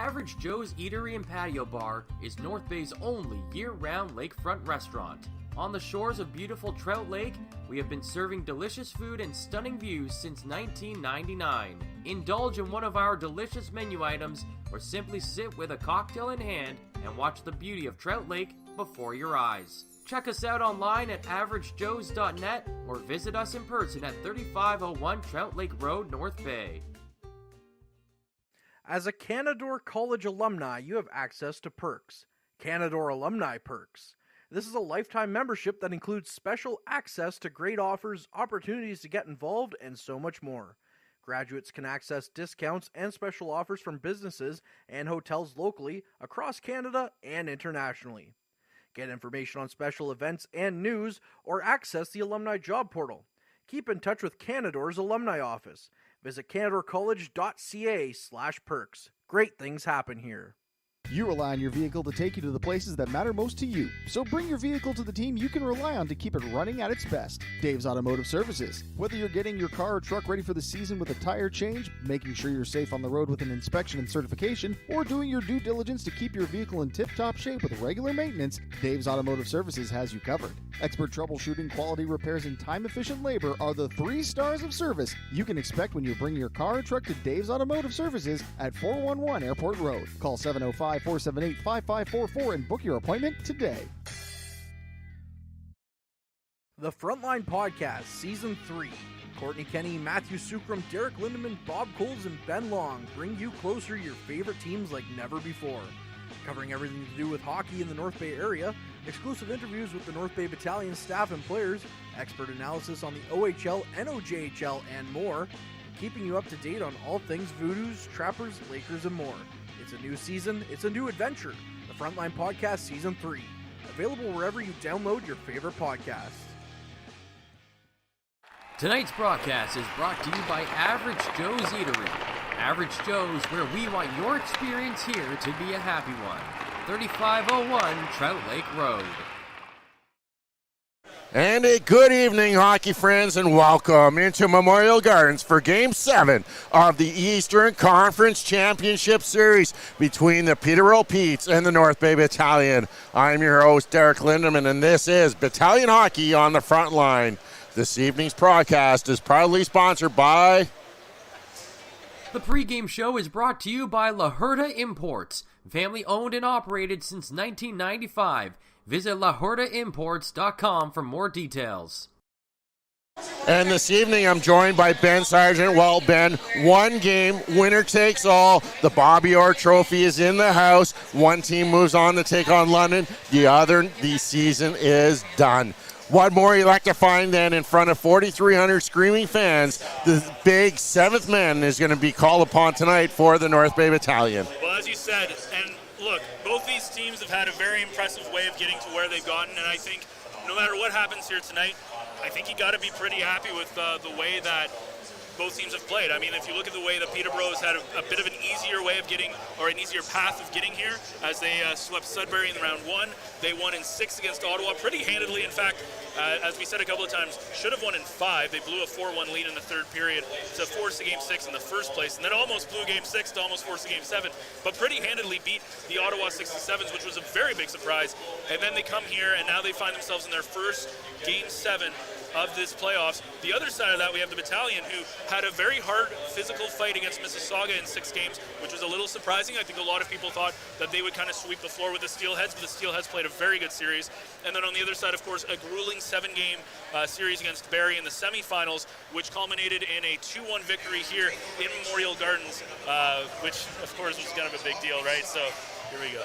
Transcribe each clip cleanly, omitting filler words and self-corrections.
Average Joe's Eatery and Patio Bar is North Bay's only year-round lakefront restaurant. On the shores of beautiful Trout Lake, we have been serving delicious food and stunning views since 1999. Indulge in one of our delicious menu items or simply sit with a cocktail in hand and watch the beauty of Trout Lake before your eyes. Check us out online at averagejoes.net or visit us in person at 3501 Trout Lake Road, North Bay. As a Canadore College alumni, you have access to perks. Canadore Alumni Perks. This is a lifetime membership that includes special access to great offers, opportunities to get involved, and so much more. Graduates can access discounts and special offers from businesses and hotels locally, across Canada, and internationally. Get information on special events and news, or access the alumni job portal. Keep in touch with Canadore's alumni office. Visit canadorecollege.ca/perks. Great things happen here. You rely on your vehicle to take you to the places that matter most to you. So bring your vehicle to the team you can rely on to keep it running at its best. Dave's Automotive Services. Whether you're getting your car or truck ready for the season with a tire change, making sure you're safe on the road with an inspection and certification, or doing your due diligence to keep your vehicle in tip-top shape with regular maintenance, Dave's Automotive Services has you covered. Expert troubleshooting, quality repairs, and time-efficient labor are the 3 stars of service you can expect when you bring your car or truck to Dave's Automotive Services at 411 Airport Road. Call 705-478-5544 and book your appointment today. The Frontline Podcast, Season 3. Courtney Kenny, Matthew Sukram, Derek Lindemann, Bob Coles, and Ben Long bring you closer to your favorite teams like never before. Covering everything to do with hockey in the North Bay area, exclusive interviews with the North Bay Battalion staff and players, expert analysis on the OHL, NOJHL, and more, keeping you up to date on all things Voodoos, Trappers, Lakers, and more. It's a new season, it's a new adventure. The Frontline Podcast Season 3. Available wherever you download your favorite podcasts. Tonight's broadcast is brought to you by Average Joe's Eatery. Average Joe's, where we want your experience here to be a happy one. 3501 Trout Lake Road. And a good evening, hockey friends, and welcome into Memorial Gardens for Game 7 of the Eastern Conference Championship Series between the Peterborough Petes and the North Bay Battalion. I'm your host, Derek Lindemann, and this is Battalion Hockey on the Front Line. This evening's broadcast is proudly sponsored by... The pregame show is brought to you by La Huerta Imports, family owned and operated since 1995. Visit LaHuertaImports.com for more details. And this evening I'm joined by Ben Sargent. Well, Ben, one game, winner takes all. The Bobby Orr Trophy is in the house. One team moves on to take on London. The season is done. What more you like to find than in front of 4,300 screaming fans, the big 7th man is going to be called upon tonight for the North Bay Battalion. Well, as you said, and look, both these teams have had a very impressive way of getting to where they've gotten, and I think no matter what happens here tonight, I think you got to be pretty happy with the way that both teams have played. I mean, if you look at the way the Peterborough has had a bit of an easier way of getting, or an easier path of getting here, as they swept Sudbury in round 1. They won in 6 against Ottawa pretty handedly. In fact, as we said a couple of times, should have won in 5. They blew a 4-1 lead in the 3rd period to force a Game 6 in the first place, and then almost blew Game 6 to almost force a Game 7, but pretty handedly beat the Ottawa 67s, which was a very big surprise. And then they come here, and now they find themselves in their first Game 7 of this playoffs. The other side of that, we have the Battalion, who had a very hard physical fight against Mississauga in 6 games, which was a little surprising. I think a lot of people thought that they would kind of sweep the floor with the Steelheads, but the Steelheads played a very good series. And then on the other side, of course, a grueling 7-game series against Barrie in the semifinals, which culminated in a 2-1 victory here in Memorial Gardens, which, of course, was kind of a big deal, right? So here we go.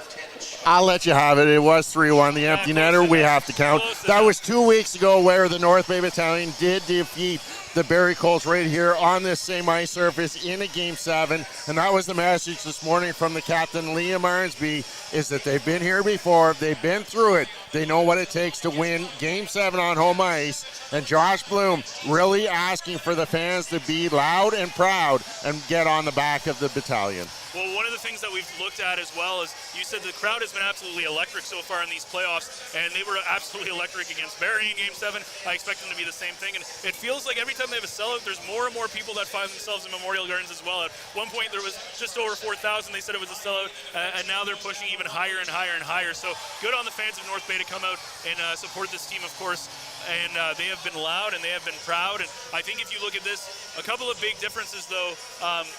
I'll let you have it. It was 3-1. The empty netter, we have to count. That was 2 weeks ago where the North Bay Battalion did defeat the Barrie Colts right here on this same ice surface in a Game 7. And that was the message this morning from the captain, Liam Arnsby, is that they've been here before. They've been through it. They know what it takes to win Game 7 on home ice. And Josh Bloom really asking for the fans to be loud and proud and get on the back of the Battalion. Well, one of the things that we've looked at as well is you said the crowd has been absolutely electric so far in these playoffs, and they were absolutely electric against Barrie in Game 7. I expect them to be the same thing, and it feels like every time they have a sellout, there's more and more people that find themselves in Memorial Gardens as well. At one point, there was just over 4,000. They said it was a sellout, and now they're pushing even higher and higher and higher. So good on the fans of North Bay to come out and support this team, of course. And they have been loud and they have been proud. And I think if you look at this, a couple of big differences, though,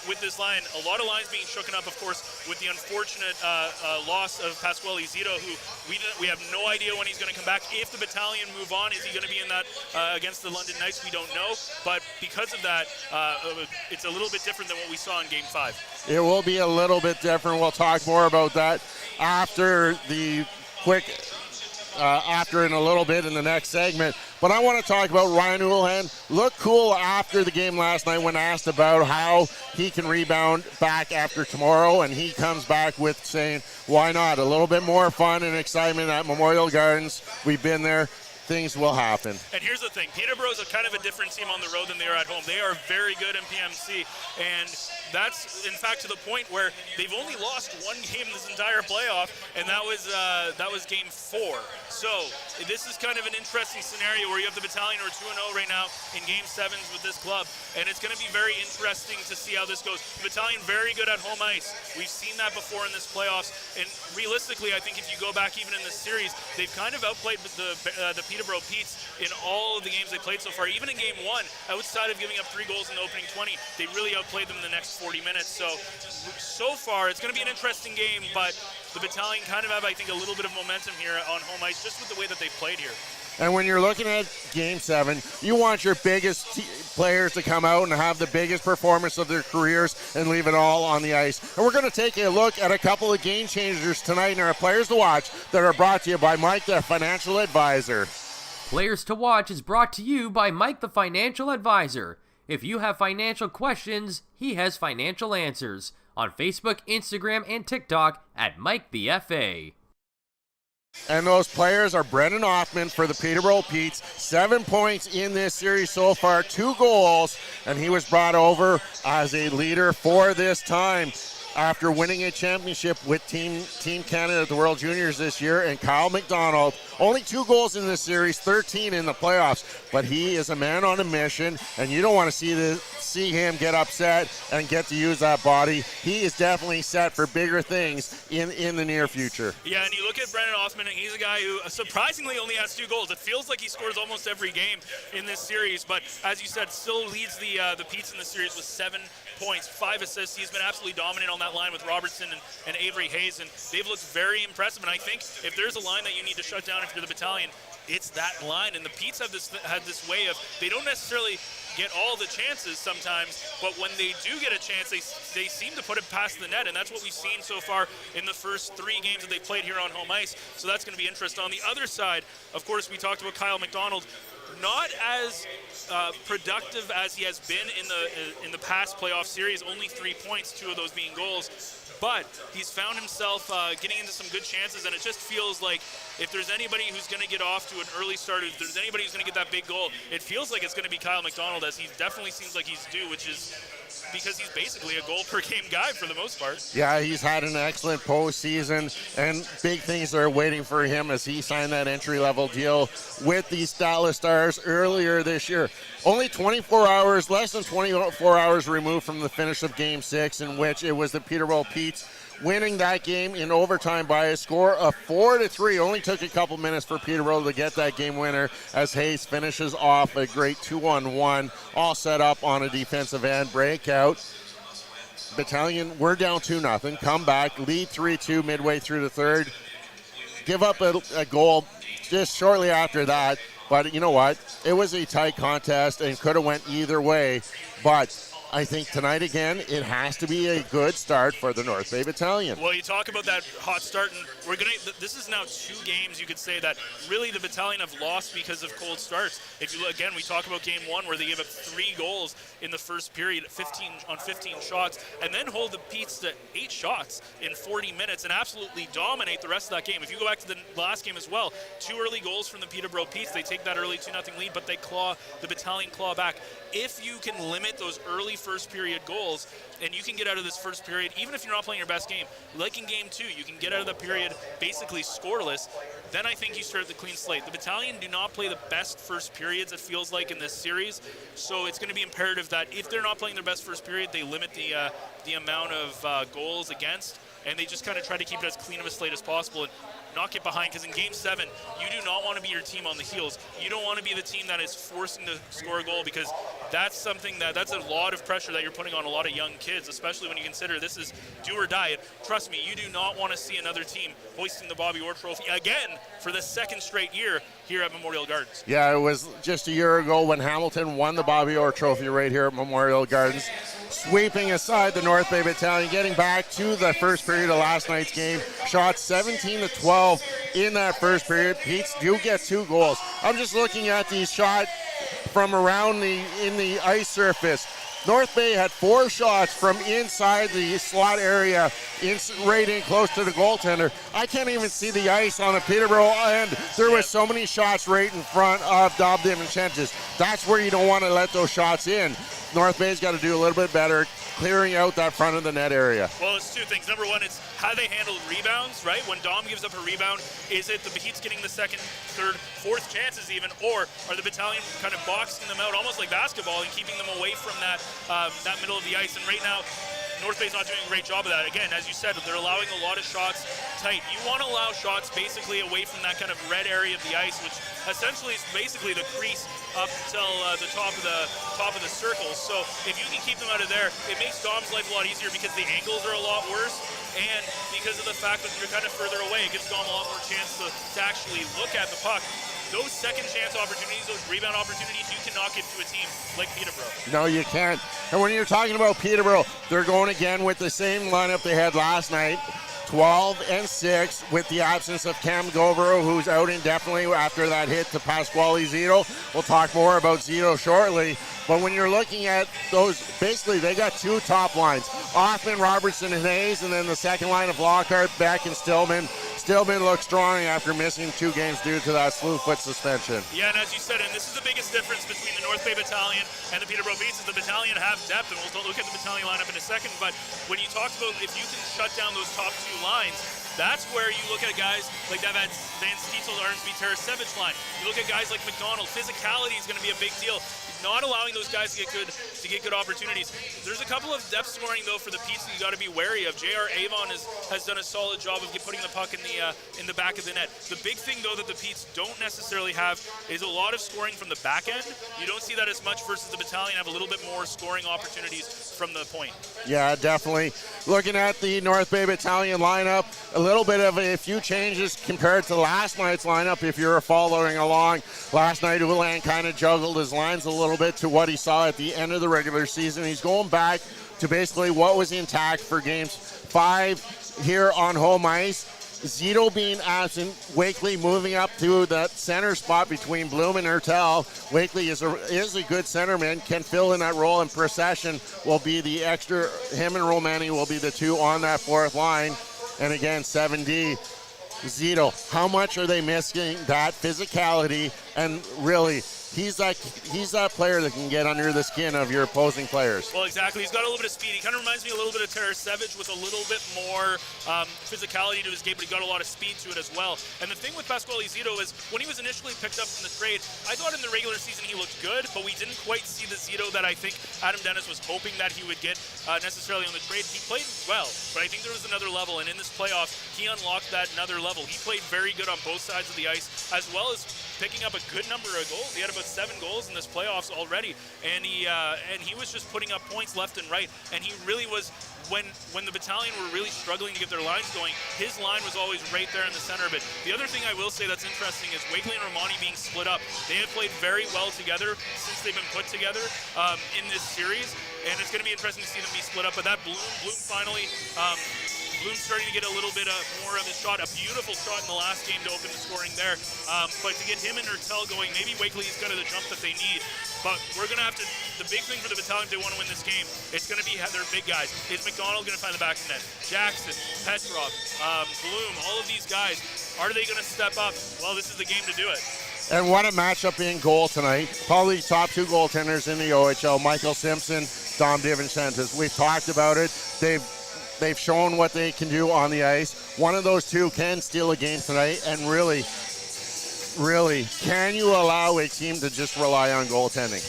with this line. A lot of lines being shooken up, of course, with the unfortunate loss of Pasquale Zito, who we have no idea when he's going to come back. If the Battalion move on, is he going to be in that against the London Knights? We don't know. But because of that, it's a little bit different than what we saw in Game 5. It will be a little bit different. We'll talk more about that after the after in a little bit in the next segment. But I want to talk about Ryan Houlihan. Looked cool after the game last night when asked about how he can rebound back after tomorrow, and he comes back with saying, why not? A little bit more fun and excitement at Memorial Gardens. We've been there. Things will happen. And here's the thing. Peterborough is a kind of a different team on the road than they are at home. They are very good in PMC, and that's, in fact, to the point where they've only lost one game this entire playoff, and that was Game 4. So this is kind of an interesting scenario where you have the Battalion who are 2-0 right now in Game 7s with this club, and it's going to be very interesting to see how this goes. The Battalion very good at home ice. We've seen that before in this playoffs, and realistically, I think if you go back even in this series, they've kind of outplayed the Peterborough Petes in all of the games they played so far. Even in Game 1, outside of giving up 3 goals in the opening 20, they really outplayed them in the next 40 minutes. So far, it's going to be an interesting game, but the Battalion kind of have, I think, a little bit of momentum here on home ice just with the way that they've played here. And when you're looking at Game 7, you want your biggest players to come out and have the biggest performance of their careers and leave it all on the ice. And we're going to take a look at a couple of game changers tonight and our players to watch that are brought to you by Mike, the financial advisor. Players to Watch is brought to you by Mike, the financial advisor. If you have financial questions, he has financial answers. On Facebook, Instagram, and TikTok at Mike the FA. And those players are Brendan Hoffman for the Peterborough Petes. 7 points in this series so far, 2 goals, and he was brought over as a leader for this time after winning a championship with Team Canada at the World Juniors this year. And Kyle McDonald, only 2 goals in this series, 13 in the playoffs, but he is a man on a mission, and you don't want to see him get upset and get to use that body. He is definitely set for bigger things in the near future. Yeah, and you look at Brendan Hoffman, and he's a guy who surprisingly only has 2 goals. It feels like he scores almost every game in this series, but as you said, still leads the Petes in the series with 7 points, 5 assists. He's been absolutely dominant on that line with Robertson and Avery Hayes, and they've looked very impressive. And I think if there's a line that you need to shut down if you're the Battalion, it's that line. And the Petes had this way of, they don't necessarily get all the chances sometimes, but when they do get a chance, they seem to put it past the net, and that's what we've seen so far in the first 3 games that they played here on home ice. So that's going to be interesting. On the other side, of course, we talked about Kyle McDonald. Not as productive as he has been in the past playoff series. Only 3 points, 2 of those being goals. But he's found himself getting into some good chances, and it just feels like if there's anybody who's going to get off to an early start, if there's anybody who's going to get that big goal, it feels like it's going to be Kyle McDonald, as he definitely seems like he's due, which is because he's basically a goal-per-game guy for the most part. Yeah, he's had an excellent postseason, and big things are waiting for him as he signed that entry-level deal with the Dallas Stars earlier this year. Only 24 hours, less than 24 hours removed from the finish of Game 6, in which it was the Peterborough Petes winning that game in overtime by a score of 4-3. Only took a couple minutes for Peterborough to get that game winner as Hayes finishes off a great 2-on-1, all set up on a defensive end breakout. Battalion, we're down 2-0. Come back, lead 3-2 midway through the third. Give up a goal just shortly after that. But you know what? It was a tight contest and could have went either way. But I think tonight, again, it has to be a good start for the North Bay Battalion. Well, you talk about that hot start, and this is now 2 games, you could say, that really the Battalion have lost because of cold starts. If you look, again, we talk about Game 1 where they gave up 3 goals in the first period, 15 shots, and then hold the Petes to 8 shots in 40 minutes and absolutely dominate the rest of that game. If you go back to the last game as well, 2 early goals from the Peterborough Petes. They take that early 2-0 lead, but the Battalion claw back. If you can limit those early first period goals, and you can get out of this first period, even if you're not playing your best game, like in game 2, you can get out of the period basically scoreless, then I think you start the clean slate. The Battalion do not play the best first periods, it feels like, in this series, so it's going to be imperative that if they're not playing their best first period, they limit the amount of goals against, and they just kind of try to keep it as clean of a slate as possible and not get behind, because in game 7, you do not want to be your team on the heels. You don't want to be the team that is forcing to score a goal, because that's a lot of pressure that you're putting on a lot of young kids, especially when you consider this is do or die. And trust me, you do not want to see another team hoisting the Bobby Orr Trophy again for the second straight year here at Memorial Gardens. Yeah, it was just a year ago when Hamilton won the Bobby Orr Trophy right here at Memorial Gardens, sweeping aside the North Bay Battalion, getting back to the first period of last night's game. Shot 17-12 in that first period. Pete's do get 2 goals. I'm just looking at these shots from around in the ice surface. North Bay had 4 shots from inside the slot area, right in close to the goaltender. I can't even see the ice on the Peterborough end. There was so many shots right in front of DiVincentis. That's where you don't want to let those shots in. North Bay's got to do a little bit better clearing out that front of the net area. Well, it's 2 things. Number 1, it's how they handle rebounds, right? When Dom gives up a rebound, is it the Heat's getting the second, third, fourth chances even, or are the Battalion kind of boxing them out almost like basketball and keeping them away from that middle of the ice? And right now, North Bay's not doing a great job of that. Again, as you said, they're allowing a lot of shots tight. You want to allow shots basically away from that kind of red area of the ice, which essentially is basically the crease up till the top of the circle. So if you can keep them out of there, it makes Dom's life a lot easier, because the angles are a lot worse, and because of the fact that you're kind of further away, it gives Dom a lot more chance to actually look at the puck. Those second chance opportunities, those rebound opportunities, you cannot give to a team like Peterborough. No, you can't. And when you're talking about Peterborough, they're going again with the same lineup they had last night. 12-6 with the absence of Cam Govero, who's out indefinitely after that hit to Pasquale Zito. We'll talk more about Zito shortly. But when you're looking at those, basically they got 2 top lines. Hoffman, Robertson, and Hayes, and then the second line of Lockhart, Beck, and Stillman. Stillman looks strong after missing 2 games due to that slew foot suspension. Yeah, and as you said, and this is the biggest difference between the North Bay Battalion and the Peterborough Beats, is the Battalion have depth, and we'll look at the Battalion lineup in a second, but when you talked about if you can shut down those top 2 lines, that's where you look at guys like that Van Stiesel, Arnsby, Tarasevic line. You look at guys like McDonald. Physicality is going to be a big deal. Not allowing those guys to get good opportunities. There's a couple of depth scoring though for the Pete's that you got to be wary of. J.R. Avon has done a solid job of putting the puck in the back of the net. The big thing though that the Pete's don't necessarily have is a lot of scoring from the back end. You don't see that as much versus the Battalion have a little bit more scoring opportunities from the point. Yeah, definitely. Looking at the North Bay Battalion lineup, a little bit of a few changes compared to last night's lineup. If you're following along, last night Ulan kind of juggled his lines a little bit to what he saw at the end of the regular season. He's going back to basically what was intact for games 5 here on home ice. Zito being absent, Wakely moving up to that center spot between Bloom and Hertel. Wakely is a good centerman, can fill in that role, and Procession will be the extra. Him and Romani will be the 2 on that 4th line. And again, 7D. Zito, how much are they missing that physicality? And really, he's that player that can get under the skin of your opposing players. Well, exactly. He's got a little bit of speed. He kind of reminds me a little bit of Tarasevic with a little bit more physicality to his game, but he got a lot of speed to it as well. And the thing with Pasquale Zito is when he was initially picked up in the trade, I thought in the regular season he looked good, but we didn't quite see the Zito that I think Adam Dennis was hoping that he would get necessarily on the trade. He played well, but I think there was another level, and in this playoff, he unlocked that another level. He played very good on both sides of the ice, as well as picking up a good number of goals. He had about 7 goals in this playoffs already, and he was just putting up points left and right. And he really was, when the Battalion were really struggling to get their lines going, his line was always right there in the center of it. The other thing I will say that's interesting is Wakely and Romani being split up. They have played very well together since they've been put together in this series, and it's going to be interesting to see them be split up. But that Bloom finally. Bloom's starting to get a little bit more of a shot, a beautiful shot in the last game to open the scoring there. But to get him and Hertel going, maybe Wakely's got the jump that they need. But we're going to have to, the big thing for the Battalion if they want to win this game, it's going to be their big guys. Is McDonald going to find the back of the net? Jackson, Petrov, Bloom, all of these guys, are they going to step up? Well, this is the game to do it. And what a matchup in goal tonight. Probably top 2 goaltenders in the OHL. Michael Simpson Dom DiVincentis. We've talked about it. They've shown what they can do on the ice. One of those two can steal a game tonight, and really, can you allow a team to just rely on goaltending?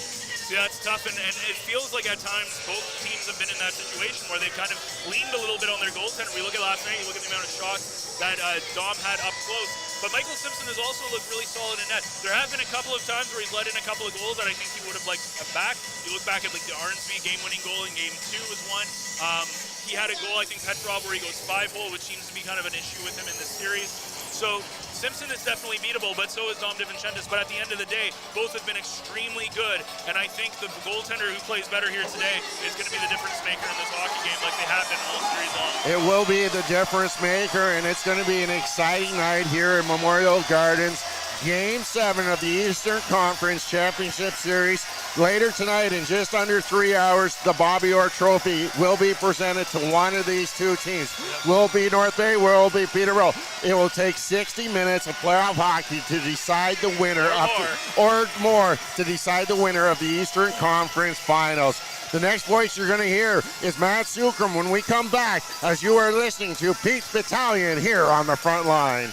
Yeah, it's tough, and it feels like at times both teams have been in that situation where they've kind of leaned a little bit on their goaltender. We look at last night, you look at the amount of shots that Dom had up close, but Michael Simpson has also looked really solid in net. There have been a couple of times where he's let in a couple of goals that I think he would have liked back. You look back at like the Arnsby game-winning goal in Game 2 was one. He had a goal, I think, Peterborough, where he goes 5-hole, which seems to be kind of an issue with him in this series. So Simpson is definitely beatable, but so is Dom DiVincentis. But at the end of the day, both have been extremely good. And I think the goaltender who plays better here today is going to be the difference maker in this hockey game like they have been all series long. It will be the difference maker, and it's going to be an exciting night here at Memorial Gardens. Game 7 of the Eastern Conference Championship Series. Later tonight, in just under 3 hours, the Bobby Orr Trophy will be presented to one of these two teams. Will be North Bay, will be Peterborough. It will take 60 minutes of playoff hockey to decide the winner or more to decide the winner of the Eastern Conference Finals. The next voice you're going to hear is Matt Sukram when we come back, as you are listening to Pete's Battalion here on the front line.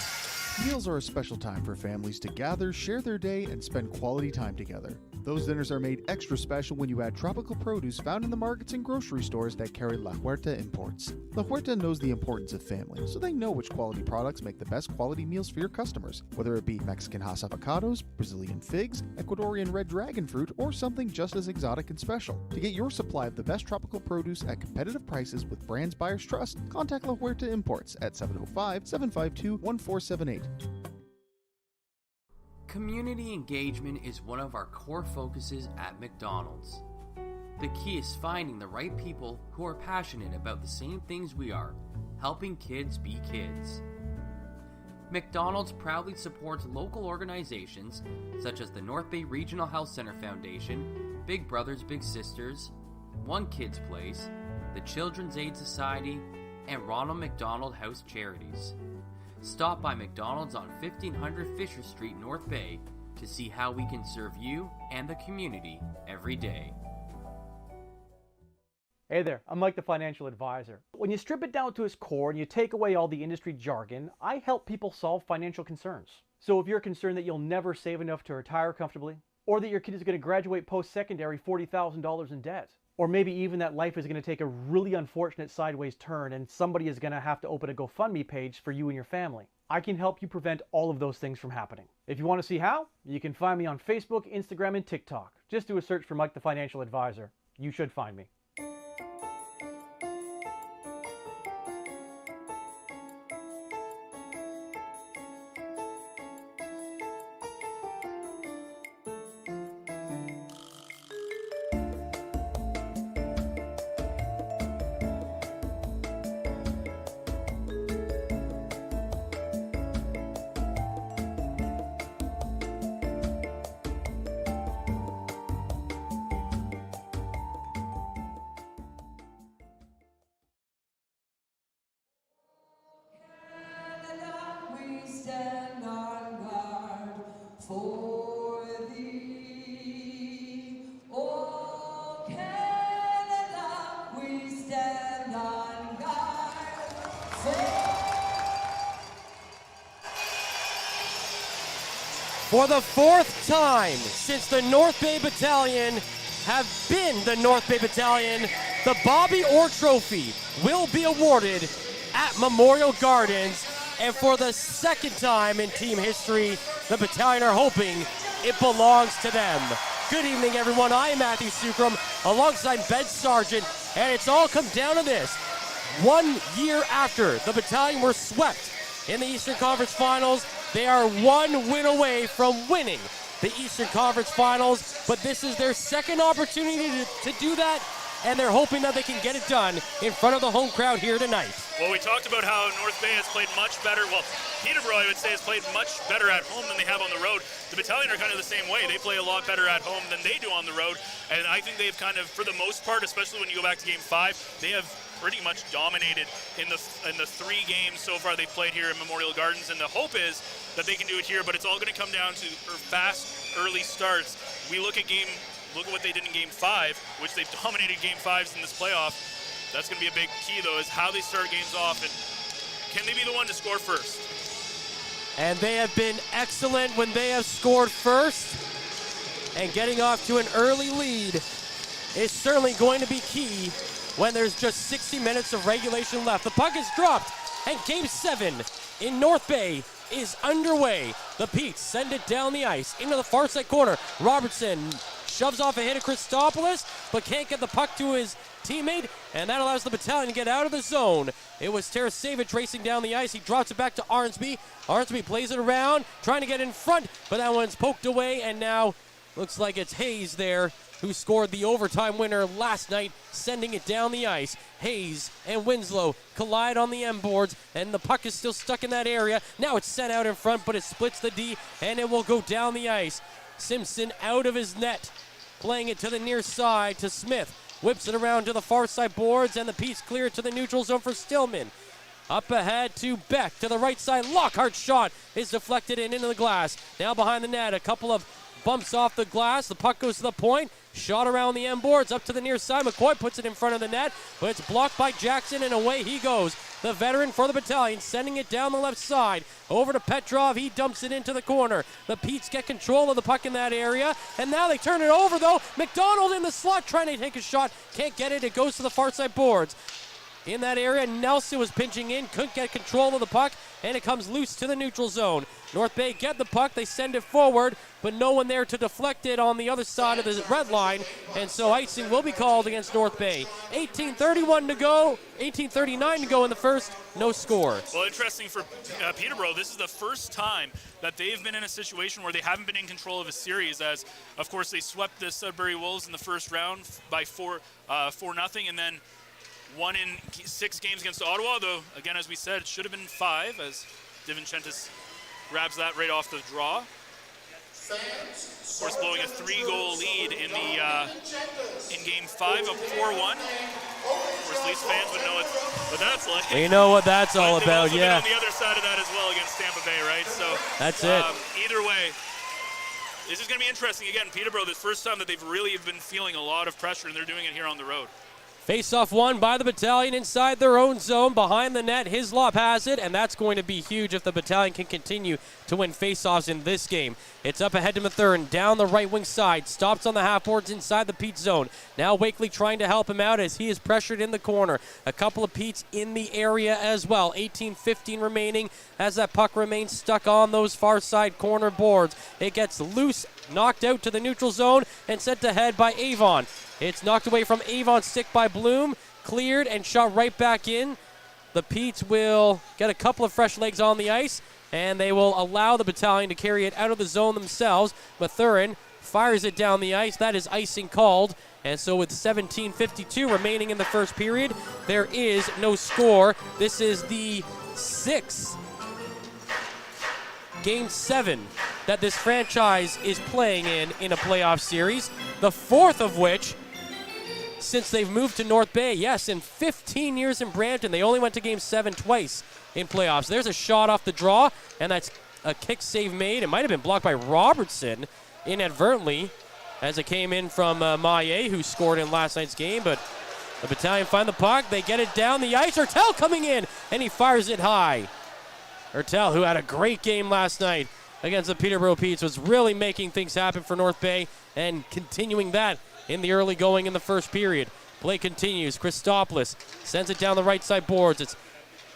Meals are a special time for families to gather, share their day, and spend quality time together. Those dinners are made extra special when you add tropical produce found in the markets and grocery stores that carry La Huerta imports. La Huerta knows the importance of family, so they know which quality products make the best quality meals for your customers, whether it be Mexican Hass avocados, Brazilian figs, Ecuadorian red dragon fruit, or something just as exotic and special. To get your supply of the best tropical produce at competitive prices with brands buyers trust, contact La Huerta Imports at 705-752-1478. Community engagement is one of our core focuses at McDonald's. The key is finding the right people who are passionate about the same things we are, helping kids be kids. McDonald's proudly supports local organizations such as the North Bay Regional Health Center Foundation, Big Brothers Big Sisters, One Kids Place, the Children's Aid Society, and Ronald McDonald House Charities. Stop by McDonald's on 1500 Fisher Street, North Bay, to see how we can serve you and the community every day. Hey there, I'm Mike the Financial Advisor. When you strip it down to its core and you take away all the industry jargon, I help people solve financial concerns. So if you're concerned that you'll never save enough to retire comfortably, or that your kid is going to graduate post-secondary $40,000 in debt, or maybe even that life is going to take a really unfortunate sideways turn and somebody is going to have to open a GoFundMe page for you and your family, I can help you prevent all of those things from happening. If you want to see how, you can find me on Facebook, Instagram, and TikTok. Just do a search for Mike the Financial Advisor. You should find me. For the fourth time since the North Bay Battalion have been the North Bay Battalion, the Bobby Orr Trophy will be awarded at Memorial Gardens. And for the second time in team history, the Battalion are hoping it belongs to them. Good evening, everyone. I am Matthew Sukram alongside Ben Sargent, and it's all come down to this. 1 year after the Battalion were swept in the Eastern Conference Finals, they are one win away from winning the Eastern Conference Finals, but this is their second opportunity to do that, and they're hoping that they can get it done in front of the home crowd here tonight. Well, we talked about how North Bay has played much better. Well, Peterborough, I would say, has played much better at home than they have on the road. The Battalion are kind of the same way. They play a lot better at home than they do on the road, and I think they've kind of, for the most part, especially when you go back to Game 5, they have pretty much dominated in the 3 games so far they've played here at Memorial Gardens, and the hope is that they can do it here, but it's all going to come down to fast early starts. We look at Game look at what they did in Game 5, which they've dominated Game 5s in this playoff. That's going to be a big key, though, is how they start games off, and can they be the one to score first? And they have been excellent when they have scored first. And getting off to an early lead is certainly going to be key when there's just 60 minutes of regulation left. The puck is dropped, and Game 7 in North Bay is underway. The Petes send it down the ice into the far side corner. Robertson shoves off a hit of Christopoulos, but can't get the puck to his teammate, and that allows the Battalion to get out of the zone. It was Tarasevic racing down the ice. He drops it back to Arnsby. Arnsby plays it around, trying to get in front, but that one's poked away, and now looks like it's Hayes there who scored the overtime winner last night, sending it down the ice. Hayes and Winslow collide on the M boards, and the puck is still stuck in that area. Now it's sent out in front, but it splits the D, and it will go down the ice. Simpson out of his net, playing it to the near side to Smith. Whips it around to the far side boards, and the piece clear to the neutral zone for Stillman. Up ahead to Beck to the right side. Lockhart's shot is deflected and into the glass. Now behind the net, a couple of bumps off the glass. The puck goes to the point. Shot around the M boards up to the near side. McCoy puts it in front of the net, but it's blocked by Jackson, and away he goes. The veteran for the Battalion sending it down the left side. Over to Petrov. He dumps it into the corner. The Petes get control of the puck in that area, and now they turn it over, though. McDonald in the slot trying to take a shot. Can't get it. It goes to the far side boards. In that area, Nelson was pinching in, couldn't get control of the puck, and it comes loose to the neutral zone. North Bay get the puck, they send it forward, but no one there to deflect it on the other side of the red line, and so icing will be called against North Bay. 18:31 to go, 18:39 to go in the first, no score. Well, interesting for Peterborough, this is the first time that they've been in a situation where they haven't been in control of a series, as, of course, they swept the Sudbury Wolves in the first round by 4-0, and then won in 6 games against Ottawa, though, again, as we said, it should have been 5, as DiVincentis grabs that right off the draw. Of course, blowing a 3-goal lead in Game 5 of 4-1. Of course, Leafs fans would know what that's like. We know what that's all about, yeah. On the other side of that as well against Tampa Bay, right? So that's it. Either way, this is going to be interesting. Again, Peterborough, the first time that they've really been feeling a lot of pressure, and they're doing it here on the road. Face-off won by the Battalion inside their own zone. Behind the net, Hislop has it, and that's going to be huge if the Battalion can continue to win face-offs in this game. It's up ahead to Mathurin, down the right wing side, stops on the half-boards inside the Pete zone. Now Wakely trying to help him out as he is pressured in the corner. A couple of Petes in the area as well. 18:15 remaining as that puck remains stuck on those far side corner boards. It gets loose, knocked out to the neutral zone, and sent to head by Avon. It's knocked away from Avon's stick by Bloom, cleared and shot right back in. The Petes will get a couple of fresh legs on the ice, and they will allow the Battalion to carry it out of the zone themselves. Mathurin fires it down the ice. That is icing called. And so with 17:52 remaining in the first period, there is no score. This is the 6th Game 7 that this franchise is playing in a playoff series. The 4th of which since they've moved to North Bay. Yes, in 15 years in Brampton, they only went to Game 7 twice in playoffs. There's a shot off the draw, and that's a kick save made. It might have been blocked by Robertson inadvertently as it came in from Maillet, who scored in last night's game, but the Battalion find the puck. They get it down the ice. Hertel coming in, and he fires it high. Hertel, who had a great game last night against the Peterborough Petes, was really making things happen for North Bay and continuing that in the early going in the first period. Play continues. Christopoulos sends it down the right side boards. It's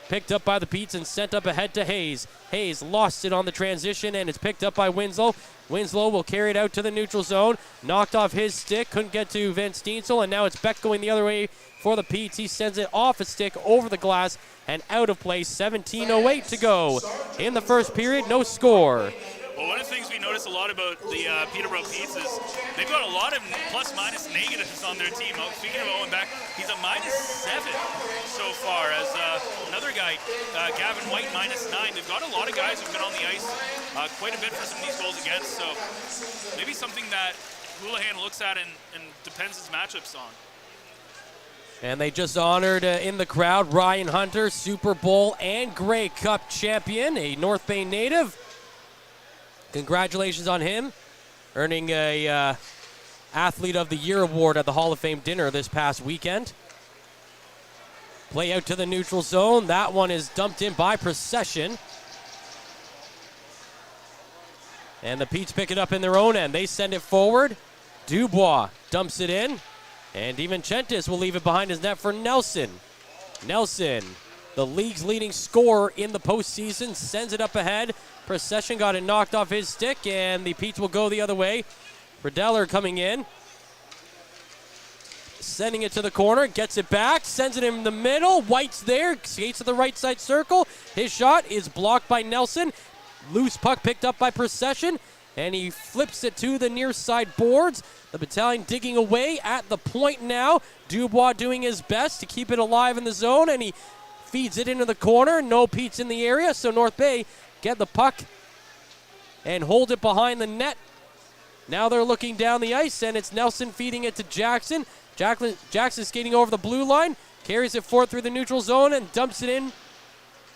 picked up by the Petes and sent up ahead to Hayes. Hayes lost it on the transition, and it's picked up by Winslow. Winslow will carry it out to the neutral zone. Knocked off his stick. Couldn't get to Van Steensel, and now it's Beck going the other way for the Petes. He sends it off his stick over the glass and out of play. 17:08 to go in the first period. No score. Well, one of the things we notice a lot about the Peterborough Petes is they've got a lot of plus-minus negatives on their team. Speaking of Owen Beck, he's a -7 so far. As another guy, Gavin White, -9. They've got a lot of guys who've been on the ice quite a bit for some of these goals against. So maybe something that Houlihan looks at and depends his matchups on. And they just honored in the crowd Ryan Hunter, Super Bowl and Grey Cup champion, a North Bay native. Congratulations on him, earning a Athlete of the Year award at the Hall of Fame dinner this past weekend. Play out to the neutral zone. That one is dumped in by Procession. And the Petes pick it up in their own end. They send it forward. Dubois dumps it in. And DiVincentis will leave it behind his net for Nelson. Nelson, the league's leading scorer in the postseason, sends it up ahead. Procession got it knocked off his stick, and the Petes will go the other way. Redeller coming in. Sending it to the corner, gets it back, sends it in the middle. White's there, skates to the right side circle. His shot is blocked by Nelson. Loose puck picked up by Procession, and he flips it to the near side boards. The Battalion digging away at the point now. Dubois doing his best to keep it alive in the zone, and he feeds it into the corner. No Petes in the area, so North Bay get the puck and hold it behind the net. Now they're looking down the ice, and it's Nelson feeding it to Jackson. Jackson skating over the blue line, carries it forward through the neutral zone and dumps it in.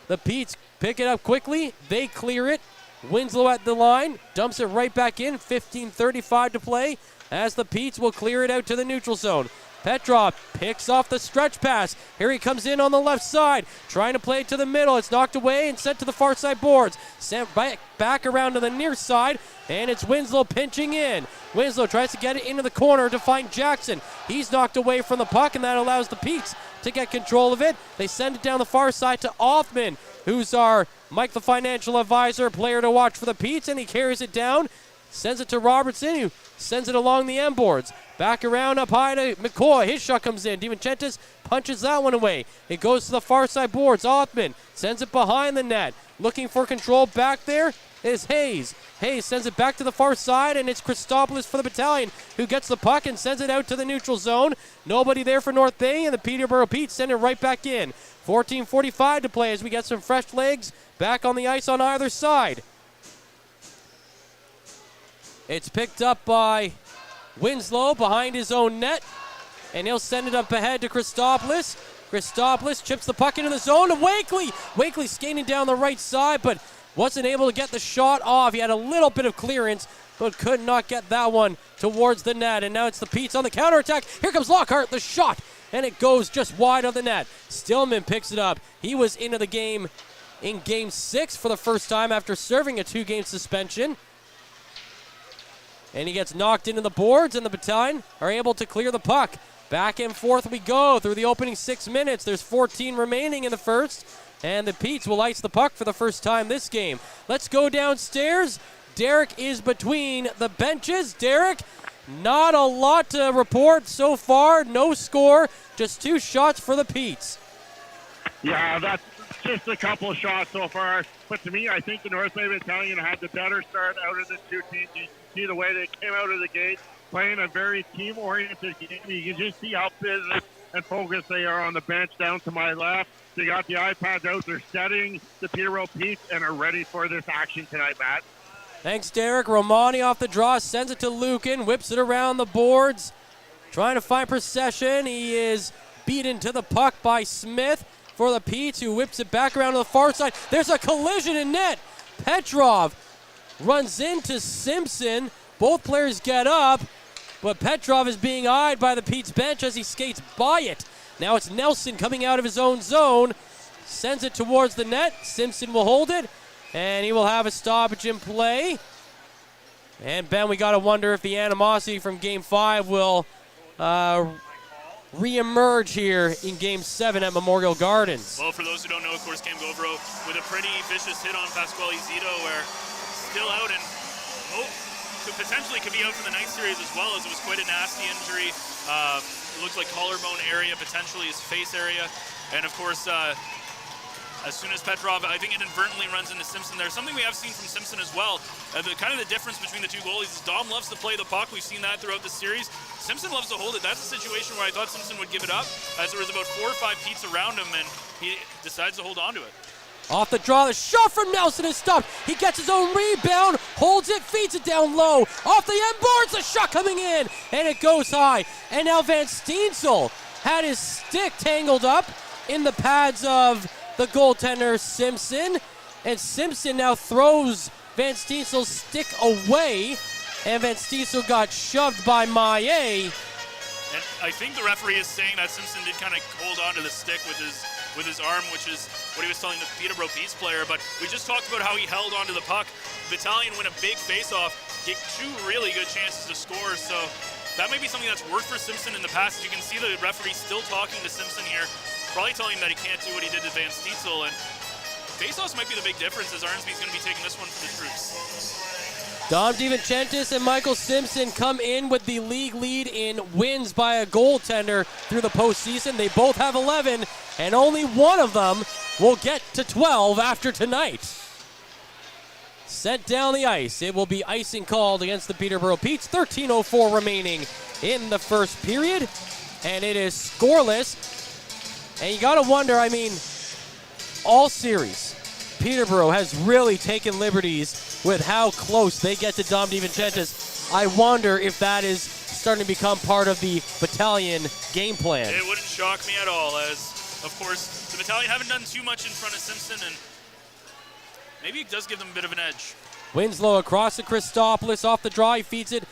The Petes pick it up quickly. They clear it. Winslow at the line, dumps it right back in. 15:35 to play as the Petes will clear it out to the neutral zone. Petrov picks off the stretch pass. Here he comes in on the left side, trying to play it to the middle. It's knocked away and sent to the far side boards. Sent back around to the near side, and it's Winslow pinching in. Winslow tries to get it into the corner to find Jackson. He's knocked away from the puck, and that allows the Petes to get control of it. They send it down the far side to Hoffman, who's our Mike the financial advisor, player to watch for the Petes, and he carries it down, sends it to Robertson, who sends it along the end boards. Back around up high to McCoy. His shot comes in. DiVincentis punches that one away. It goes to the far side boards. Hoffman sends it behind the net. Looking for control back there is Hayes. Hayes sends it back to the far side, and it's Christopoulos for the Battalion who gets the puck and sends it out to the neutral zone. Nobody there for North Bay, and the Peterborough Petes send it right back in. 14:45 to play as we get some fresh legs back on the ice on either side. It's picked up by Winslow behind his own net, and he'll send it up ahead to Christopoulos. Christopoulos chips the puck into the zone to Wakely. Wakely skating down the right side, but wasn't able to get the shot off. He had a little bit of clearance, but could not get that one towards the net. And now it's the Petes on the counterattack. Here comes Lockhart, the shot, and it goes just wide of the net. Stillman picks it up. He was into the game in Game 6 for the first time after serving a 2-game suspension. And he gets knocked into the boards, and the Battalion are able to clear the puck. Back and forth we go through the opening 6 minutes. There's 14 remaining in the first, and the Petes will ice the puck for the first time this game. Let's go downstairs. Derek is between the benches. Derek, not a lot to report so far. No score, just 2 shots for the Petes. Yeah, that's just a couple of shots so far. But to me, I think the North Bay Battalion had the better start out of the two teams. You see the way they came out of the gate, playing a very team-oriented game. You can just see how business and focused they are on the bench down to my left. They got the iPads out. They're studying the Peterborough Petes and are ready for this action tonight, Matt. Thanks, Derek. Romani off the draw, sends it to Lucan, whips it around the boards, trying to find Procession. He is beaten to the puck by Smith for the Petes, who whips it back around to the far side. There's a collision in net. Petrov runs into Simpson. Both players get up, but Petrov is being eyed by the Petes bench as he skates by it. Now it's Nelson coming out of his own zone, sends it towards the net. Simpson will hold it, and he will have a stoppage in play. And Ben, we got to wonder if the animosity from Game 5 will re-emerge here in Game 7 at Memorial Gardens. Well, for those who don't know, of course, Cam Govro with a pretty vicious hit on Pasquale Zito, where still out and could be out for the night series as well, as it was quite a nasty injury. It looks like collarbone area, potentially his face area. And of course, as soon as Petrov, I think, inadvertently runs into Simpson there. Something we have seen from Simpson as well. The difference between the two goalies is Dom loves to play the puck. We've seen that throughout the series. Simpson loves to hold it. That's a situation where I thought Simpson would give it up, as there was about 4 or 5 Petes around him, and he decides to hold on to it. Off the draw, the shot from Nelson is stopped. He gets his own rebound, holds it, feeds it down low. Off the end boards, the shot coming in, and it goes high. And now Van Steensel had his stick tangled up in the pads of the goaltender Simpson. And Simpson now throws Van Steensel's stick away. and Van Stiesel got shoved by Maillet. And I think the referee is saying that Simpson did kind of hold on to the stick with his arm, which is what he was telling the Peterborough Pete's player. But we just talked about how he held onto the puck. Battalion win a big face-off, get 2 really good chances to score. So that may be something that's worked for Simpson in the past. As you can see the referee still talking to Simpson here, probably telling him that he can't do what he did to Van Stiesel. And face-offs might be the big difference, as Arnsby's going to be taking this one for the troops. Dom DiVincentis and Michael Simpson come in with the league lead in wins by a goaltender through the postseason. They both have 11, and only one of them will get to 12 after tonight. Sent down the ice. It will be icing called against the Peterborough Petes. 13:04 remaining in the first period, and it is scoreless. And you got to wonder, I mean, all series, Peterborough has really taken liberties with how close they get to Dom DiVincentis. I wonder if that is starting to become part of the Battalion game plan. It wouldn't shock me at all, as, of course, the Battalion haven't done too much in front of Simpson, and maybe it does give them a bit of an edge. Winslow across to Christopoulos, off the draw, he feeds it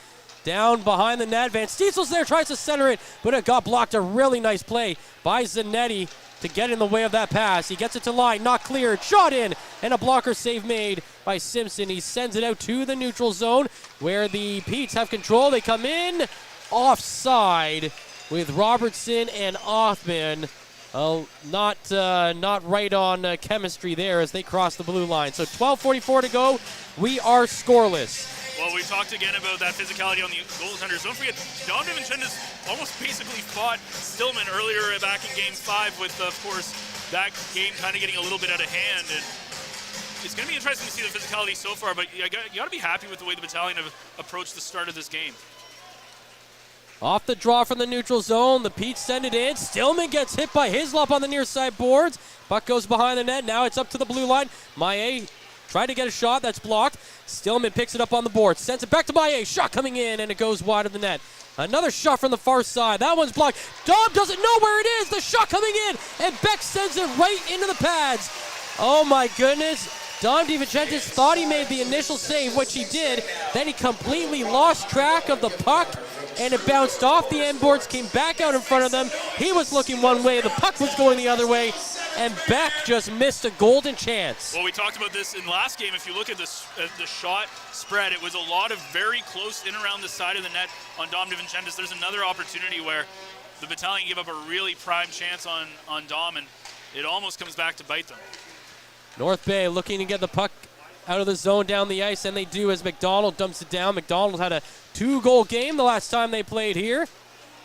down behind the net. Van Stiesel's there, tries to center it, but it got blocked. A really nice play by Zanetti to get in the way of that pass. He gets it to line, not cleared, shot in, and a blocker save made by Simpson. He sends it out to the neutral zone where the Petes have control. They come in offside with Robertson and Hoffman. Not right on chemistry there as they cross the blue line. So 12:44 to go. We are scoreless. Well, we talked again about that physicality on the goaltenders. Don't forget, Dom DiVincentis almost basically fought Stillman earlier back in Game 5 with, of course, that game kind of getting a little bit out of hand. And it's going to be interesting to see the physicality so far, but you got to be happy with the way the Battalion have approached the start of this game. Off the draw from the neutral zone, the Petes send it in. Stillman gets hit by Hislop on the near side boards. Puck goes behind the net. Now it's up to the blue line. Maillet tried to get a shot. That's blocked. Stillman picks it up on the board. Sends it back to Maillet. Shot coming in, and it goes wide of the net. Another shot from the far side. That one's blocked. Dom doesn't know where it is. The shot coming in, and Beck sends it right into the pads. Oh, my goodness. Dom DiVincentis thought he made the initial save, which he did. Then he completely lost track of the puck, and it bounced off the end boards, came back out in front of them. He was looking one way. The puck was going the other way, and Beck just missed a golden chance. Well, we talked about this in last game. If you look at the shot spread, it was a lot of very close in around the side of the net on Dom DiVincentis. There's another opportunity where the Battalion gave up a really prime chance on Dom, and it almost comes back to bite them. North Bay looking to get the puck out of the zone down the ice, and they do as McDonald dumps it down. McDonald had a 2-goal game the last time they played here.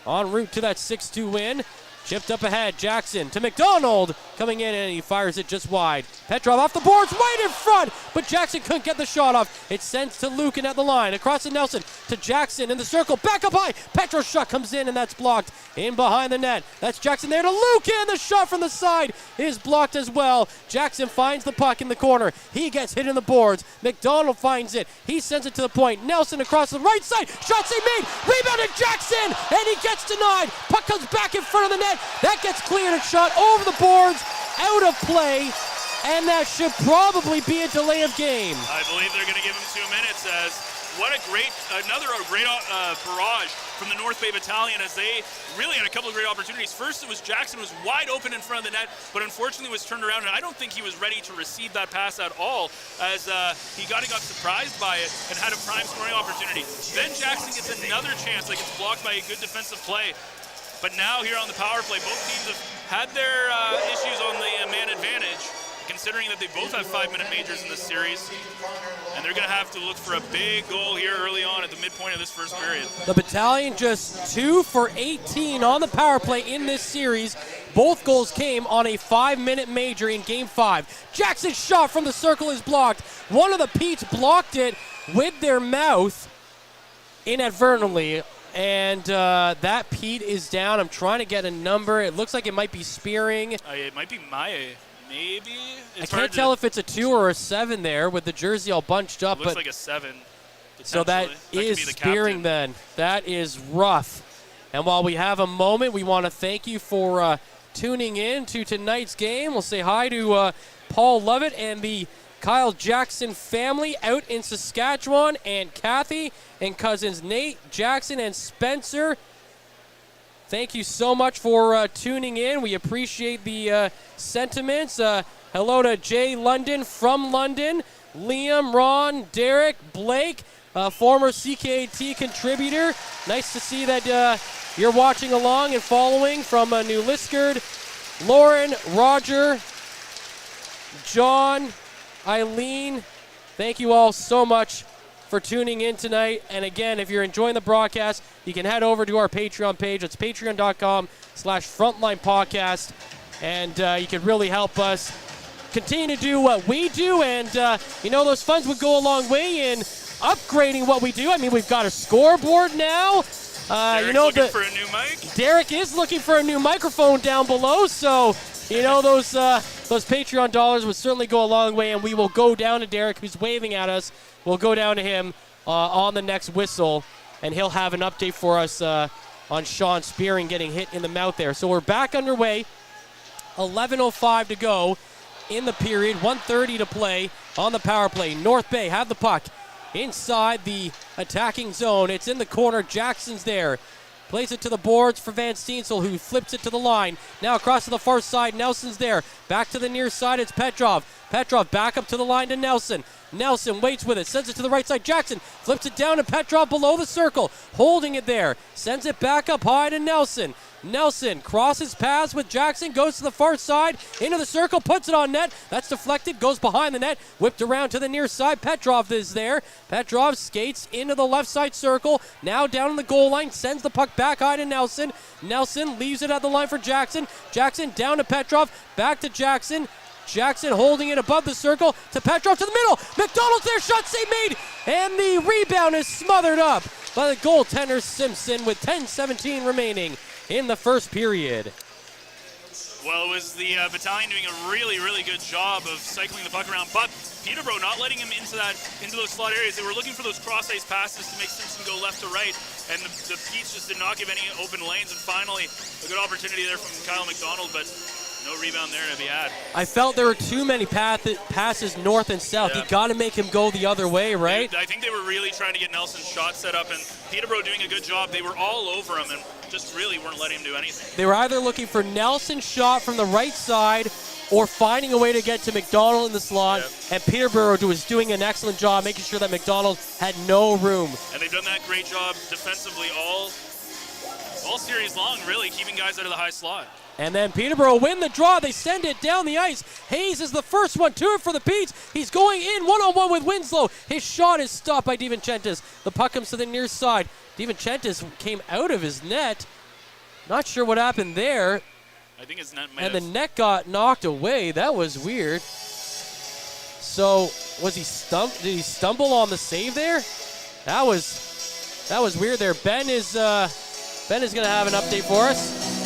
En route to that 6-2 win. Chipped up ahead, Jackson to McDonald, coming in, and he fires it just wide. Petrov off the boards, right in front, but Jackson couldn't get the shot off. It's sent to Lukin at the line, across to Nelson, to Jackson in the circle, back up high. Petrov's shot comes in, and that's blocked in behind the net. That's Jackson there to Lukin. The shot from the side is blocked as well. Jackson finds the puck in the corner. He gets hit in the boards. McDonald finds it. He sends it to the point. Nelson across the right side. Shot save made. Rebounded Jackson, and he gets denied. Puck comes back in front of the net. That gets cleared and shot over the boards, out of play, and that should probably be a delay of game. I believe they're going to give him 2 minutes, as another great barrage from the North Bay Battalion, as they really had a couple of great opportunities. First, it was Jackson was wide open in front of the net, but unfortunately was turned around, and I don't think he was ready to receive that pass at all, as he got surprised by it and had a prime scoring opportunity. Then Jackson gets another chance that gets blocked by a good defensive play. But now here on the power play, both teams have had their issues on the man advantage, considering that they both have 5-minute majors in this series. And they're going to have to look for a big goal here early on at the midpoint of this first period. The Battalion just 2 for 18 on the power play in this series. Both goals came on a 5-minute major in Game 5. Jackson's shot from the circle is blocked. One of the Petes blocked it with their mouth inadvertently. And that Pete is down. I'm trying to get a number. It looks like it might be Spearing. It might be Maillet, maybe. I can't tell if it's a 2 or a 7 there with the jersey all bunched up. It looks like a 7. So that is Spearing then. That is rough. And while we have a moment, we want to thank you for tuning in to tonight's game. We'll say hi to Paul Lovett and the Kyle Jackson family out in Saskatchewan, and Kathy and cousins Nate, Jackson, and Spencer. Thank you so much for tuning in. We appreciate the sentiments. Hello to Jay London from London, Liam, Ron, Derek, Blake, former CKT contributor. Nice to see that you're watching along and following from New Liskeard. Lauren, Roger, John, Eileen, thank you all so much for tuning in tonight. And again, if you're enjoying the broadcast, you can head over to our Patreon page. It's patreon.com/frontlinepodcast. And you can really help us continue to do what we do. And, those funds would go a long way in upgrading what we do. I mean, we've got a scoreboard now. Derek's looking for a new mic. Derek is looking for a new microphone down below. So, those Patreon dollars would certainly go a long way. And we will go down to Derek, who's waving at us. We'll go down to him on the next whistle. And he'll have an update for us on Sean Spearing getting hit in the mouth there. So we're back underway. 11:05 to go in the period. 1:30 to play on the power play. North Bay have the puck inside the attacking zone. It's in the corner. Jackson's there. Plays it to the boards for Van Steensel, who flips it to the line. Now across to the far side. Nelson's there. Back to the near side. It's Petrov. Petrov back up to the line to Nelson. Nelson waits with it. Sends it to the right side. Jackson flips it down to Petrov below the circle. Holding it there. Sends it back up high to Nelson. Nelson crosses paths with Jackson, goes to the far side, into the circle, puts it on net. That's deflected, goes behind the net, whipped around to the near side. Petrov is there. Petrov skates into the left side circle, now down in the goal line, sends the puck back high to Nelson. Nelson leaves it at the line for Jackson. Jackson down to Petrov, back to Jackson. Jackson holding it above the circle to Petrov to the middle. McDonald's there, shot save made, and the rebound is smothered up by the goaltender Simpson with 10:17 remaining in the first period. Well, it was the Battalion doing a really, really good job of cycling the puck around, but Peterborough not letting him into those slot areas. They were looking for those cross-ice passes to make Simpson go left to right, and the Petes just did not give any open lanes, and finally a good opportunity there from Kyle McDonald, but no rebound there to be had. I felt there were too many passes north and south. Yeah. You got to make him go the other way, right? I think they were really trying to get Nelson's shot set up, and Peterborough doing a good job. They were all over him and just really weren't letting him do anything. They were either looking for Nelson's shot from the right side or finding a way to get to McDonald in the slot, and Peterborough was doing an excellent job making sure that McDonald had no room. And they've done that great job defensively all series long, really, keeping guys out of the high slot. And then Peterborough win the draw. They send it down the ice. Hayes is the first one to it for the Petes. He's going in one-on-one with Winslow. His shot is stopped by DiVincentis. The puck comes to the near side. DiVincentis came out of his net. Not sure what happened there. I think his net the net got knocked away. That was weird. So was he did he stumble on the save there? That was weird there. Ben is going to have an update for us.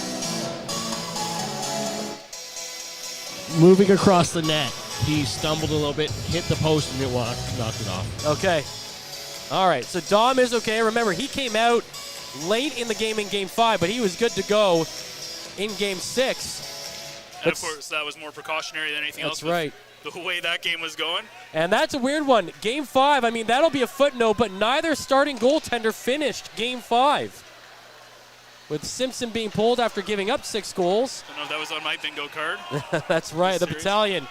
Moving across the net, he stumbled a little bit, hit the post, and knocked it off. Okay. All right, so Dom is okay. Remember, he came out late in the game in Game 5, but he was good to go in Game 6. And, of course, that was more precautionary than anything else. That's right. The way that game was going. And that's a weird one. Game 5, I mean, that'll be a footnote, but neither starting goaltender finished Game 5. With Simpson being pulled after giving up 6 goals. I don't know if that was on my bingo card. That's right. The Battalion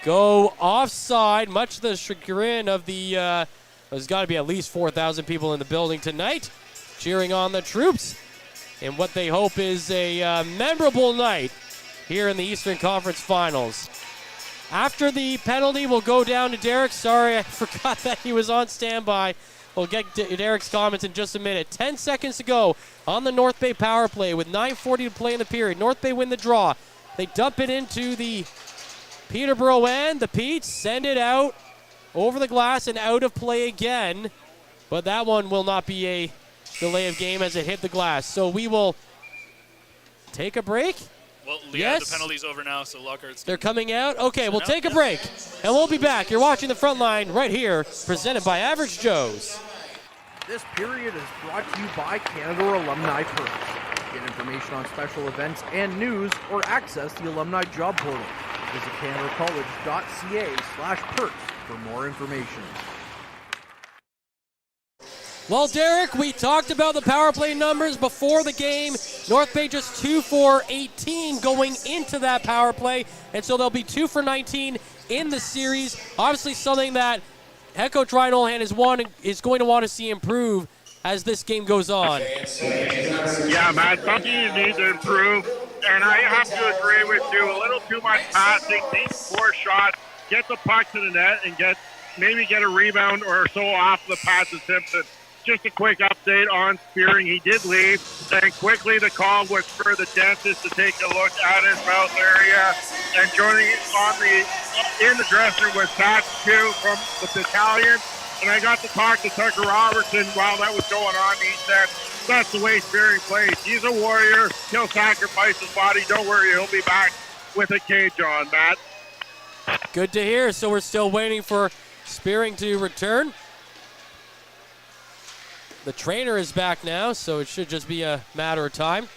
go offside, much to the chagrin of the, there's got to be at least 4,000 people in the building tonight cheering on the troops in what they hope is a memorable night here in the Eastern Conference Finals. After the penalty, we'll go down to Derek. Sorry, I forgot that he was on standby. We'll get to Derek's comments in just a minute. 10 seconds to go on the North Bay power play with 9:40 to play in the period. North Bay win the draw. They dump it into the Peterborough end. The Petes send it out over the glass and out of play again. But that one will not be a delay of game as it hit the glass. So we will take a break. Well, yeah, the penalty's over now, so Lockhart's... They're coming out? Okay, we'll take a break, and we'll be back. You're watching The Front Line right here, presented by Average Joe's. This period is brought to you by Canada Alumni Perks. Get information on special events and news, or access the Alumni Job Portal. Visit CanadaCollege.ca/perks for more information. Well, Derek, we talked about the power play numbers before the game. North Bay just 2 for 18 going into that power play, and so they'll be 2 for 19 in the series. Obviously something that head coach Ryan Olhan is going to want to see improve as this game goes on. Yeah, man, something you need to improve, and I have to agree with you. A little too much passing, deep 4 shots, get the puck to the net, and maybe get a rebound or so off the pass of Simpson. Just a quick update on Spearing. He did leave, and quickly the call was for the dentist to take a look at his mouth area. And joining in the dressing room was Pat Q from the Battalion. And I got to talk to Tucker Robertson while that was going on. He said, that's the way Spearing plays. He's a warrior. He'll sacrifice his body. Don't worry, he'll be back with a cage on, Matt. Good to hear. So we're still waiting for Spearing to return. The trainer is back now, so it should just be a matter of time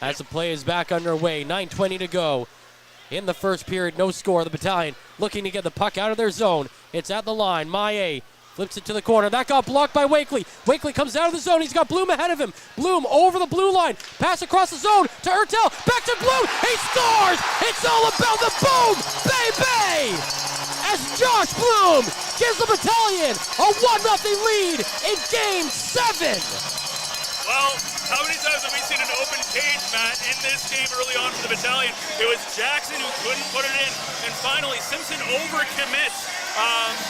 as the play is back underway. 9:20 to go in the first period. No score. The Battalion looking to get the puck out of their zone. It's at the line. Maillet flips it to the corner. That got blocked by Wakely. Wakely comes out of the zone. He's got Bloom ahead of him. Bloom over the blue line. Pass across the zone to Ertel. Back to Bloom. He scores! It's all about the boom! Baby! As Josh Bloom gives the Battalion a 1-0 lead in Game 7. Well, how many times have we seen an open cage, Matt, in this game early on for the Battalion? It was Jackson who couldn't put it in, and finally Simpson overcommits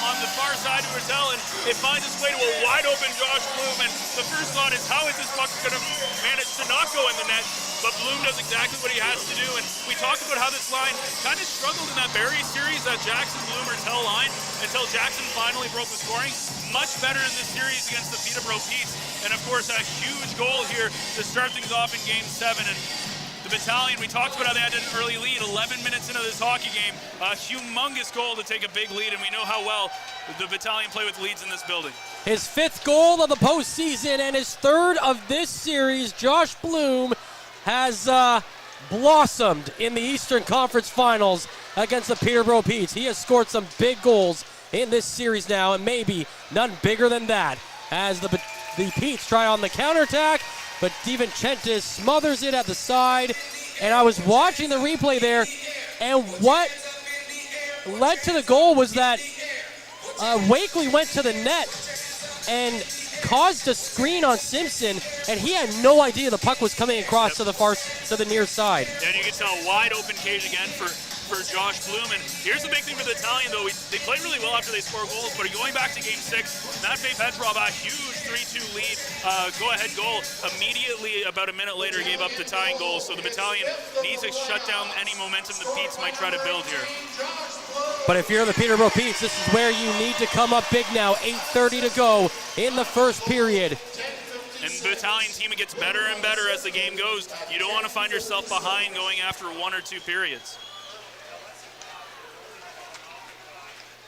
on the far side of Ertel, and it finds its way to a wide-open Josh Bloom, and the first thought is, how is this puck going to manage to not go in the net? But Bloom does exactly what he has to do, and we talked about how this line kind of struggled in that Barrie series, that Jackson, Bloom, Ertel line, until Jackson finally broke the scoring. Much better in this series against the Peterborough Petes, and of course a huge goal here to start things off in Game 7. And the Battalion, we talked about how they had an early lead 11 minutes into this hockey game. A humongous goal to take a big lead, and we know how well the Battalion play with leads in this building. His 5th goal of the postseason and his 3rd of this series. Josh Bloom has blossomed in the Eastern Conference Finals against the Peterborough Petes. He has scored some big goals in this series now, and maybe none bigger than that, as the Petes try on the counterattack, but DiVincentis smothers it at the side. And I was watching the replay there, and what led to the goal was that Wakely went to the net and caused a screen on Simpson, and he had no idea the puck was coming across to the near side. And you can tell wide open cage again for Josh Bloom. And here's the big thing for the Battalion, though. They played really well after they scored goals, but going back to Game 6, Matvei Petrov, a huge 3-2 lead, go-ahead goal. Immediately, about a minute later, gave up the tying goal. So the Battalion needs to shut down any momentum the Petes might try to build here. But if you're the Peterborough Petes, this is where you need to come up big now. 8:30 to go in the first period. And the Battalion team, it gets better and better as the game goes. You don't want to find yourself behind going after 1 or 2 periods.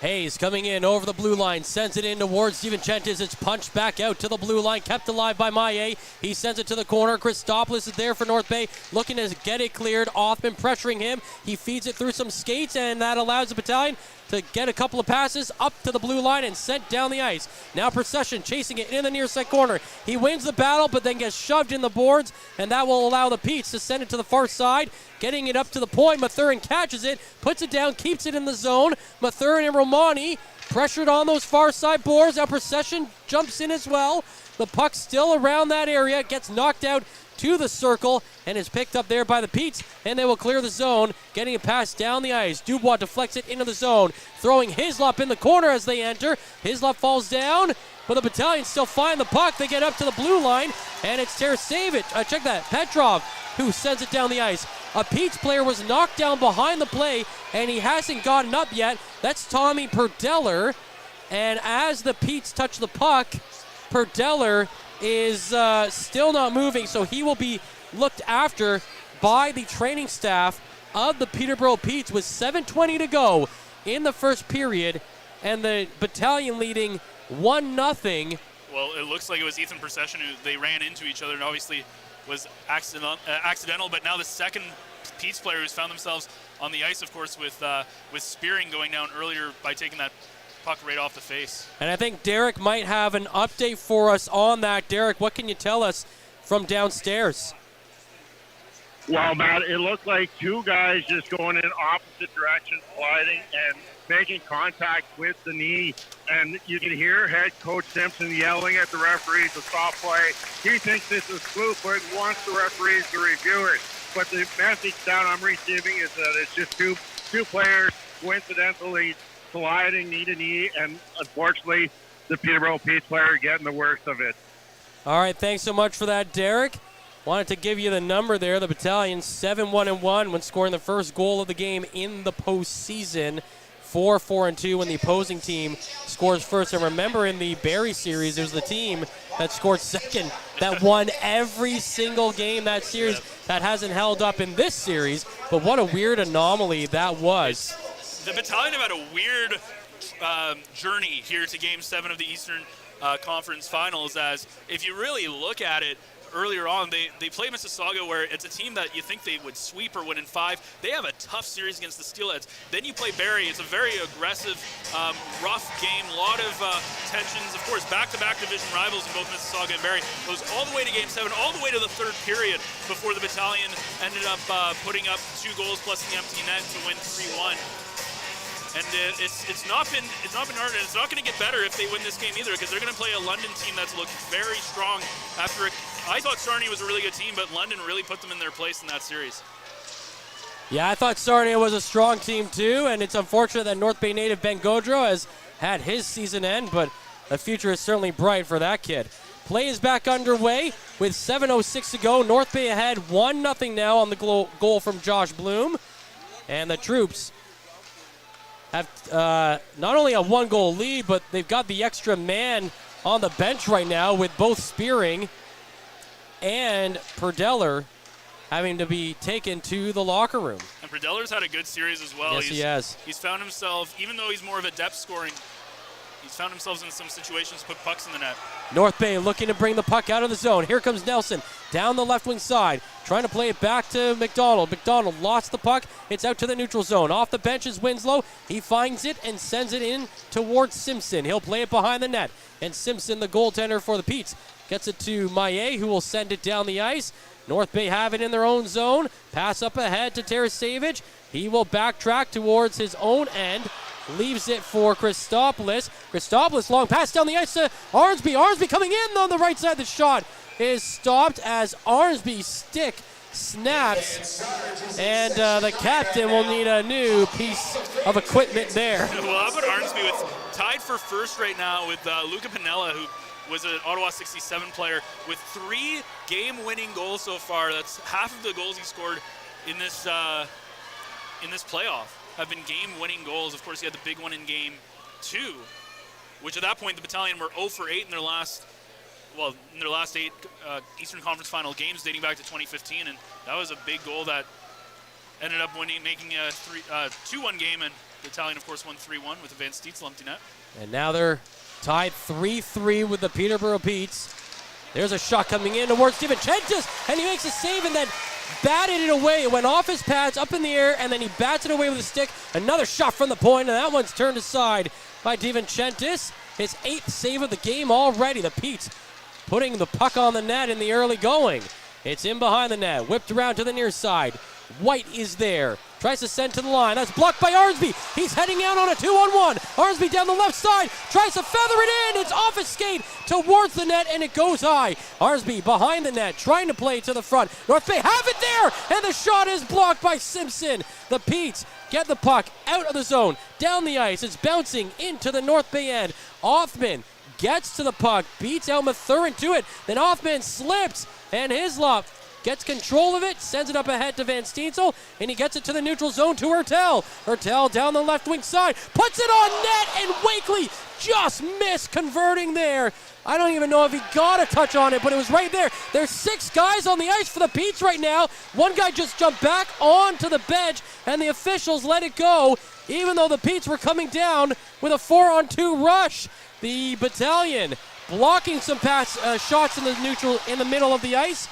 Hayes coming in over the blue line, sends it in towards DiVincentis. It's punched back out to the blue line, kept alive by Maillet. He sends it to the corner. Christopoulos is there for North Bay, looking to get it cleared. Hoffman pressuring him. He feeds it through some skates, and that allows the Battalion to get a couple of passes up to the blue line and sent down the ice. Now Procession chasing it in the near side corner. He wins the battle, but then gets shoved in the boards, and that will allow the Petes to send it to the far side. Getting it up to the point, Mathurin catches it, puts it down, keeps it in the zone. Mathurin and Romani pressured on those far side boards. Now Procession jumps in as well. The puck still around that area, gets knocked out to the circle, and is picked up there by the Petes, and they will clear the zone, getting it passed down the ice. Dubois deflects it into the zone, throwing Hislop in the corner as they enter. Hislop falls down, but the Battalion still find the puck. They get up to the blue line, and it's Tarasevic. Check that, Petrov, who sends it down the ice. A Petes player was knocked down behind the play, and he hasn't gotten up yet. That's Tommy Perdeller, and as the Petes touch the puck, Perdeller is still not moving, so he will be looked after by the training staff of the Peterborough Petes with 7:20 to go in the first period, and the Battalion leading 1-0. Well, it looks like it was Ethan Procession who they ran into each other, and obviously was accidental, but now the second Petes player who's found themselves on the ice, of course, with Spearing going down earlier by taking that puck right off the face. And I think Derek might have an update for us on that. Derek, what can you tell us from downstairs? Well, Matt, it looked like two guys just going in opposite directions, sliding and making contact with the knee. And you can hear head coach Simpson yelling at the referees to stop play. He thinks this is fluke, but wants the referees to review it. But the message down I'm receiving is that it's just two players coincidentally sliding knee to knee, and unfortunately, the Peterborough Pete's player getting the worst of it. All right, thanks so much for that, Derek. Wanted to give you the number there. The Battalion 7-1-1 when scoring the first goal of the game in the postseason. 4-4-2 when the opposing team scores first. And remember, in the Barrie series, there's the team that scored second that won every single game that series. That hasn't held up in this series, but what a weird anomaly that was. The Battalion have had a weird journey here to Game 7 of the Eastern Conference Finals, as if you really look at it, earlier on, they play Mississauga, where it's a team that you think they would sweep or win in 5. They have a tough series against the Steelheads. Then you play Barrie. It's a very aggressive, rough game, a lot of tensions. Of course, back-to-back division rivals in both Mississauga and Barrie. Goes all the way to Game 7, all the way to the third period before the Battalion ended up putting up 2 goals plus the empty net to win 3-1. And it's not been hard, and it's not going to get better if they win this game either, because they're going to play a London team that's looked very strong. I thought Sarnia was a really good team, but London really put them in their place in that series. Yeah, I thought Sarnia was a strong team too, and it's unfortunate that North Bay native Ben Gaudreau has had his season end, but the future is certainly bright for that kid. Play is back underway with 7:06 to go. North Bay ahead 1-0 now on the goal from Josh Bloom, and the Troops have not only a 1-goal lead, but they've got the extra man on the bench right now with both Spearing and Perdeller having to be taken to the locker room. And Perdeller's had a good series as well. Yes, he has. He's found himself, even though he's more of a depth scoring, he's found himself in some situations to put pucks in the net. North Bay looking to bring the puck out of the zone. Here comes Nelson down the left wing side, trying to play it back to McDonald. McDonald lost the puck. It's out to the neutral zone. Off the bench is Winslow. He finds it and sends it in towards Simpson. He'll play it behind the net. And Simpson, the goaltender for the Petes, gets it to Maillet, who will send it down the ice. North Bay have it in their own zone. Pass up ahead to Tarasevich. He will backtrack towards his own end. Leaves it for Christopoulos. Christopoulos, long pass down the ice to Arnsby. Arnsby coming in on the right side. The shot is stopped as Arnsby's stick snaps. And the captain will need a new piece of equipment there. Well, how about Arnsby with tied for first right now with Luca Pinella, who was an Ottawa 67 player with 3 game-winning goals so far. That's half of the goals he scored in this playoff have been game-winning goals. Of course, he had the big one in Game 2, which at that point the Battalion were 0 for 8 in their last 8 Eastern Conference Final games dating back to 2015, and that was a big goal that ended up making a 2-1 game, and the Battalion, of course, won 3-1 with a Van Steetsel empty net. And now they're tied 3-3 with the Peterborough Petes. There's a shot coming in towards DiVincentis, and he makes a save and then batted it away. It went off his pads, up in the air, and then he bats it away with a stick. Another shot from the point, and that one's turned aside by DiVincentis. His 8th save of the game already. The Petes putting the puck on the net in the early going. It's in behind the net, whipped around to the near side. White is there. Tries to send to the line. That's blocked by Arnsby. He's heading out on a 2-on-1. Arnsby down the left side. Tries to feather it in. It's off his skate towards the net, and it goes high. Arnsby behind the net, trying to play to the front. North Bay have it there, and the shot is blocked by Simpson. The Petes get the puck out of the zone, down the ice. It's bouncing into the North Bay end. Hoffman gets to the puck, beats out Mathurin to it. Then Hoffman slips, and Hislop gets control of it, sends it up ahead to Van Steensel, and he gets it to the neutral zone to Hertel. Hertel down the left wing side, puts it on net, and Wakely just missed converting there. I don't even know if he got a touch on it, but it was right there. There's 6 guys on the ice for the Petes right now. One guy just jumped back onto the bench, and the officials let it go, even though the Petes were coming down with a 4-on-2 rush. The Battalion blocking some shots in the middle of the ice.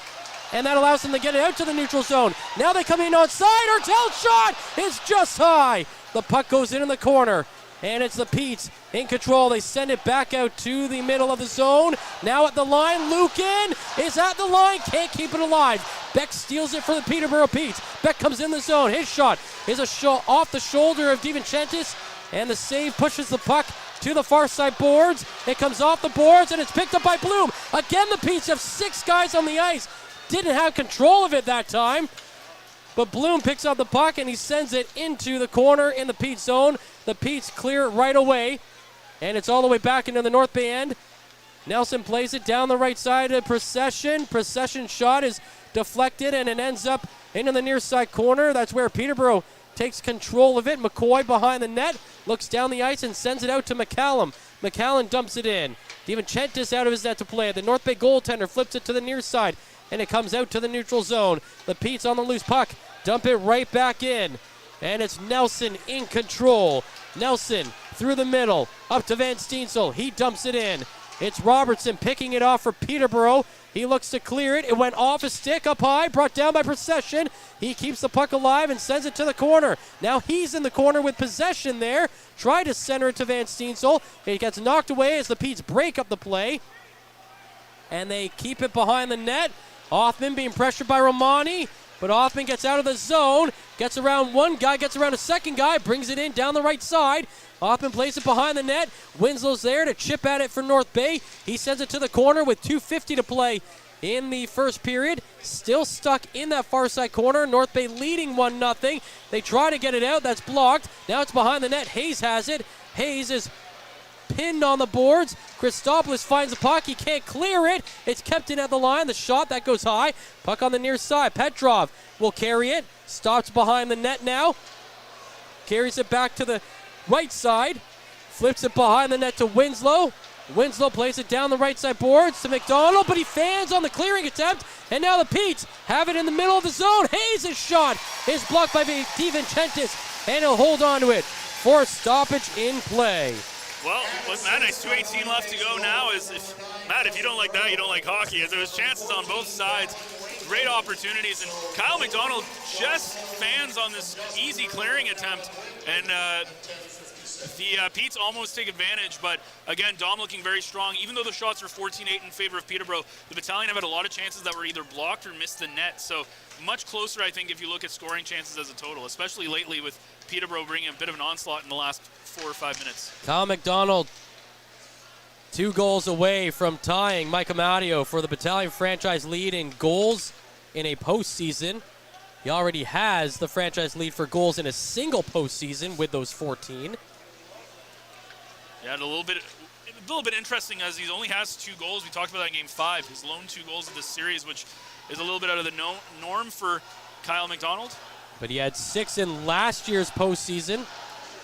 and that allows them to get it out to the neutral zone. Now they come in onside. Hertel's shot is just high. The puck goes in the corner, and it's the Petes in control. They send it back out to the middle of the zone. Now at the line, Lukin is at the line, can't keep it alive. Beck steals it for the Peterborough Petes. Beck comes in the zone. His shot is off the shoulder of DiVincentis, and the save pushes the puck to the far side boards. It comes off the boards, and it's picked up by Bloom. Again, the Petes have 6 guys on the ice. Didn't have control of it that time, but Bloom picks up the puck, and he sends it into the corner in the Petes zone. The Petes clear it right away, and it's all the way back into the North Bay end. Nelson plays it down the right side of Procession. Procession shot is deflected, and it ends up into the near side corner. That's where Peterborough takes control of it. McCoy behind the net, looks down the ice and sends it out to McCallum. McCallum dumps it in. DiVincentis out of his net to play. The North Bay goaltender flips it to the near side, and it comes out to the neutral zone. The Petes on the loose puck, dump it right back in, and it's Nelson in control. Nelson through the middle, up to Van Steensel. He dumps it in. It's Robertson picking it off for Peterborough. He looks to clear it. It went off his stick up high, brought down by Procession. He keeps the puck alive and sends it to the corner. Now he's in the corner with possession there. Try to center it to Van Steensel. It gets knocked away as the Petes break up the play, and they keep it behind the net. Hoffman being pressured by Romani, but Hoffman gets out of the zone, gets around one guy, gets around a second guy, brings it in down the right side. Hoffman plays it behind the net. Winslow's there to chip at it for North Bay. He sends it to the corner with 2:50 to play in the first period. Still stuck in that far side corner. North Bay leading 1-0. They try to get it out. That's blocked. Now it's behind the net. Hayes has it. Hayes is pinned on the boards. Christopoulos finds the puck. He can't clear it. It's kept in at the line. The shot, that goes high. Puck on the near side. Petrov will carry it. Stops behind the net now. Carries it back to the right side. Flips it behind the net to Winslow. Winslow plays it down the right side boards to McDonald, but he fans on the clearing attempt. And now the Petes have it in the middle of the zone. Hayes' shot is blocked by DiVincentis, and he'll hold on to it for a stoppage in play. Well, what's that nice? 2:18 left to go now. Matt, if you don't like that, you don't like hockey. As there was chances on both sides, great opportunities, and Kyle McDonald just fans on this easy clearing attempt, and the Petes almost take advantage, but again, Dom looking very strong. Even though the shots were 14-8 in favor of Peterborough, the Battalion have had a lot of chances that were either blocked or missed the net, so much closer, I think, if you look at scoring chances as a total, especially lately with Peterborough bringing a bit of an onslaught in the last 4 or 5 minutes. Kyle McDonald, 2 goals away from tying Mike Amadio for the Battalion franchise lead in goals in a postseason. He already has the franchise lead for goals in a single postseason with those 14. Yeah, a little bit interesting as he only has 2 goals. We talked about that in Game 5. His lone 2 goals of this series, which is a little bit out of the norm for Kyle McDonald. But he had 6 in last year's postseason,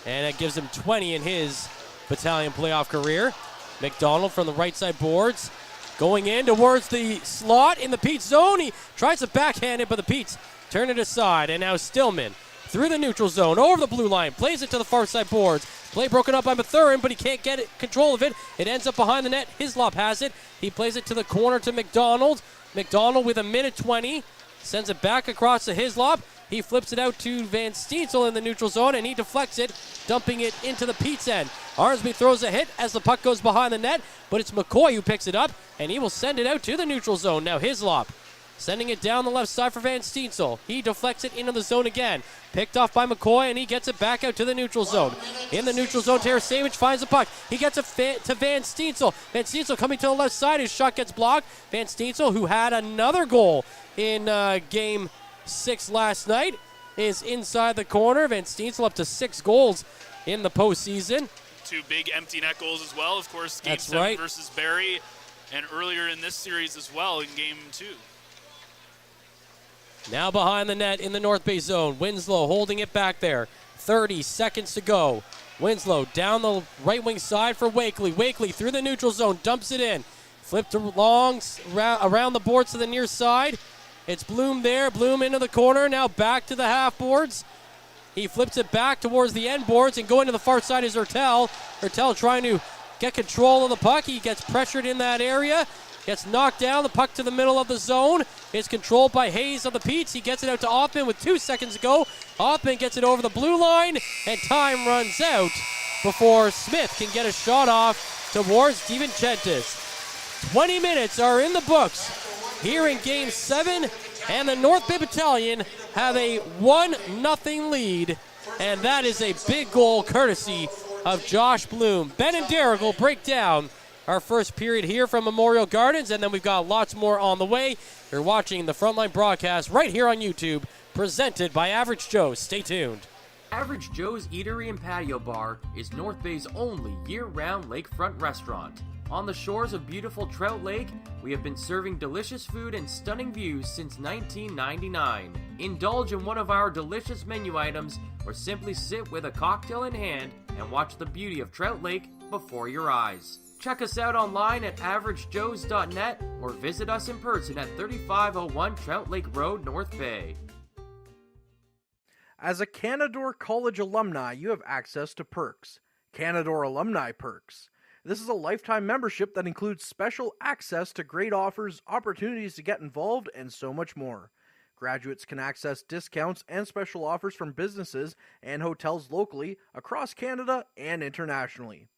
and it gives him 20 in his Battalion playoff career. McDonald from the right side boards, going in towards the slot in the Petes zone. He tries to backhand it, but the Petes turn it aside. And now Stillman through the neutral zone, over the blue line, plays it to the far side boards. Play broken up by Mathurin, but he can't get control of it. It ends up behind the net. Hislop has it. He plays it to the corner to McDonald. McDonald with 1:20, sends it back across to Hislop. He flips it out to Van Steensel in the neutral zone, and he deflects it, dumping it into the Petes end. Arnsby throws a hit as the puck goes behind the net, but it's McCoy who picks it up, and he will send it out to the neutral zone. Now Hislop sending it down the left side for Van Steensel. He deflects it into the zone again. Picked off by McCoy, and he gets it back out to the neutral zone. In the neutral zone, Tarasevich finds the puck. He gets it to Van Steensel. Van Steensel coming to the left side. His shot gets blocked. Van Steensel, who had another goal in Game 6 last night, is inside the corner. Van Steensel up to 6 goals in the postseason. 2 big empty net goals as well. Of course, Game 7 versus Barrie, and earlier in this series as well in Game 2. Now behind the net in the North Bay zone. Winslow holding it back there. 30 seconds to go. Winslow down the right wing side for Wakely. Wakely through the neutral zone, dumps it in. Flipped along around the boards to the near side. It's Bloom there. Bloom into the corner. Now back to the half boards. He flips it back towards the end boards, and going to the far side is Hertel. Hertel trying to get control of the puck. He gets pressured in that area. Gets knocked down, the puck to the middle of the zone. It's controlled by Hayes of the Petes. He gets it out to Hoffman with 2 seconds to go. Hoffman gets it over the blue line, and time runs out before Smith can get a shot off towards DiVincentis. 20 minutes are in the books here in Game 7, and the North Bay Battalion have a 1-0 lead, and that is a big goal courtesy of Josh Bloom. Ben and Derek will break down our first period here from Memorial Gardens, and then we've got lots more on the way. You're watching the Frontline broadcast right here on YouTube, presented by Average Joe's. Stay tuned. Average Joe's Eatery and Patio Bar is North Bay's only year-round lakefront restaurant. On the shores of beautiful Trout Lake, we have been serving delicious food and stunning views since 1999. Indulge in one of our delicious menu items, or simply sit with a cocktail in hand and watch the beauty of Trout Lake before your eyes. Check us out online at averagejoes.net or visit us in person at 3501 Trout Lake Road, North Bay. As a Canadore College alumni, you have access to perks. Canadore Alumni Perks. This is a lifetime membership that includes special access to great offers, opportunities to get involved, and so much more. Graduates can access discounts and special offers from businesses and hotels locally, across Canada, and internationally.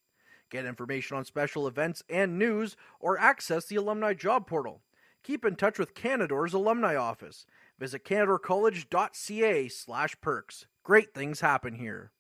Get information on special events and news, or access the alumni job portal. Keep in touch with Canadore's alumni office. Visit canadorecollege.ca/perks. Great things happen here.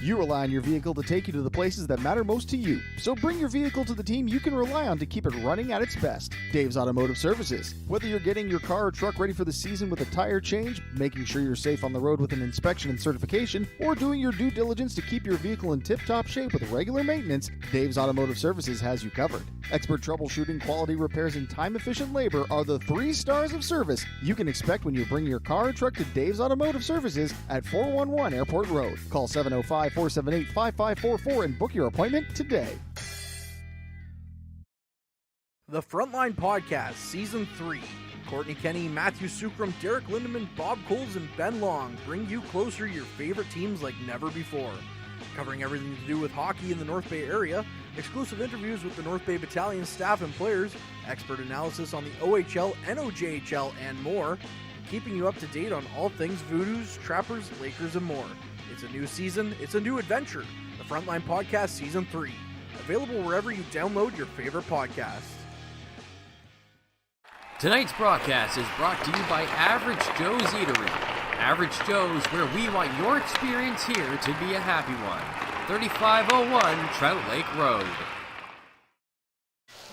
You rely on your vehicle to take you to the places that matter most to you. So bring your vehicle to the team you can rely on to keep it running at its best. Dave's Automotive Services. Whether you're getting your car or truck ready for the season with a tire change, making sure you're safe on the road with an inspection and certification, or doing your due diligence to keep your vehicle in tip-top shape with regular maintenance, Dave's Automotive Services has you covered. Expert troubleshooting, quality repairs, and time-efficient labor are the 3 stars of service you can expect when you bring your car or truck to Dave's Automotive Services at 411 Airport Road. Call 705-478-5544 and book your appointment today. The Frontline Podcast, Season 3. Courtney Kenny, Matthew Sukram, Derek Lindemann, Bob Coles, and Ben Long bring you closer your favorite teams like never before. Covering everything to do with hockey in the North Bay area, exclusive interviews with the North Bay Battalion staff and players, expert analysis on the OHL, NOJHL, and more, keeping you up to date on all things Voodoos, Trappers, Lakers, and more. It's a new season, it's a new adventure. The Frontline Podcast Season 3. Available wherever you download your favorite podcasts. Tonight's broadcast is brought to you by Average Joe's Eatery. Average Joe's, where we want your experience here to be a happy one. 3501 Trout Lake Road.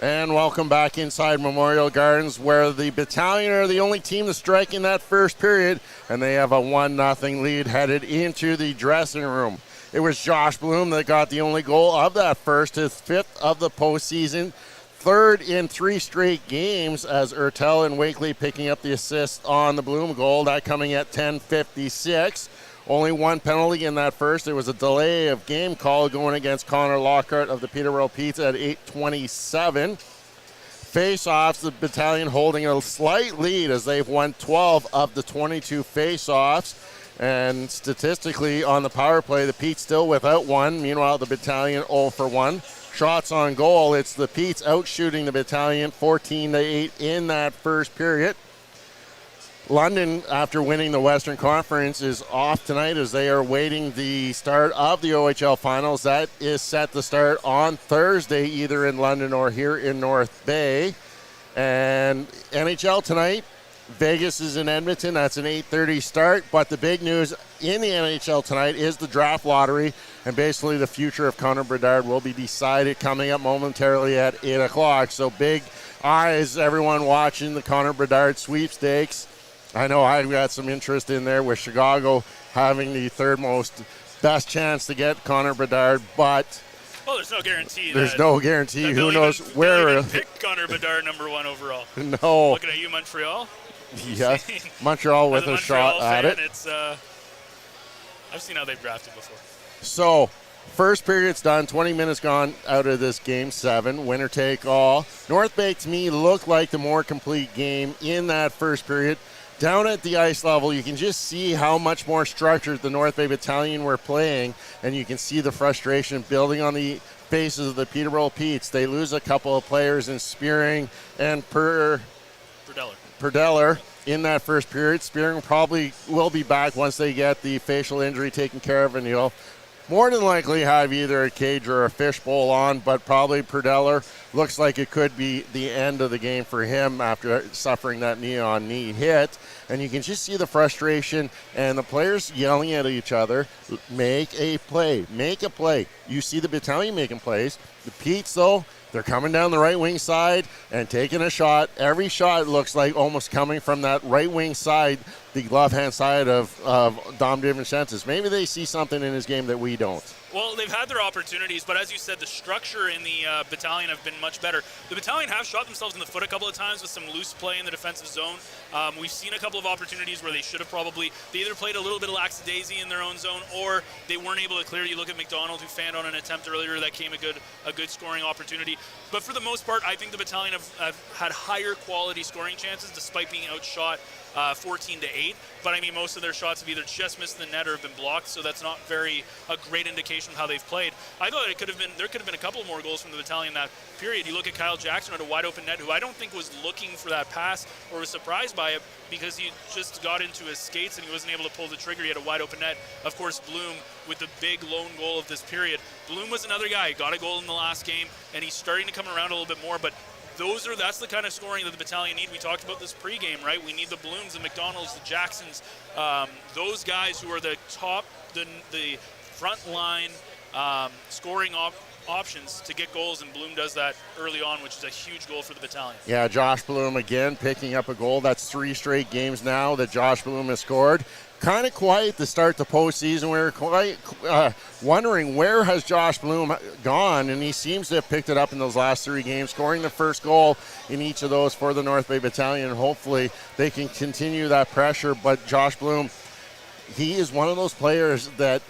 And welcome back inside Memorial Gardens, where the Battalion are the only team to strike in that first period, and they have a 1-0 lead headed into the dressing room. It was Josh Bloom that got the only goal of that first, his 5th of the postseason, 3rd in 3 straight games, as Ertel and Wakely picking up the assist on the Bloom goal, that coming at 10:56. Only 1 penalty in that first. There was a delay of game call going against Connor Lockhart of the Peterborough Petes at 8:27. Face-offs, the Battalion holding a slight lead as they've won 12 of the 22 face-offs. And statistically, on the power play, the Petes still without one. Meanwhile, the Battalion 0 for 1. Shots on goal, it's the Petes outshooting the Battalion 14-8 in that first period. London, after winning the Western Conference, is off tonight as they are waiting the start of the OHL Finals. That is set to start on Thursday, either in London or here in North Bay. And NHL tonight, Vegas is in Edmonton. That's an 8:30 start. But the big news in the NHL tonight is the draft lottery. And basically the future of Connor Bedard will be decided coming up momentarily at 8 o'clock. So big eyes, everyone watching the Connor Bedard sweepstakes. I know I've got some interest in there with Chicago having the 3rd most best chance to get Connor Bedard, but well, there's no guarantee. There's no guarantee. Who knows where? They'll even pick Connor Bedard number 1 overall. No. Looking at you, Montreal. Yes, Montreal with a shot at it. It's I've seen how they've drafted before. So, first period's done. 20 minutes gone out of this Game 7. Winner take all. North Bay, to me, looked like the more complete game in that first period. Down at the ice level, you can just see how much more structured the North Bay Battalion were playing, and you can see the frustration building on the faces of the Peterborough Petes. They lose a couple of players in Spearing and Perdeller in that first period. Spearing probably will be back once they get the facial injury taken care of, and he'll more than likely have either a cage or a fishbowl on, but probably Perdeller looks like it could be the end of the game for him after suffering that knee-on-knee hit. And you can just see the frustration and the players yelling at each other, make a play, make a play. You see the Battalion making plays. The Petes, though, they're coming down the right wing side and taking a shot. Every shot looks like almost coming from that right wing side, the glove-hand side of Dom DiVincentis. Maybe they see something in his game that we don't. Well, they've had their opportunities, but as you said, the structure in the Battalion have been much better. The Battalion have shot themselves in the foot a couple of times with some loose play in the defensive zone. We've seen a couple of opportunities where they should have they either played a little bit of lackadaisy in their own zone, or they weren't able to clear. You look at McDonald, who fanned on an attempt earlier that came a good scoring opportunity. But for the most part, I think the Battalion have had higher quality scoring chances despite being outshot 14-8. But I mean, most of their shots have either just missed the net or have been blocked, so that's not a great indication of how they've played. I thought there could have been a couple more goals from the Battalion that period. You look at Kyle Jackson at a wide open net, who I don't think was looking for that pass or was surprised by it, because he just got into his skates and he wasn't able to pull the trigger. He had a wide open net. Of course, Bloom with the big lone goal of this period. Bloom was another guy. He got a goal in the last game, and he's starting to come around a little bit more, but that's the kind of scoring that the Battalion need. We talked about this pregame, right? We need the Blooms, the McDonalds, the Jacksons, those guys who are the top, the front line scoring options to get goals, and Bloom does that early on, which is a huge goal for the Battalion. Yeah, Josh Bloom again picking up a goal. That's 3 straight games now that Josh Bloom has scored. Kind of quiet to start the postseason. We were quite wondering, where has Josh Bloom gone, and he seems to have picked it up in those last 3 games, scoring the first goal in each of those for the North Bay Battalion, and hopefully they can continue that pressure. But Josh Bloom, he is one of those players that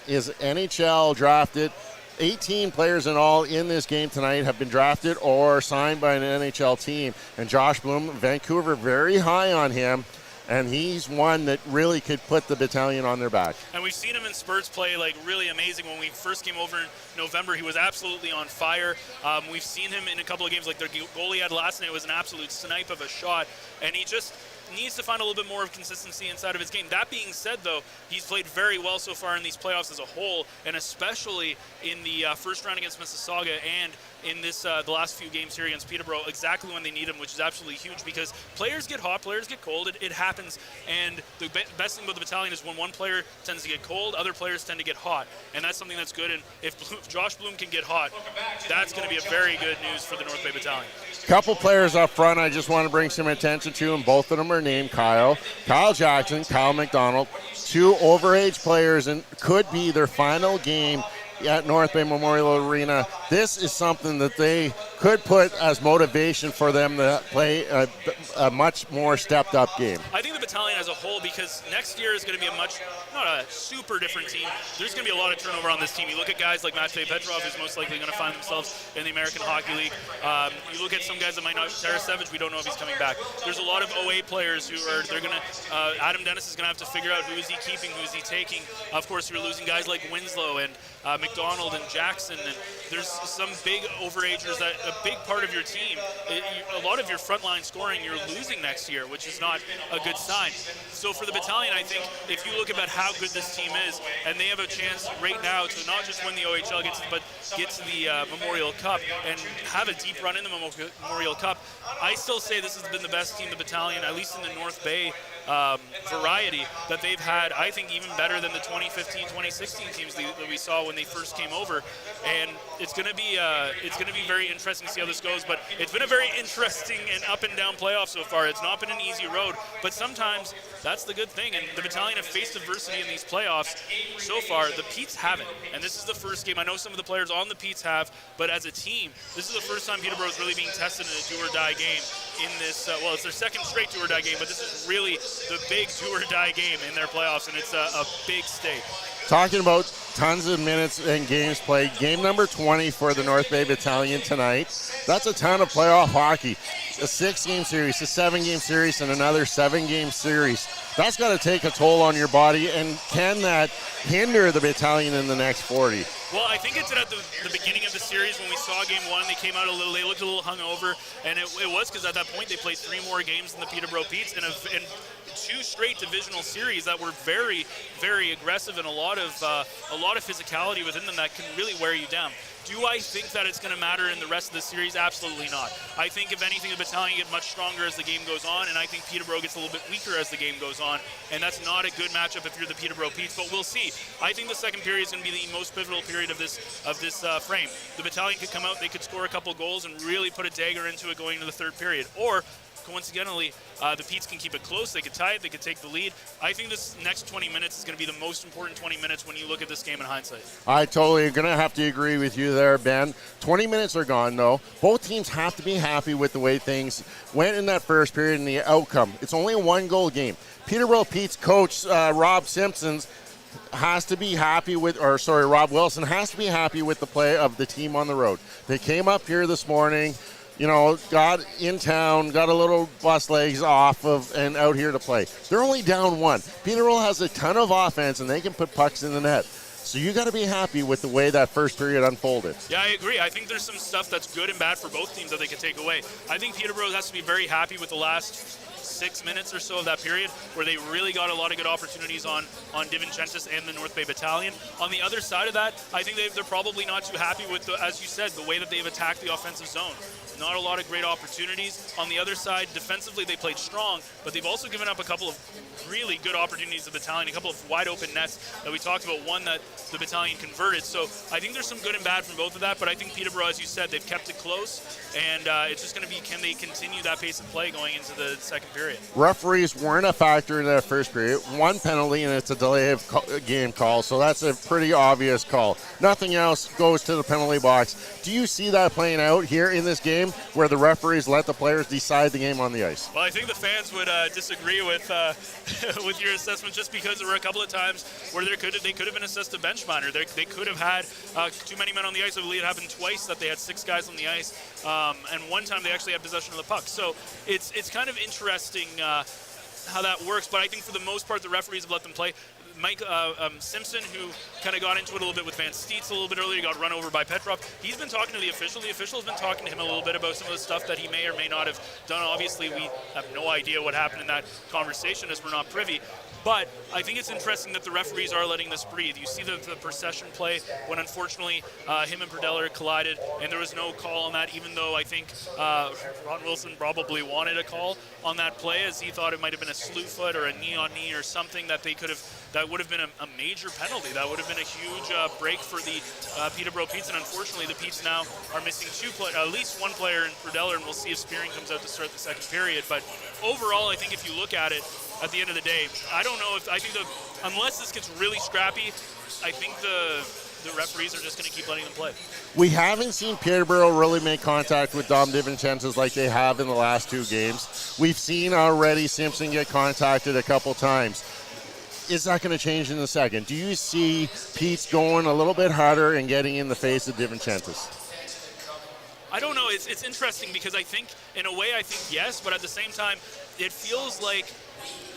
is NHL drafted. 18 players in all in this game tonight have been drafted or signed by an NHL team, and Josh Bloom, Vancouver, very high on him. And he's one that really could put the Battalion on their back. And we've seen him in spurts play like really amazing. When we first came over in November, he was absolutely on fire. We've seen him in a couple of games, like the goal he had last night was an absolute snipe of a shot. And he just needs to find a little bit more of consistency inside of his game. That being said, though, he's played very well so far in these playoffs as a whole, and especially in the first round against Mississauga and in this the last few games here against Peterborough, exactly when they need him, which is absolutely huge, because players get hot, players get cold. It happens, and the best thing about the Battalion is when one player tends to get cold, other players tend to get hot, and that's something that's good. And if Josh Bloom can get hot, that's going to be a very good news for the North Bay Battalion. Couple players up front I just want to bring some attention to, and both of them are named Kyle Jackson, Kyle McDonald, 2 overage players, and could be their final game at North Bay Memorial Arena. This is something that they could put as motivation for them to play a much more stepped up game. I think the Battalion as a whole, because next year is going to be not a super different team. There's going to be a lot of turnover on this team. You look at guys like Matvei Petrov, who's most likely going to find themselves in the American Hockey League. You look at some guys that might not, Tarasevic, we don't know if he's coming back. There's a lot of OA players Adam Dennis is going to have to figure out who is he keeping, who is he taking. Of course, you're losing guys like Winslow and McDonald and Jackson, and there's some big overagers that a big part of your team, a lot of your frontline scoring you're losing next year, which is not a good sign. So for the Battalion, I think if you look about how good this team is, and they have a chance right now to not just win the OHL, but get to the Memorial Cup and have a deep run in the Memorial Cup, I still say this has been the best team, the Battalion, at least in the North Bay variety, that they've had. I think even better than the 2015-2016 teams that we saw when they first came over. And it's going to be very interesting to see how this goes. But it's been a very interesting and up and down playoff so far. It's not been an easy road, but sometimes that's the good thing. And the Battalion have faced adversity in these playoffs so far. The Petes haven't, and this is the first game. I know some of the players on the Petes have, but as a team, this is the first time Peterborough is really being tested in a do-or-die game in this. It's their second straight do-or-die game, but this is really the big do-or-die game in their playoffs, and it's a big stake. Talking about tons of minutes and games played, game number 20 for the North Bay Battalion tonight. That's a ton of playoff hockey. A 6-game series, a 7-game series, and another 7-game series. That's got to take a toll on your body, and can that hinder the Battalion in the next 40? Well, I think it's at the beginning of the series when we saw game one. They came out they looked a little hungover, and it was because at that point they played 3 more games than the Peterborough Petes in 2 straight divisional series that were very, very aggressive and a lot of physicality within them that can really wear you down. Do I think that it's going to matter in the rest of the series? Absolutely not. I think, if anything, the Battalion get much stronger as the game goes on, and I think Peterborough gets a little bit weaker as the game goes on, and that's not a good matchup if you're the Peterborough Petes, but we'll see. I think the second period is going to be the most pivotal period of this frame. The Battalion could come out, they could score a couple goals and really put a dagger into it going into the third period, or coincidentally, the Petes can keep it close. They could tie it. They could take the lead. I think this next 20 minutes is going to be the most important 20 minutes when you look at this game in hindsight. I totally going to have to agree with you there, Ben. 20 minutes are gone, though. Both teams have to be happy with the way things went in that first period and the outcome. It's only a 1-goal game. Peterborough Petes coach Rob Wilson has to be happy with the play of the team on the road. They came up here this morning, got in town, got a little bus legs off of and out here to play. They're only down 1. Peterborough has a ton of offense, and they can put pucks in the net. So you got to be happy with the way that first period unfolded. Yeah, I agree. I think there's some stuff that's good and bad for both teams that they could take away. I think Peterborough has to be very happy with the last 6 minutes or so of that period where they really got a lot of good opportunities on DiVincentis and the North Bay Battalion. On the other side of that, I think they're probably not too happy with, as you said, the way that they've attacked the offensive zone. Not a lot of great opportunities. On the other side, defensively, they played strong, but they've also given up a couple of really good opportunities to the Battalion, a couple of wide open nets that we talked about, one that the Battalion converted. So I think there's some good and bad from both of that, but I think Peterborough, as you said, they've kept it close, and it's just going to be, can they continue that pace of play going into the second period? Referees weren't a factor in that first period. 1 penalty, and it's a delay of game call, so that's a pretty obvious call. Nothing else goes to the penalty box. Do you see that playing out here in this game where the referees let the players decide the game on the ice? Well, I think the fans would disagree with with your assessment, just because there were a couple of times where they could have been assessed a bench minor. They could have had too many men on the ice. I believe it happened twice that they had 6 guys on the ice, and one time they actually had possession of the puck. So it's kind of interesting how that works, but I think for the most part the referees have let them play. Mike Simpson, who kind of got into it a little bit with Van Steets a little bit earlier, got run over by Petrov. He's been talking to the official. The official has been talking to him a little bit about some of the stuff that he may or may not have done. Obviously, we have no idea what happened in that conversation as we're not privy. But I think it's interesting that the referees are letting this breathe. You see the procession play when, unfortunately, him and Predeller collided, and there was no call on that, even though I think Ron Wilson probably wanted a call on that play, as he thought it might have been a slew foot or a knee-on-knee or something that would have been a major penalty. That would have been a huge break for the Peterborough Petes, and unfortunately the Petes now are missing at least one player in Predeller, and we'll see if Spearing comes out to start the second period. But overall, I think if you look at it, at the end of the day, unless this gets really scrappy, I think the referees are just going to keep letting them play. We haven't seen Peterborough really make contact with Dom DiVincentis like they have in the last 2 games. We've seen already Simpson get contacted a couple times. Is that going to change in the second? Do you see Pete's going a little bit harder and getting in the face of DiVincentis? I don't know. It's interesting because I think, in a way, yes, but at the same time, it feels like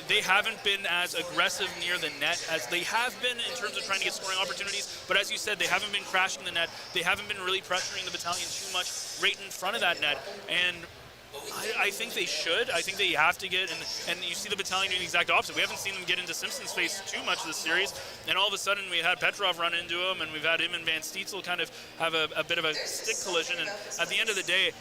they haven't been as aggressive near the net as they have been in terms of trying to get scoring opportunities. But as you said, they haven't been crashing the net. They haven't been really pressuring the Battalion too much right in front of that net. And I think they should. I think they have to get, and you see the Battalion doing the exact opposite. We haven't seen them get into Simpson's face too much this series, and all of a sudden we had Petrov run into him, and we've had him and Van Steetsel kind of have a bit of a stick collision. And at the end of the day,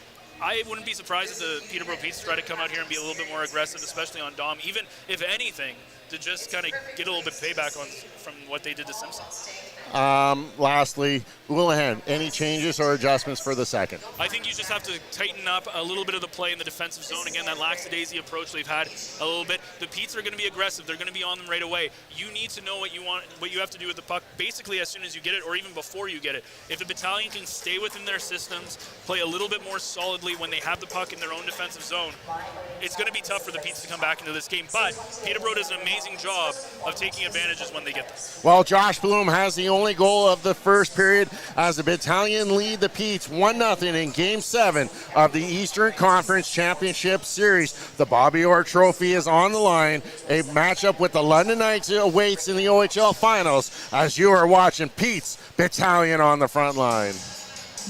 I wouldn't be surprised if the Peterborough Petes try to come out here and be a little bit more aggressive, especially on Dom, even if anything, to just kind of get a little bit payback from what they did to Simpson. Lastly, Houlihan, any changes or adjustments for the second? I think you just have to tighten up a little bit of the play in the defensive zone. Again, that lackadaisy approach they've had a little bit. The Petes are going to be aggressive. They're going to be on them right away. You need to know what you have to do with the puck basically as soon as you get it, or even before you get it. If the Battalion can stay within their systems, play a little bit more solidly defensively when they have the puck in their own defensive zone, it's going to be tough for the Petes to come back into this game. But Peterborough does an amazing job of taking advantages when they get them. Well, Josh Bloom has the only goal of the first period as the Battalion lead the Petes 1-0 in Game 7 of the Eastern Conference Championship Series. The Bobby Orr Trophy is on the line. A matchup with the London Knights awaits in the OHL Finals as you are watching Pete's Battalion on the front line.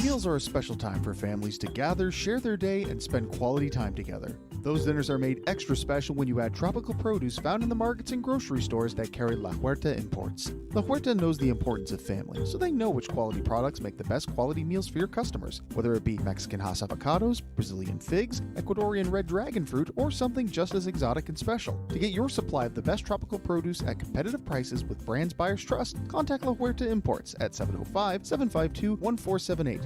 Meals are a special time for families to gather, share their day, and spend quality time together. Those dinners are made extra special when you add tropical produce found in the markets and grocery stores that carry La Huerta imports. La Huerta knows the importance of family, so they know which quality products make the best quality meals for your customers, whether it be Mexican Hass avocados, Brazilian figs, Ecuadorian red dragon fruit, or something just as exotic and special. To get your supply of the best tropical produce at competitive prices with brands buyers trust, contact La Huerta Imports at 705-752-1478.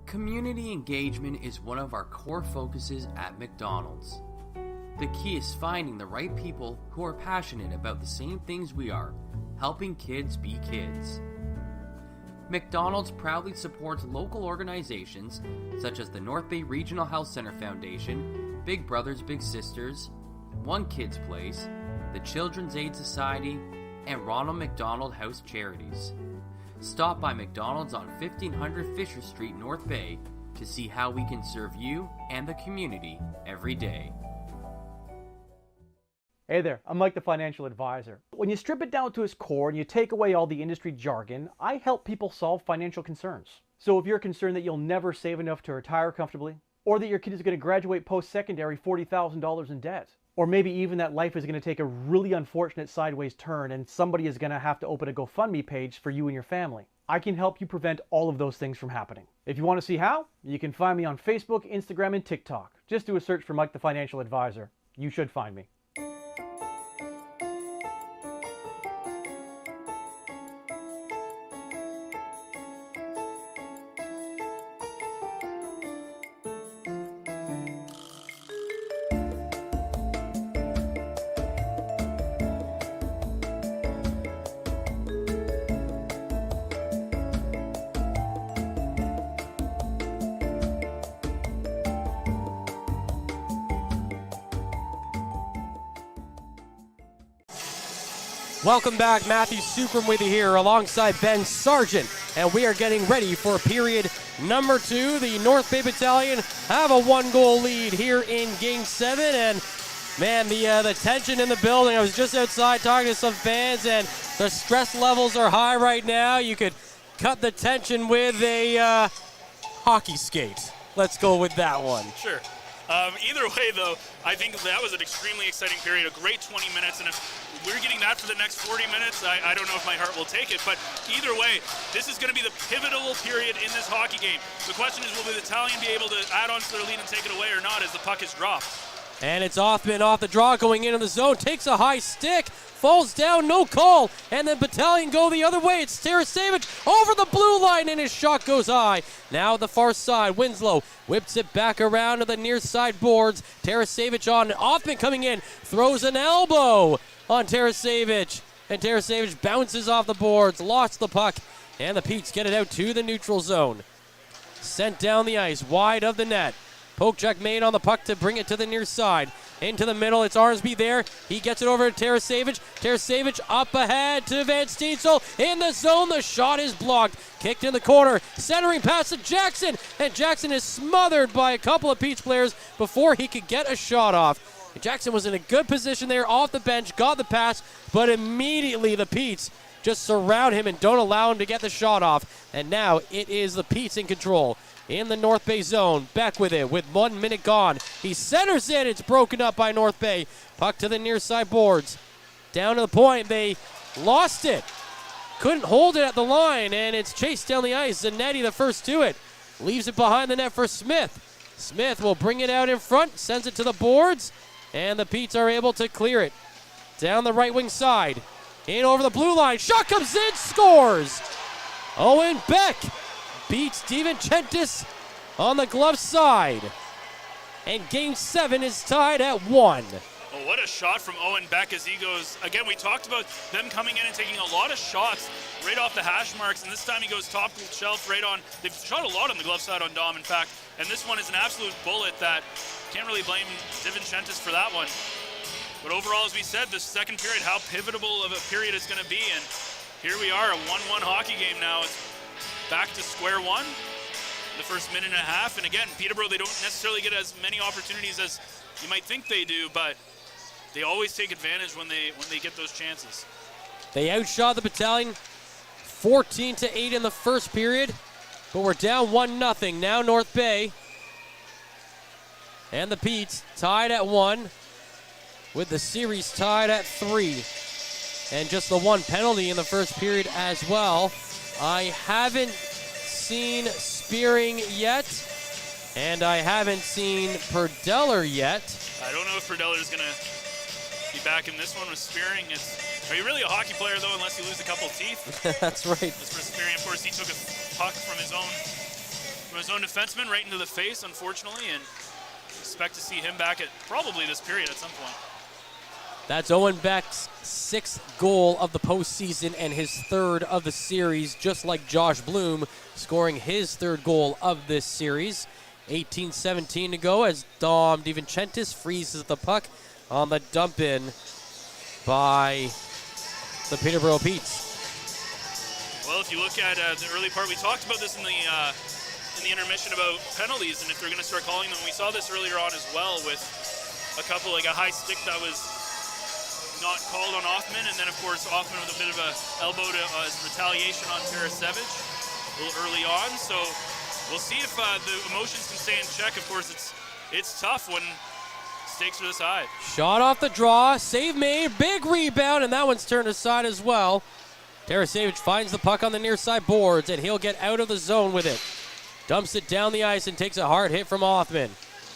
Community engagement is one of our core focuses at McDonald's. The key is finding the right people who are passionate about the same things we are, helping kids be kids. McDonald's proudly supports local organizations such as the North Bay Regional Health Center Foundation, Big Brothers Big Sisters, One Kids Place, the Children's Aid Society, and Ronald McDonald House Charities. Stop by McDonald's on 1500 Fisher Street, North Bay, to see how we can serve you and the community every day. Hey there, I'm Mike the Financial Advisor. When you strip it down to its core and you take away all the industry jargon, I help people solve financial concerns. So if you're concerned that you'll never save enough to retire comfortably, or that your kid is going to graduate post-secondary $40,000 in debt, or maybe even that life is going to take a really unfortunate sideways turn and somebody is going to have to open a GoFundMe page for you and your family, I can help you prevent all of those things from happening. If you want to see how, you can find me on Facebook, Instagram, and TikTok. Just do a search for Mike the Financial Advisor. You should find me. Welcome back, Matthew Sucrum with you here alongside Ben Sargent, and we are getting ready for period number 2. The North Bay Battalion have a 1-goal lead here in Game 7, and man, the tension in the building. I was just outside talking to some fans, and the stress levels are high right now. You could cut the tension with a hockey skate. Let's go with that one. Sure. Either way, though, I think that was an extremely exciting period, a great 20 minutes, and if we're getting that for the next 40 minutes, I don't know if my heart will take it, but either way, this is going to be the pivotal period in this hockey game. The question is, will the Battalion be able to add on to their lead and take it away or not as the puck is dropped? And it's Hoffman off the draw, going into the zone, takes a high stick, falls down, no call, and then Battalion go the other way. It's Tarasevich over the blue line, and his shot goes high. Now the far side, Winslow whips it back around to the near side boards. Tarasevich on, Hoffman coming in, throws an elbow on Tarasevich, and Tarasevich bounces off the boards, lost the puck, and the Petes get it out to the neutral zone. Sent down the ice, wide of the net. Poke check made on the puck to bring it to the near side. Into the middle, it's Arnsby there. He gets it over to Tarasevich. Tarasevich up ahead to Van Steensel. In the zone, the shot is blocked. Kicked in the corner. Centering pass to Jackson. And Jackson is smothered by a couple of Petes players before he could get a shot off. Jackson was in a good position there off the bench, got the pass, but immediately the Petes just surround him and don't allow him to get the shot off. And now it is the Petes in control. In the North Bay zone, Beck with it with 1 minute gone. He centers it, it's broken up by North Bay. Puck to the near side boards. Down to the point, they lost it. Couldn't hold it at the line, and it's chased down the ice. Zanetti the first to it. Leaves it behind the net for Smith. Smith will bring it out in front, sends it to the boards, and the Petes are able to clear it. Down the right wing side. In over the blue line, shot comes in, scores! Owen Beck beats DiVincentis on the glove side. And Game 7 is tied at 1. Oh, what a shot from Owen Beck as he goes. Again, we talked about them coming in and taking a lot of shots right off the hash marks, and this time he goes top shelf right on. They've shot a lot on the glove side on Dom, in fact, and this one is an absolute bullet that can't really blame DiVincentis for that one. But overall, as we said, the second period, how pivotal of a period it's going to be, and here we are, a 1-1 hockey game now. It's back to square one. The first minute and a half, and again, Peterborough, they don't necessarily get as many opportunities as you might think they do, but they always take advantage when they get those chances. They outshot the Battalion 14-8 in the first period, but we're down 1-0. Now North Bay and the Petes tied at 1, with the series tied at 3. And just the one penalty in the first period as well. I haven't seen Spearing yet, and I haven't seen Perdeller yet. I don't know if Perdeller is going to be back in this one with Spearing. Are you really a hockey player, though, unless you lose a couple teeth? That's right. As for Spearing, of course, he took a puck from his own defenseman right into the face, unfortunately, and expect to see him back at probably this period at some point. That's Owen Beck's 6th goal of the postseason and his 3rd of the series, just like Josh Bloom scoring his 3rd goal of this series. 18-17 to go as Dom DiVincentis freezes the puck on the dump-in by the Peterborough Petes. Well, if you look at the early part, we talked about this in the intermission about penalties and if they're going to start calling them. We saw this earlier on as well with a couple, like a high stick that was not called on Hoffman, and then of course Hoffman with a bit of a elbow to retaliation on Tarasevic a little early on. So we'll see if the emotions can stay in check. Of course, it's tough when stakes are this high. Shot off the draw, save made, big rebound, and that one's turned aside as well. Tarasevic finds the puck on the near side boards, and he'll get out of the zone with it. Dumps it down the ice and takes a hard hit from Hoffman.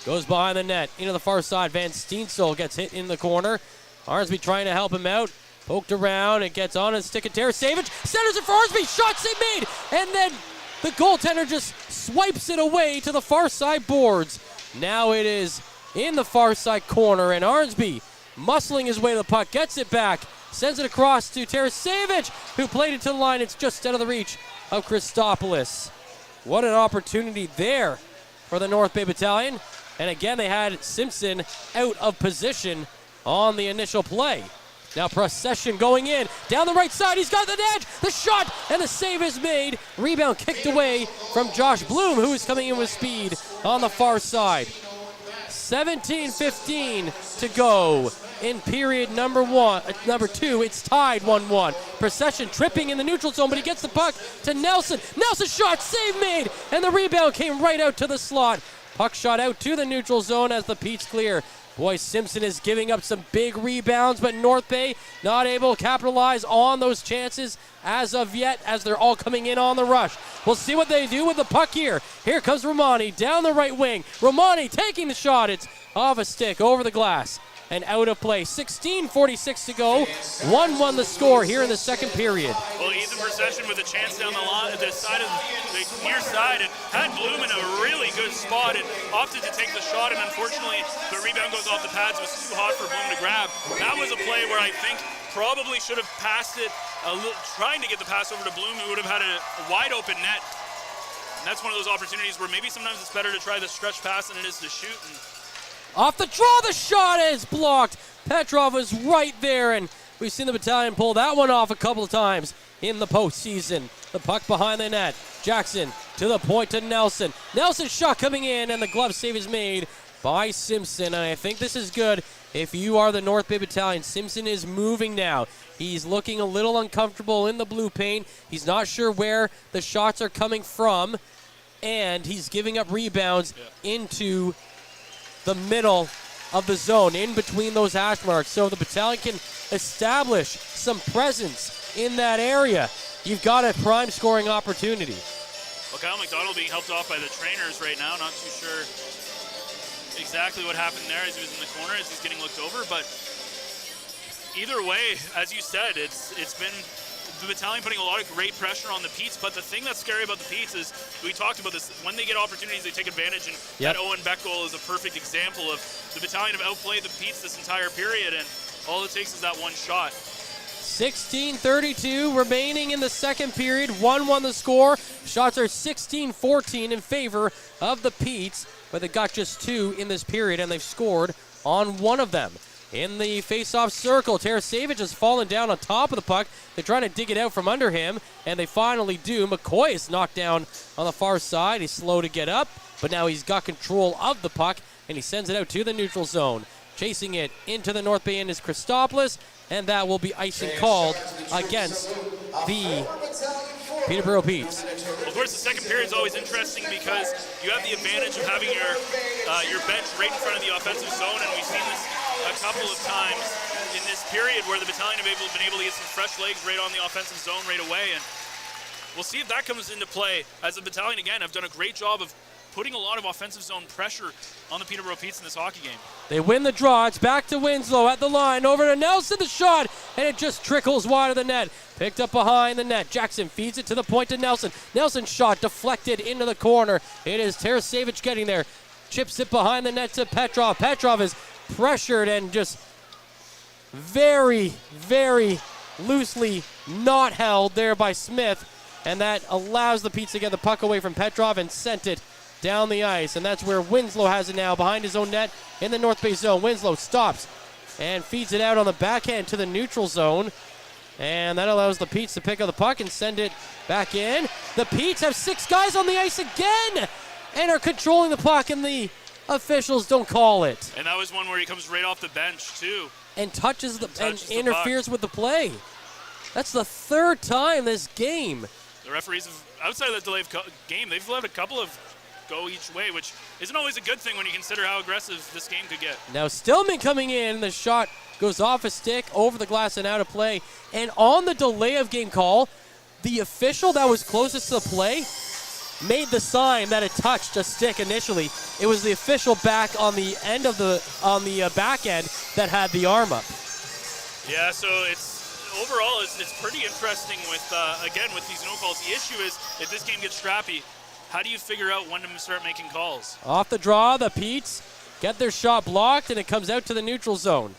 Goes behind the net, into the far side. Van Steensel gets hit in the corner. Arnsby trying to help him out. Poked around, it gets on his stick of Tarasevic. Centers it for Arnsby, shot save made! And then the goaltender just swipes it away to the far side boards. Now it is in the far side corner, and Arnsby muscling his way to the puck, gets it back, sends it across to Tarasevic, who played it to the line. It's just out of the reach of Christopoulos. What an opportunity there for the North Bay Battalion. And again, they had Simpson out of position on the initial play. Now Procession going in, down the right side, he's got the edge, the shot, and the save is made. Rebound kicked away from Josh Bloom, who is coming in with speed on the far side. 17:15 to go in period number 2. It's tied 1-1. Procession tripping in the neutral zone, but he gets the puck to Nelson. Nelson shot, save made, and the rebound came right out to the slot. Puck shot out to the neutral zone as the Petes clear. Boy, Simpson is giving up some big rebounds, but North Bay not able to capitalize on those chances as of yet, as they're all coming in on the rush. We'll see what they do with the puck here. Here comes Romani down the right wing. Romani taking the shot. It's off a stick over the glass and out of play. 16:46 to go. 1-1 the score here in the second period. Well, Ethan Procession with a chance down the line, the side of the near side, and had Bloom in a really good spot and opted to take the shot, and unfortunately the rebound goes off the pads. It was too hot for Bloom to grab. That was a play where I think probably should have passed it, trying to get the pass over to Bloom, who would have had a wide open net. And that's one of those opportunities where maybe sometimes it's better to try the stretch pass than it is to shoot. And off the draw, the shot is blocked. Petrov was right there, and we've seen the Battalion pull that one off a couple of times in the postseason. The puck behind the net. Jackson to the point to Nelson. Nelson's shot coming in, and the glove save is made by Simpson. And I think this is good if you are the North Bay Battalion. Simpson is moving now. He's looking a little uncomfortable in the blue paint. He's not sure where the shots are coming from, and he's giving up rebounds into the middle of the zone, in between those hash marks, so the Battalion can establish some presence in that area. You've got a prime scoring opportunity. Well, Kyle McDonald being helped off by the trainers right now. Not too sure exactly what happened there as he was in the corner, as he's getting looked over. But either way, as you said, it's been the Battalion putting a lot of great pressure on the Petes, but the thing that's scary about the Petes is, we talked about this, when they get opportunities, they take advantage, and that Owen Beck goal is a perfect example of the Battalion have outplayed the Petes this entire period, and all it takes is that one shot. 16:32 remaining in the second period, 1-1 the score. Shots are 16-14 in favor of the Petes, but they got just 2 in this period, and they've scored on one of them. In the face-off circle, Tarasevich has fallen down on top of the puck. They're trying to dig it out from under him, and they finally do. McCoy is knocked down on the far side. He's slow to get up, but now he's got control of the puck, and he sends it out to the neutral zone. Chasing it into the North Bay end is Christopoulos, and that will be icing called against the Peterborough Petes. Of course, the second period is always interesting because you have the advantage of having your bench right in front of the offensive zone, and we've seen this a couple of times in this period where the Battalion have been able to get some fresh legs right on the offensive zone right away, and we'll see if that comes into play, as the Battalion, again, have done a great job of putting a lot of offensive zone pressure on the Peterborough Petes in this hockey game. They win the draw. It's back to Winslow at the line. Over to Nelson, the shot, and it just trickles wide of the net. Picked up behind the net. Jackson feeds it to the point to Nelson. Nelson's shot deflected into the corner. It is Tarasevich getting there. Chips it behind the net to Petrov. Petrov is pressured and just very, very loosely not held there by Smith, and that allows the Petes to get the puck away from Petrov and sent it down the ice, and that's where Winslow has it now, behind his own net in the North Bay zone. Winslow stops and feeds it out on the backhand to the neutral zone, and that allows the Petes to pick up the puck and send it back in. The Petes have 6 guys on the ice again and are controlling the puck, and the officials don't call it. And that was one where he comes right off the bench, too. And touches the interferes with the play. That's the 3rd time this game. The referees have, outside of the delay of game, they've let a couple of go each way, which isn't always a good thing when you consider how aggressive this game could get. Now Stillman coming in, the shot goes off a stick, over the glass and out of play. And on the delay of game call, the official that was closest to the play made the sign that it touched a stick initially. It was the official back on the end of the back end that had the arm up. Yeah, so overall it's pretty interesting with again with these no calls. The issue is if this game gets scrappy, how do you figure out when to start making calls? Off the draw, the Petes get their shot blocked, and it comes out to the neutral zone.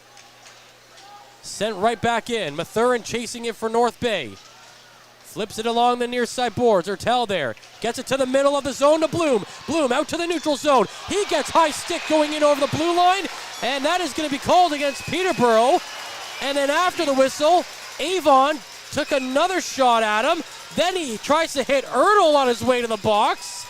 Sent right back in. Mathurin chasing it for North Bay. Flips it along the near side boards. Ertel there. Gets it to the middle of the zone to Bloom. Bloom out to the neutral zone. He gets high stick going in over the blue line, and that is going to be called against Peterborough. And then after the whistle, Avon took another shot at him. Then he tries to hit Ertel on his way to the box.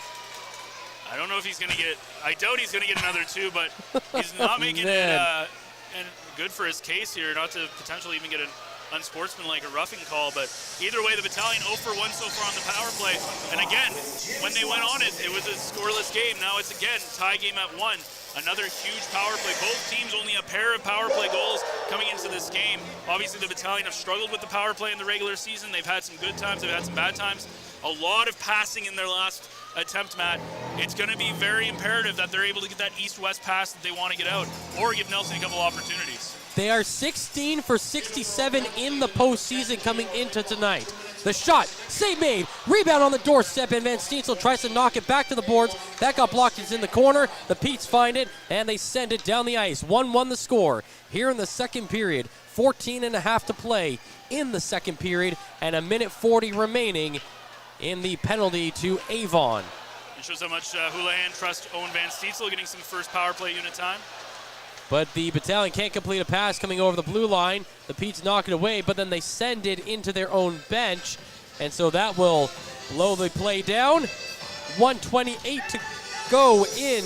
I don't know if he's going to get, I doubt he's going to get another 2, but he's not making it and good for his case here, not to potentially even get an unsportsmanlike a roughing call. But either way, the Battalion 0 for 1 so far on the power play. And again, when they went on it, it was a scoreless game. Now it's again tie game at 1. Another huge power play. Both teams only a pair of power play goals coming into this game. Obviously, the Battalion have struggled with the power play in the regular season. They've had some good times, they've had some bad times. A lot of passing in their last attempt, Matt. It's going to be very imperative that they're able to get that east-west pass that they want to get out, or give Nelson a couple opportunities. They are 16 for 67 in the postseason coming into tonight. The shot, save made, rebound on the doorstep, and Van Steensel tries to knock it back to the boards. That got blocked, it's in the corner. The Petes find it, and they send it down the ice. 1-1 the score here in the second period. 14.5 to play in the second period, and 1:40 remaining in the penalty to Avon. It shows how much Houlihan trusts Owen Van Steensel getting some first power play unit time. But the Battalion can't complete a pass coming over the blue line. The Petes knock it away, but then they send it into their own bench. And so that will blow the play down. 1:28 to go in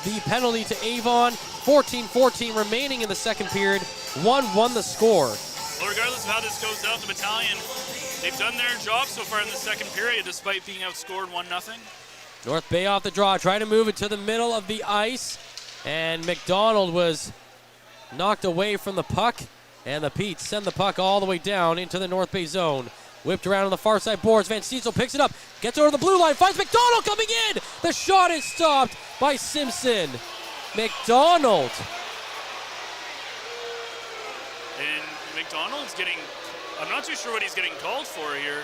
the penalty to Avon. 14-14 remaining in the second period. 1-1 the score. Well, regardless of how this goes out, the Battalion, they've done their job so far in the second period despite being outscored 1-0. North Bay off the draw, trying to move it to the middle of the ice. And McDonald was knocked away from the puck, and the Petes send the puck all the way down into the North Bay zone. Whipped around on the far side boards. Van Steensel picks it up, gets over the blue line, finds McDonald coming in. The shot is stopped by Simpson. McDonald. And McDonald's getting I'm not too sure what he's getting called for here.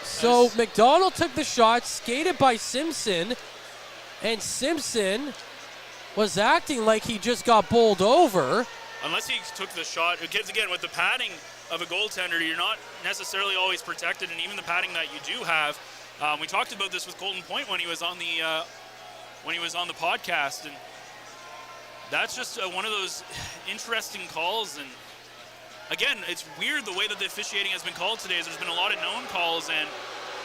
So McDonald took the shot, skated by Simpson, and Simpson was acting like he just got bowled over. Unless he took the shot. Kids, again, with the padding of a goaltender, you're not necessarily always protected, and even the padding that you do have. We talked about this with Colton Point when he was on the podcast, and that's just one of those interesting calls. And again, it's weird the way that the officiating has been called today. There's been a lot of known calls, and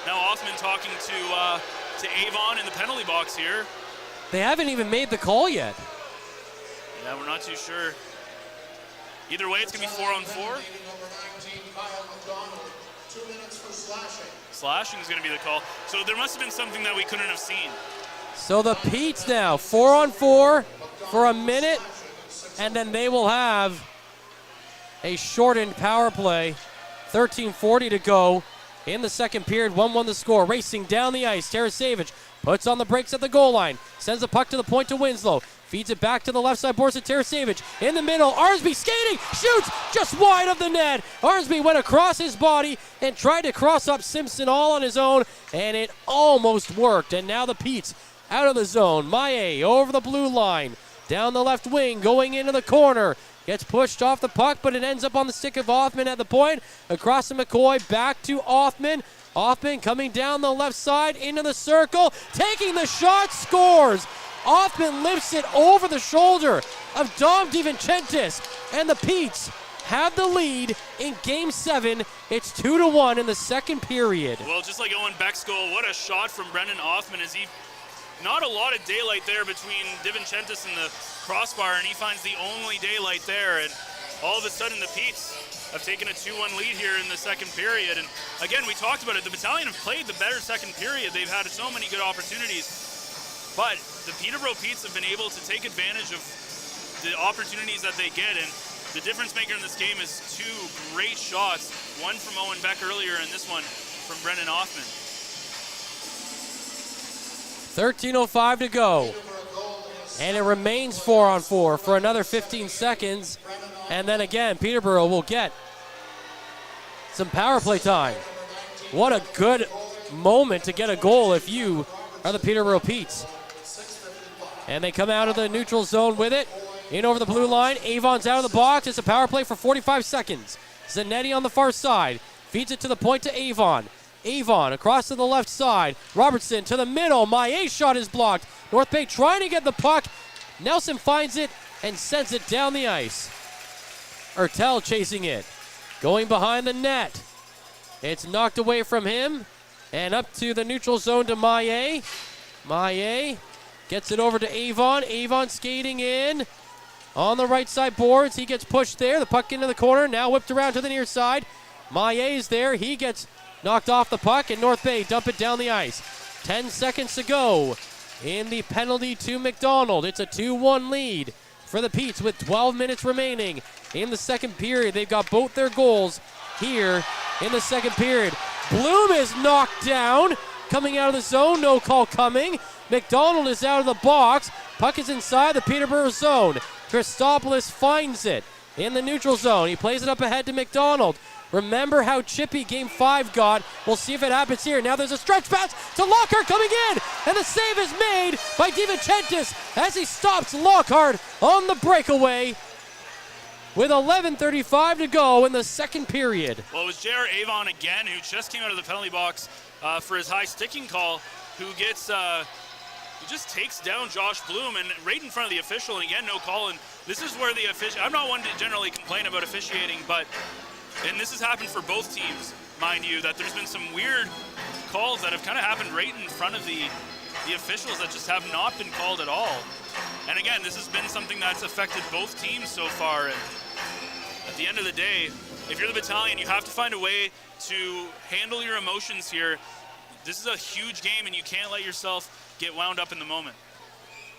now Hoffman talking to Avon in the penalty box here. They haven't even made the call yet. Yeah, we're not too sure. Either way, it's going to be 4-on-4. Slashing is going to be the call. So there must have been something that we couldn't have seen. So the Petes now, 4-on-4 for a minute, and then they will have a shortened power play. 13:40 to go in the second period. 1-1 the score. Racing down the ice, Tarasevic puts on the brakes at the goal line. Sends the puck to the point to Winslow. Feeds it back to the left side boards to Tarasevic. In the middle, Arnsby skating, shoots just wide of the net. Arnsby went across his body and tried to cross up Simpson all on his own, and it almost worked. And now the Petes out of the zone. Maillet over the blue line. Down the left wing, going into the corner. Gets pushed off the puck, but it ends up on the stick of Hoffman at the point. Across to McCoy, back to Hoffman. Hoffman coming down the left side into the circle. Taking the shot, scores. Hoffman lifts it over the shoulder of Dom DiVincentis, and the Petes have the lead in Game 7. It's 2-1 in the second period. Well, just like Owen Beck's goal, what a shot from Brendan Hoffman. Not a lot of daylight there between DiVincentis and the crossbar, and he finds the only daylight there, and all of a sudden the Petes have taken a 2-1 lead here in the second period. And again, we talked about it, the Battalion have played the better second period. They've had so many good opportunities. But the Peterborough Petes have been able to take advantage of the opportunities that they get, and the difference maker in this game is two great shots, one from Owen Beck earlier and this one from Brendan Hoffman. 13:05 to go, and it remains 4-on-4 for another 15 seconds, and then again, Peterborough will get some power play time. What a good moment to get a goal if you are the Peterborough Petes. And they come out of the neutral zone with it. In over the blue line. Avon's out of the box. It's a power play for 45 seconds. Zanetti on the far side. Feeds it to the point to Avon. Avon across to the left side. Robertson to the middle. Maillet's shot is blocked. North Bay trying to get the puck. Nelson finds it and sends it down the ice. Ertel chasing it. Going behind the net. It's knocked away from him. And up to the neutral zone to Maillet. Maillet gets it over to Avon. Avon skating in on the right side boards. He gets pushed there. The puck into the corner. Now whipped around to the near side. Maillet is there. He gets knocked off the puck, and North Bay dump it down the ice. 10 seconds to go in the penalty to McDonald. It's a 2-1 lead for the Petes with 12 minutes remaining in the second period. They've got both their goals here in the second period. Bloom is knocked down. Coming out of the zone, no call coming. McDonald is out of the box. Puck is inside the Peterborough zone. Christopoulos finds it in the neutral zone. He plays it up ahead to McDonald. Remember how chippy Game 5 got. We'll see if it happens here. Now there's a stretch pass to Lockhart coming in. And the save is made by DiVincentis as he stops Lockhart on the breakaway with 11:35 to go in the second period. Well, it was J.R. Avon again, who just came out of the penalty box for his high sticking call, who just takes down Josh Bloom and right in front of the official, and again, no call. And this is where the official, I'm not one to generally complain about officiating, and this has happened for both teams, mind you, that there's been some weird calls that have kind of happened right in front of the officials that just have not been called at all. And again, this has been something that's affected both teams so far. And at the end of the day, if you're the Battalion, you have to find a way to handle your emotions here. This is a huge game, and you can't let yourself get wound up in the moment.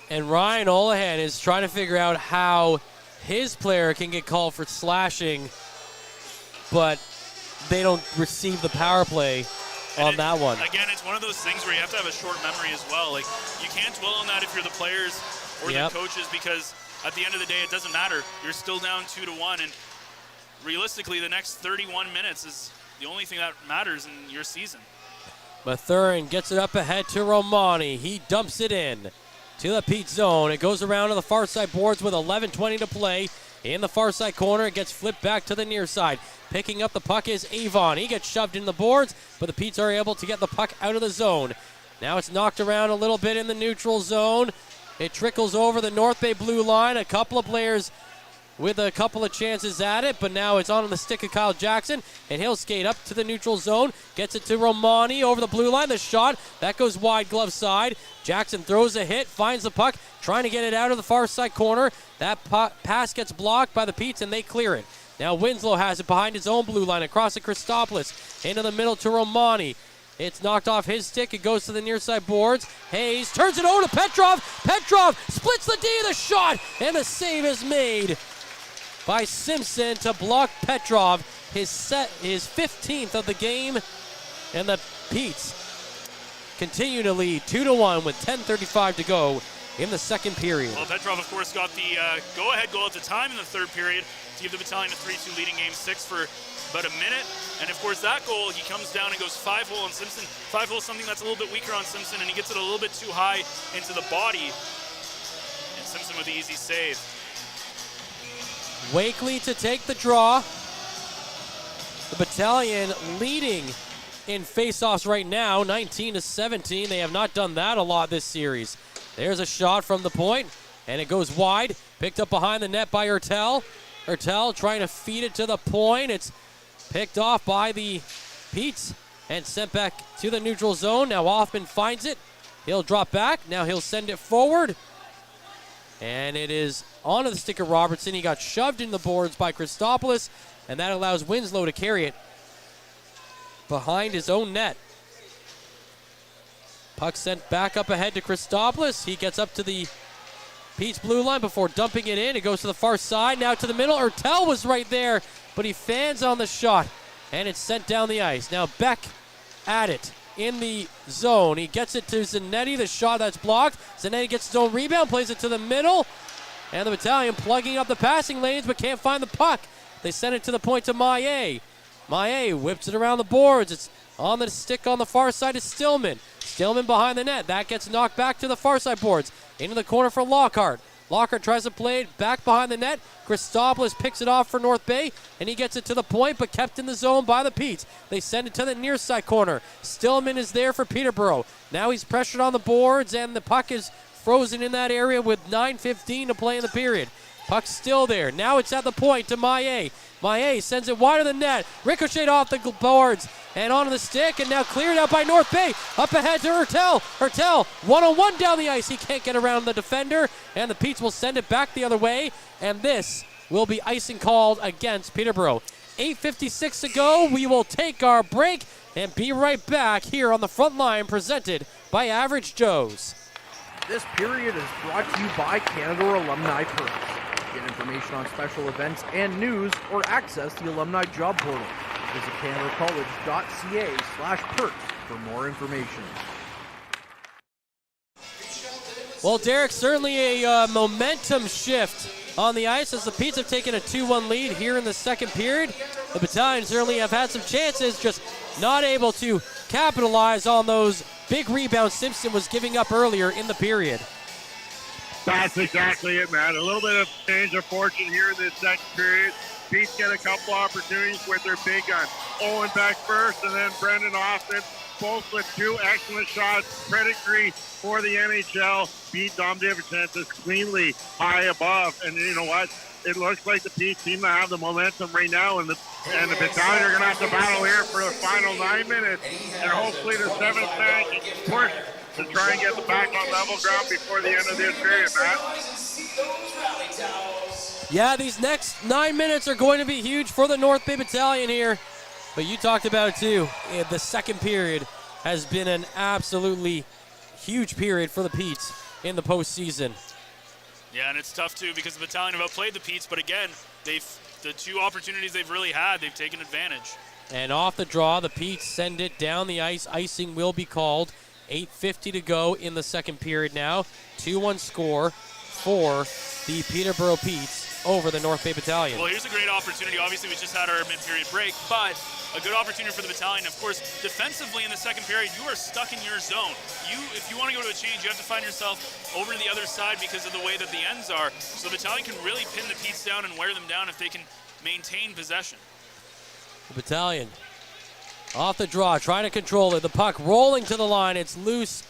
And Ryan Olahan is trying to figure out how his player can get called for slashing, but they don't receive the power play on that one. Again, it's one of those things where you have to have a short memory as well. Like, you can't dwell on that if you're the players or the coaches, because at the end of the day, it doesn't matter. You're still down 2-1, and realistically, the next 31 minutes is the only thing that matters in your season. Mathurin gets it up ahead to Romani. He dumps it in to the Pete zone. It goes around to the far side boards with 11:20 to play. In the far side corner, it gets flipped back to the near side. Picking up the puck is Avon. He gets shoved in the boards, but the Petes are able to get the puck out of the zone. Now it's knocked around a little bit in the neutral zone. It trickles over the North Bay blue line. A couple of players with a couple of chances at it, but now it's on the stick of Kyle Jackson, and he'll skate up to the neutral zone, gets it to Romani over the blue line. The shot, that goes wide glove side. Jackson throws a hit, finds the puck, trying to get it out of the far side corner. That pass gets blocked by the Petes, and they clear it. Now Winslow has it behind his own blue line, across to Christopoulos, into the middle to Romani. It's knocked off his stick. It goes to the near side boards. Hayes turns it over to Petrov. Petrov splits the D, the shot, and the save is made by Simpson to block Petrov, his 15th of the game, and the Petes continue to lead 2-1 with 10:35 to go in the second period. Well, Petrov, of course, got the go-ahead goal at the time in the third period to give the Battalion a 3-2 leading Game 6 for about a minute. And, of course, that goal, he comes down and goes 5-hole on Simpson. 5-hole is something that's a little bit weaker on Simpson, and he gets it a little bit too high into the body. And Simpson with the easy save. Wakely to take the draw. The Battalion leading in faceoffs right now, 19-17. They have not done that a lot this series. There's a shot from the point, and it goes wide. Picked up behind the net by Ertel. Ertel trying to feed it to the point. It's picked off by the Petes and sent back to the neutral zone. Now Hoffman finds it. He'll drop back. Now he'll send it forward. And it is onto the stick of Robertson. He got shoved in the boards by Christopoulos, and that allows Winslow to carry it behind his own net. Puck sent back up ahead to Christopoulos. He gets up to the Pete's blue line before dumping it in. It goes to the far side, now to the middle. Ertel was right there, but he fans on the shot, and it's sent down the ice. Now Beck at it in the zone. He gets it to Zanetti, the shot that's blocked. Zanetti gets his own rebound, plays it to the middle, and the Battalion plugging up the passing lanes but can't find the puck. They send it to the point to Maillet. Maillet whips it around the boards. It's on the stick on the far side to Stillman. Stillman behind the net. That gets knocked back to the far side boards. Into the corner for Lockhart. Lockhart tries to play it back behind the net. Christopoulos picks it off for North Bay, and he gets it to the point, but kept in the zone by the Petes. They send it to the near side corner. Stillman is there for Peterborough. Now he's pressured on the boards, and the puck is frozen in that area with 9:15 to play in the period. Puck's still there. Now it's at the point to Maillet. Maillet sends it wide of the net. Ricocheted off the boards and onto the stick, and now cleared out by North Bay. Up ahead to Ertel. Ertel, one-on-one down the ice. He can't get around the defender, and the Petes will send it back the other way, and this will be icing called against Peterborough. 8:56 to go. We will take our break and be right back here on the front line, presented by Average Joe's. This period is brought to you by Canada Alumni Perks. Get information on special events and news, or access the Alumni Job Portal. Visit canadacollege.ca/perks for more information. Well, Derek, certainly a momentum shift on the ice as the Petes have taken a 2-1 lead here in the second period. The Battalion certainly have had some chances, just not able to capitalize on those big rebounds Simpson was giving up earlier in the period. That's exactly it, man. A little bit of change of fortune here in this second period. Petes get a couple opportunities with their big gun. Owen Beck first, and then Brendan Hoffman, both with two excellent shots. Pedigree for the NHL. Beat Dom DiVincenzo cleanly high above. And you know what? It looks like the Petes seem to have the momentum right now, and the Battalion are going to have to battle here for the final 9 minutes. And hopefully the seventh man can push to try and get the back on level ground before the end of this period, man. Yeah, these next 9 minutes are going to be huge for the North Bay Battalion here. But you talked about it too. The second period has been an absolutely huge period for the Petes in the postseason. Yeah, and it's tough too because the Battalion have outplayed the Petes, but again, the two opportunities they've really had, they've taken advantage. And off the draw, the Petes send it down the ice. Icing will be called. 8:50 to go in the second period now. 2-1 score for the Peterborough Petes over the North Bay Battalion. Well, here's a great opportunity. Obviously, we just had our mid-period break, but a good opportunity for the Battalion. Of course, defensively in the second period, you are stuck in your zone. If you want to go to a change, you have to find yourself over to the other side because of the way that the ends are. So the Battalion can really pin the Petes down and wear them down if they can maintain possession. The Battalion off the draw, trying to control it. The puck rolling to the line. It's loose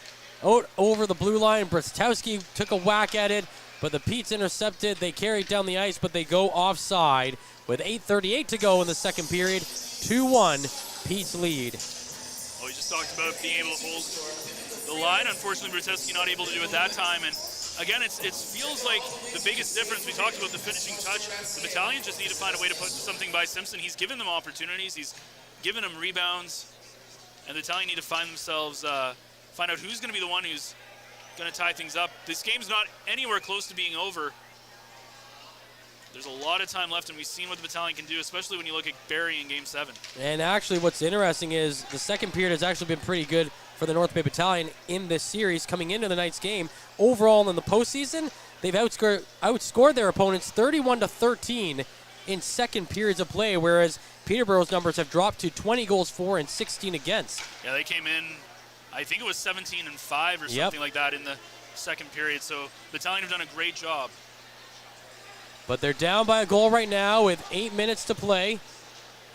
out over the blue line. Brastowski took a whack at it, but the Petes intercepted. They carried down the ice, but they go offside with 8:38 to go in the second period. 2-1, Petes lead. Well, we just talked about being able to hold the line. Unfortunately, Brastowski not able to do it that time. And again, it feels like the biggest difference. We talked about the finishing touch. The Battalion just need to find a way to put something by Simpson. He's given them opportunities. He's given them rebounds. And the Battalion need to find themselves, find out who's going to be the one who's going to tie things up. This game's not anywhere close to being over. There's a lot of time left, and we've seen what the Battalion can do, especially when you look at Barrie in Game 7. And actually what's interesting is the second period has actually been pretty good for the North Bay Battalion in this series coming into the night's game. Overall in the postseason, they've outscored their opponents 31-13 in second periods of play, whereas Peterborough's numbers have dropped to 20 goals for and 16 against. Yeah, they came in, I think it was 17-5 or something like that in the second period, so the Battalion have done a great job. But they're down by a goal right now with 8 minutes to play.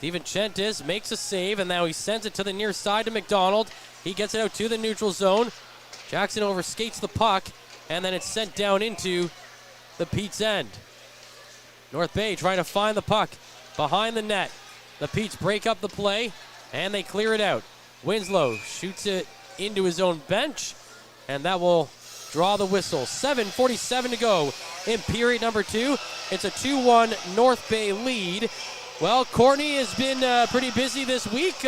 DiVincentis makes a save, and now he sends it to the near side to McDonald. He gets it out to the neutral zone. Jackson overskates the puck, and then it's sent down into the Petes end. North Bay trying to find the puck behind the net. The Petes break up the play, and they clear it out. Winslow shoots it into his own bench, and that will draw the whistle. 7:47 to go in period number 2. It's a 2-1 North Bay lead. Well, Courtney has been pretty busy this week,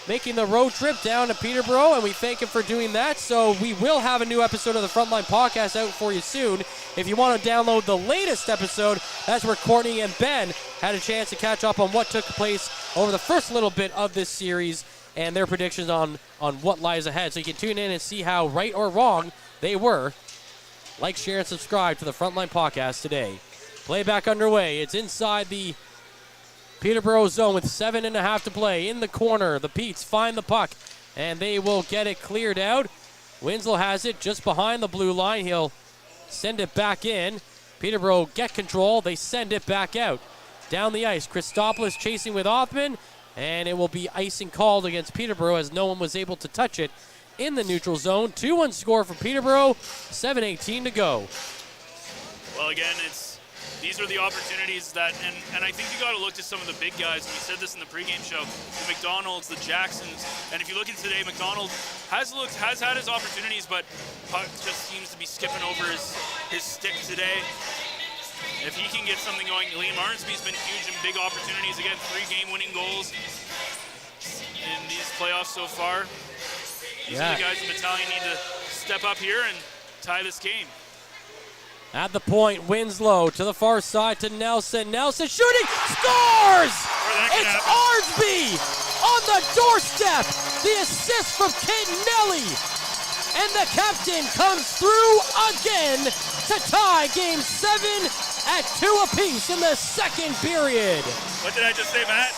making the road trip down to Peterborough, and we thank him for doing that. So we will have a new episode of the Frontline Podcast out for you soon. If you want to download the latest episode, that's where Courtney and Ben had a chance to catch up on what took place over the first little bit of this series and their predictions on what lies ahead. So you can tune in and see how right or wrong they were. Like, share, and subscribe to the Frontline Podcast today. Playback underway. It's inside the Peterborough zone with 7.5 to play. In the corner, the Petes find the puck, and they will get it cleared out. Winslow has it just behind the blue line. He'll send it back in. Peterborough get control. They send it back out. Down the ice, Christopoulos chasing with Hoffman, and it will be icing called against Peterborough as no one was able to touch it in the neutral zone. 2-1 score for Peterborough, 7:18 to go. Well, again, these are the opportunities that, and I think you got to look to some of the big guys. And we said this in the pregame show: the McDonalds, the Jacksons. And if you look at today, McDonald has had his opportunities, but puck just seems to be skipping over his stick today. If he can get something going, Liam Arnsby's been huge in big opportunities. Again, 3 game-winning goals in these playoffs so far. These are the guys in the Battalion need to step up here and tie this game. At the point, Winslow to the far side to Nelson. Nelson shooting, scores! It's Arnsby on the doorstep. The assist from Caden Nelly. And the captain comes through again to tie Game 7 at 2 apiece in the second period. What did I just say, Matt?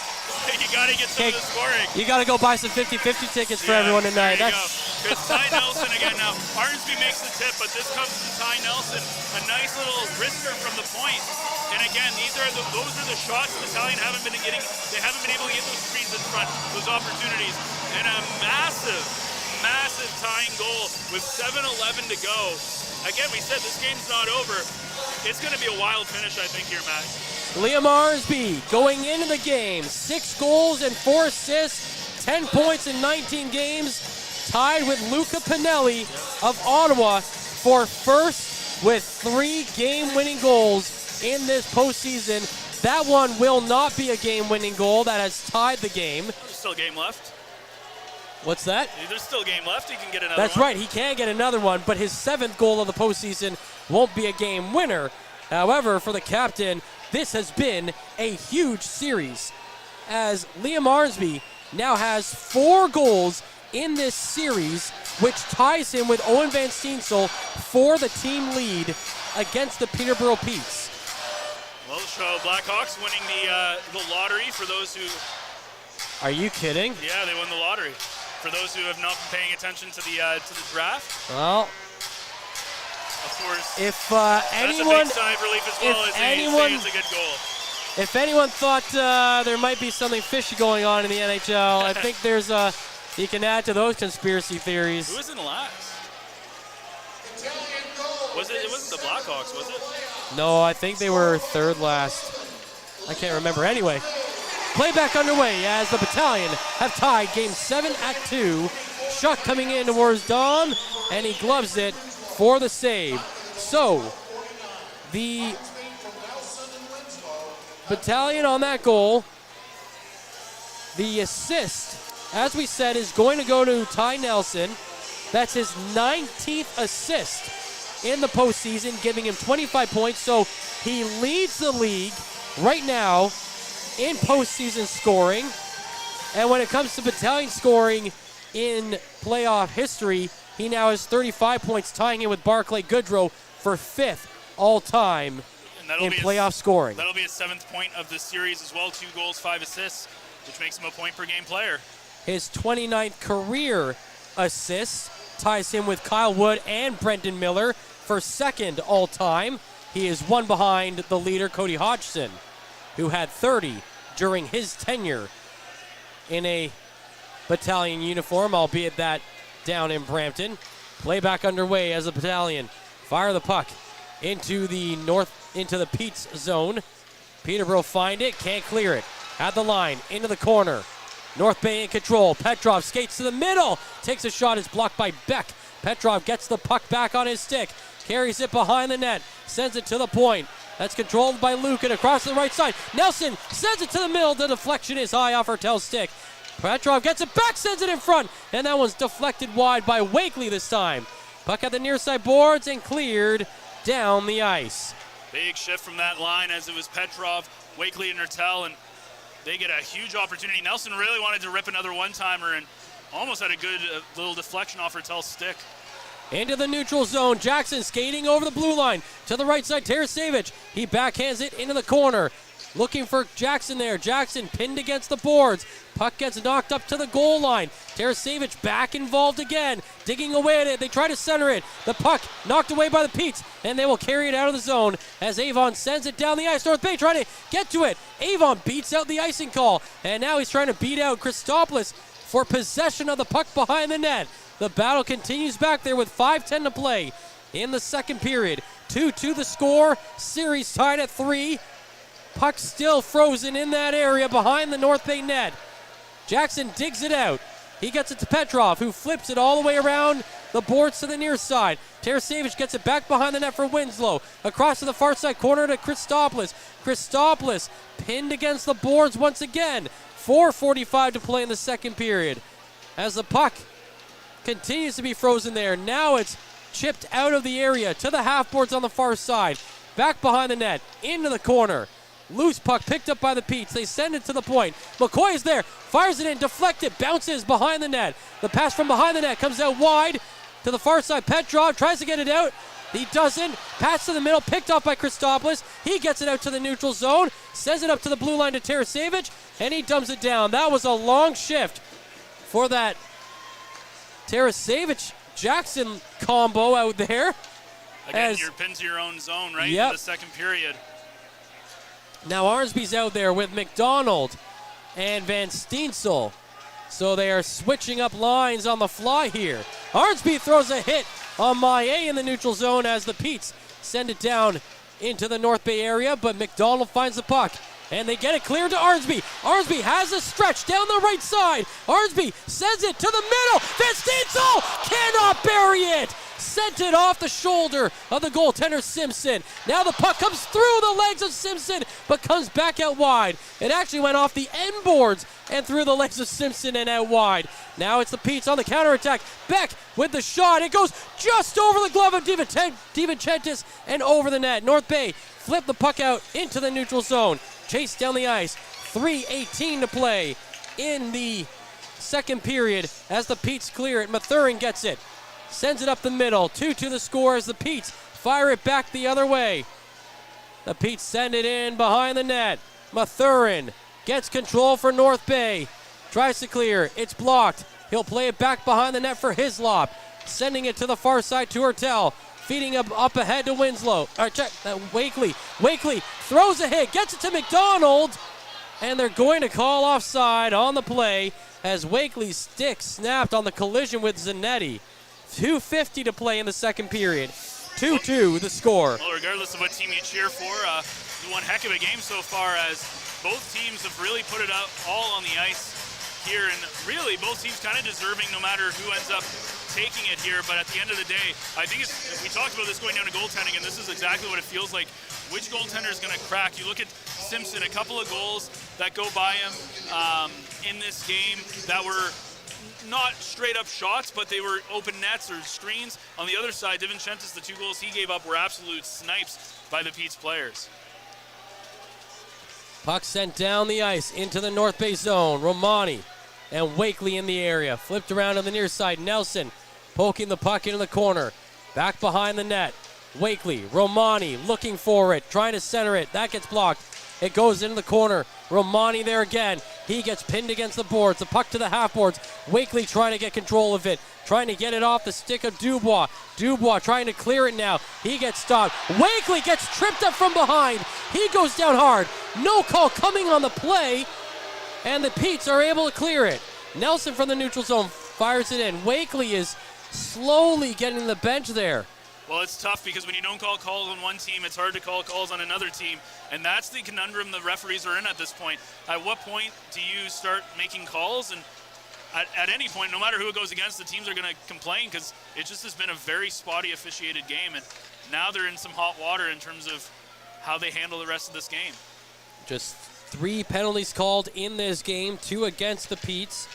You got to get some of the scoring. You got to go buy some 50-50 tickets for everyone tonight. There you go. It's Ty Nelson again now. Arnsby makes the tip, but this comes from Ty Nelson. A nice little wrister from the point. And again, those are the shots the Battalion haven't been getting. They haven't been able to get those screens in front, those opportunities. And a massive tying goal with 7:11 to go. Again, we said this game's not over. It's going to be a wild finish, I think, here, Matt. Liam Arnsby going into the game, 6 goals and 4 assists, 10 points in 19 games, tied with Luca Pinelli of Ottawa for first with 3 game-winning goals in this postseason. That one will not be a game-winning goal. That has tied the game. There's still a game left. What's that? There's still a game left. He can get another one. That's right. He can get another one, but his 7th goal of the postseason won't be a game winner. However, for the captain, this has been a huge series, as Liam Arnsby now has 4 goals in this series, which ties him with Owen Van Steensel for the team lead against the Peterborough Petes. Well, so Blackhawks winning the lottery for those who... Are you kidding? Yeah, they won the lottery. For those who have not been paying attention to the draft. Well, of course. If that's anyone... a big sign of relief as well as it's a good goal. If anyone thought there might be something fishy going on in the NHL, I think there's you can add to those conspiracy theories. Who was in last? It wasn't the Blackhawks, was it? No, I think they were third last. I can't remember. Anyway, playback underway as the Battalion have tied Game 7 at 2. Shot coming in towards Dom, and he gloves it for the save. So, the Battalion on that goal. The assist, as we said, is going to go to Ty Nelson. That's his 19th assist in the postseason, giving him 25 points. So he leads the league right now in postseason scoring. And when it comes to Battalion scoring in playoff history, he now has 35 points, tying him with Barclay Goodrow for 5th all-time in playoff scoring. That'll be his 7th point of the series as well. 2 goals, 5 assists, which makes him a point-per-game player. His 29th career assist ties him with Kyle Wood and Brendan Miller for 2nd all-time. He is 1 behind the leader, Cody Hodgson, who had 30 during his tenure in a Battalion uniform, albeit that down in Brampton. Playback underway as the Battalion fire the puck into the Pete's zone. Peterborough find it, can't clear it. At the line, into the corner. North Bay in control. Petrov skates to the middle. Takes a shot, is blocked by Beck. Petrov gets the puck back on his stick. Carries it behind the net. Sends it to the point. That's controlled by Luke and across the right side. Nelson sends it to the middle. The deflection is high off Hertel's stick. Petrov gets it back, sends it in front. And that one's deflected wide by Wakely this time. Puck at the near side boards and cleared down the ice. Big shift from that line as it was Petrov, Wakely, and Hertel, and they get a huge opportunity. Nelson really wanted to rip another one-timer and almost had a good little deflection off Hertel's stick. Into the neutral zone. Jackson skating over the blue line. To the right side, Tarasevic. He backhands it into the corner. Looking for Jackson there. Jackson pinned against the boards. Puck gets knocked up to the goal line. Tarasevic back involved again. Digging away at it. They try to center it. The puck knocked away by the Petes. And they will carry it out of the zone as Avon sends it down the ice. North Bay trying to get to it. Avon beats out the icing call. And now he's trying to beat out Christopoulos for possession of the puck behind the net. The battle continues back there with 5:10 to play in the second period. 2-2 the score. Series tied at 3. Puck still frozen in that area behind the North Bay net. Jackson digs it out. He gets it to Petrov, who flips it all the way around the boards to the near side. Tarasevic gets it back behind the net for Winslow. Across to the far side corner to Christopoulos. Christopoulos pinned against the boards once again. 4:45 to play in the second period. As the puck continues to be frozen there. Now it's chipped out of the area to the half boards on the far side. Back behind the net, into the corner. Loose puck picked up by the Petes. They send it to the point. McCoy is there, fires it in, deflected, bounces behind the net. The pass from behind the net comes out wide to the far side. Petrov tries to get it out. He doesn't. Pass to the middle, picked off by Christopoulos. He gets it out to the neutral zone, sends it up to the blue line to Tarasevic, and he dumps it down. That was a long shift for that Tarasevic-Jackson combo out there. Again, you're pinned to your own zone, right? Yep. In the second period. Now Arnsby's out there with McDonald and Van Steensel. So they are switching up lines on the fly here. Arnsby throws a hit on Maillet in the neutral zone as the Petes send it down into the North Bay area, but McDonald finds the puck. And they get it cleared to Arnsby. Arnsby has a stretch down the right side. Arnsby sends it to the middle. Van Steensel cannot bury it. Sent it off the shoulder of the goaltender Simpson. Now the puck comes through the legs of Simpson, but comes back out wide. It actually went off the end boards and through the legs of Simpson and out wide. Now it's the Petes on the counterattack. Beck with the shot. It goes just over the glove of DiVincentis and over the net. North Bay flip the puck out into the neutral zone. Chase down the ice. 3:18 to play in the second period as the Petes clear it. Mathurin gets it. Sends it up the middle. 2-2 the score as the Petes fire it back the other way. The Petes send it in behind the net. Mathurin gets control for North Bay. Tries to clear. It's blocked. He'll play it back behind the net for Hislop. Sending it to the far side to Hertel. Feeding up ahead to Winslow. Wakely. Wakely throws a hit. Gets it to McDonald. And they're going to call offside on the play as Wakely's stick snapped on the collision with Zanetti. 2:50 to play in the second period. 2-2 the score. Well, regardless of what team you cheer for, one heck of a game so far as both teams have really put it out all on the ice here, and really both teams kind of deserving no matter who ends up taking it here. But at the end of the day, I think we talked about this going down to goaltending, and this is exactly what it feels like. Which goaltender is going to crack? You look at Simpson, a couple of goals that go by him in this game that were not straight up shots, but they were open nets or screens. On the other side, DiVincentis, the 2 goals he gave up were absolute snipes by the Pete's players. Puck sent down the ice into the North Bay zone. Romani and Wakely in the area. Flipped around on the near side. Nelson poking the puck into the corner. Back behind the net. Wakely, Romani looking for it, trying to center it. That gets blocked. It goes into the corner. Romani there again. He gets pinned against the boards. The puck to the half boards. Wakely trying to get control of it. Trying to get it off the stick of Dubois. Dubois trying to clear it now. He gets stopped. Wakely gets tripped up from behind. He goes down hard. No call coming on the play. And the Petes are able to clear it. Nelson from the neutral zone fires it in. Wakely is slowly getting to the bench there. Well, it's tough because when you don't call calls on one team, it's hard to call calls on another team. And that's the conundrum the referees are in at this point. At what point do you start making calls? And at any point, no matter who it goes against, the teams are going to complain because it just has been a very spotty officiated game. And now they're in some hot water in terms of how they handle the rest of this game. Just 3 penalties called in this game, 2 against the Petes.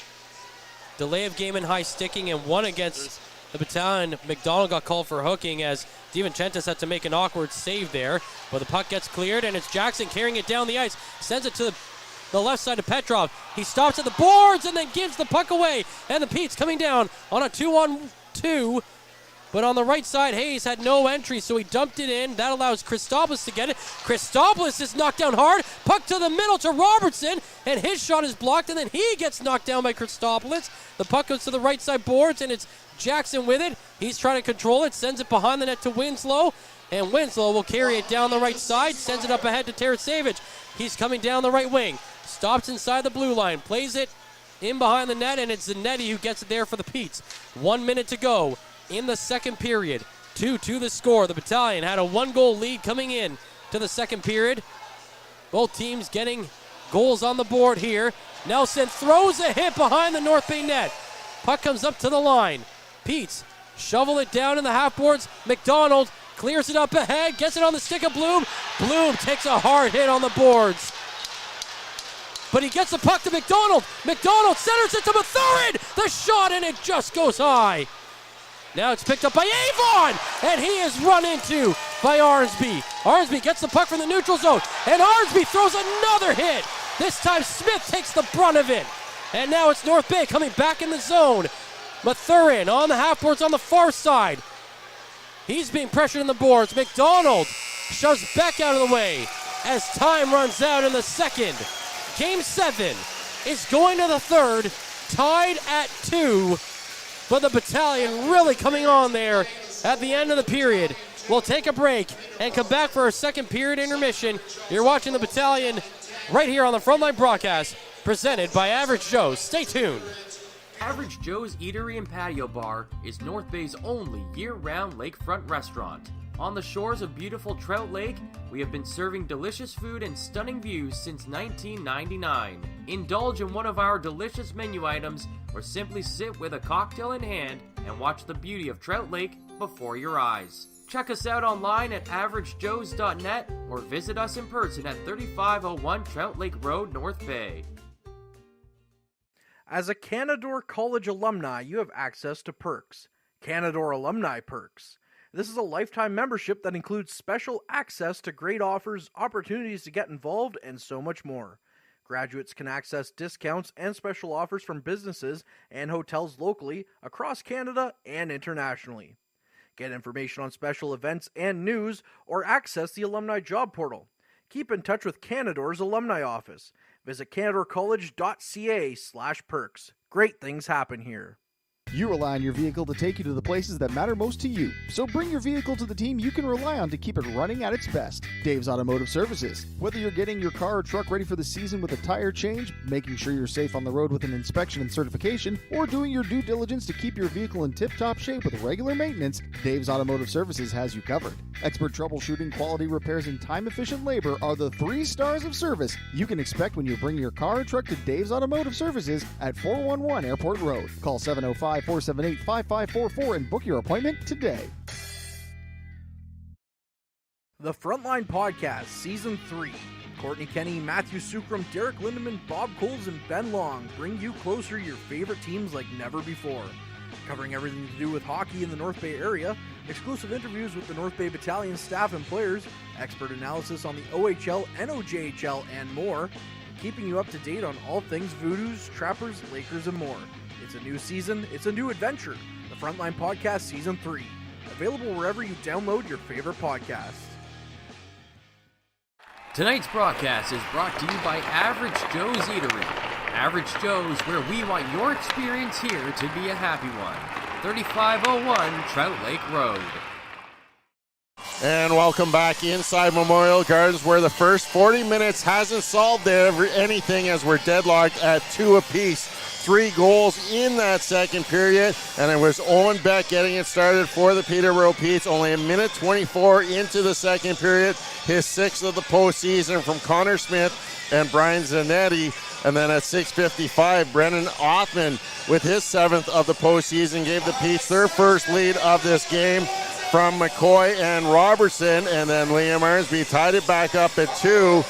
Delay of game and high sticking, and 1 against the Battalion. McDonald got called for hooking as DiVincentis had to make an awkward save there. But the puck gets cleared, and it's Jackson carrying it down the ice. Sends it to the left side of Petrov. He stops at the boards and then gives the puck away. And the Petes coming down on a 2-on-2. But on the right side, Hayes had no entry, so he dumped it in. That allows Christopoulos to get it. Christopoulos is knocked down hard. Puck to the middle to Robertson, and his shot is blocked, and then he gets knocked down by Christopoulos. The puck goes to the right side boards, and it's Jackson with it. He's trying to control it, sends it behind the net to Winslow, and Winslow will carry it down the right side, sends it up ahead to Tarasevich. He's coming down the right wing, stops inside the blue line, plays it in behind the net, and it's Zanetti who gets it there for the Petes. 1 minute to go in the second period. 2-2 the score. The Battalion had a 1-goal lead coming in to the second period. Both teams getting goals on the board here. Nelson throws a hit behind the North Bay net. Puck comes up to the line. Petes shovel it down in the half boards. McDonald clears it up ahead, gets it on the stick of Bloom. Bloom takes a hard hit on the boards. But he gets the puck to McDonald. McDonald centers it to Mathurin. The shot, and it just goes high. Now it's picked up by Avon, and he is run into by Arnsby. Arnsby gets the puck from the neutral zone, and Arnsby throws another hit. This time Smith takes the brunt of it. And now it's North Bay coming back in the zone. Mathurin on the half boards on the far side. He's being pressured in the boards. McDonald shoves Beck out of the way as time runs out in the second. Game 7 is going to the third, tied at 2. But the Battalion really coming on there at the end of the period. We'll take a break and come back for our second period intermission. You're watching the Battalion right here on the Frontline broadcast, presented by Average Joe's. Stay tuned. Average Joe's Eatery and Patio Bar is North Bay's only year-round lakefront restaurant. On the shores of beautiful Trout Lake, we have been serving delicious food and stunning views since 1999. Indulge in one of our delicious menu items or simply sit with a cocktail in hand and watch the beauty of Trout Lake before your eyes. Check us out online at averagejoes.net or visit us in person at 3501 Trout Lake Road, North Bay. As a Canadore College alumni, you have access to perks. Canadore Alumni Perks. This is a lifetime membership that includes special access to great offers, opportunities to get involved, and so much more. Graduates can access discounts and special offers from businesses and hotels locally, across Canada, and internationally. Get information on special events and news, or access the alumni job portal. Keep in touch with Canador's alumni office. Visit canadorcollege.ca/perks. Great things happen here. You rely on your vehicle to take you to the places that matter most to you. So bring your vehicle to the team you can rely on to keep it running at its best. Dave's Automotive Services. Whether you're getting your car or truck ready for the season with a tire change, making sure you're safe on the road with an inspection and certification, or doing your due diligence to keep your vehicle in tip-top shape with regular maintenance, Dave's Automotive Services has you covered. Expert troubleshooting, quality repairs, and time-efficient labor are the 3 stars of service you can expect when you bring your car or truck to Dave's Automotive Services at 411 Airport Road. Call 705-478-5544 and book your appointment today. The Frontline Podcast, Season 3. Courtney Kenny, Matthew Sukram, Derek Lindemann, Bob Coles, and Ben Long bring you closer to your favorite teams like never before. Covering everything to do with hockey in the North Bay area, exclusive interviews with the North Bay Battalion staff and players, expert analysis on the OHL, NOJHL, and more, keeping you up to date on all things Voodoos, Trappers, Lakers, and more. It's a new season, it's a new adventure. The Frontline Podcast Season 3. Available wherever you download your favorite podcasts. Tonight's broadcast is brought to you by Average Joe's Eatery. Average Joe's, where we want your experience here to be a happy one. 3501 Trout Lake Road. And welcome back inside Memorial Gardens, where the first 40 minutes hasn't solved anything as we're deadlocked at 2 apiece. 3 goals in that second period, and it was Owen Beck getting it started for the Peterborough Petes. Only a minute 24 into the second period, his 6th of the postseason from Connor Smith and Brian Zanetti. And then at 6:55, Brennan Hoffman with his 7th of the postseason gave the Petes their first lead of this game from McCoy and Robertson. And then Liam Arnsby tied it back up at 2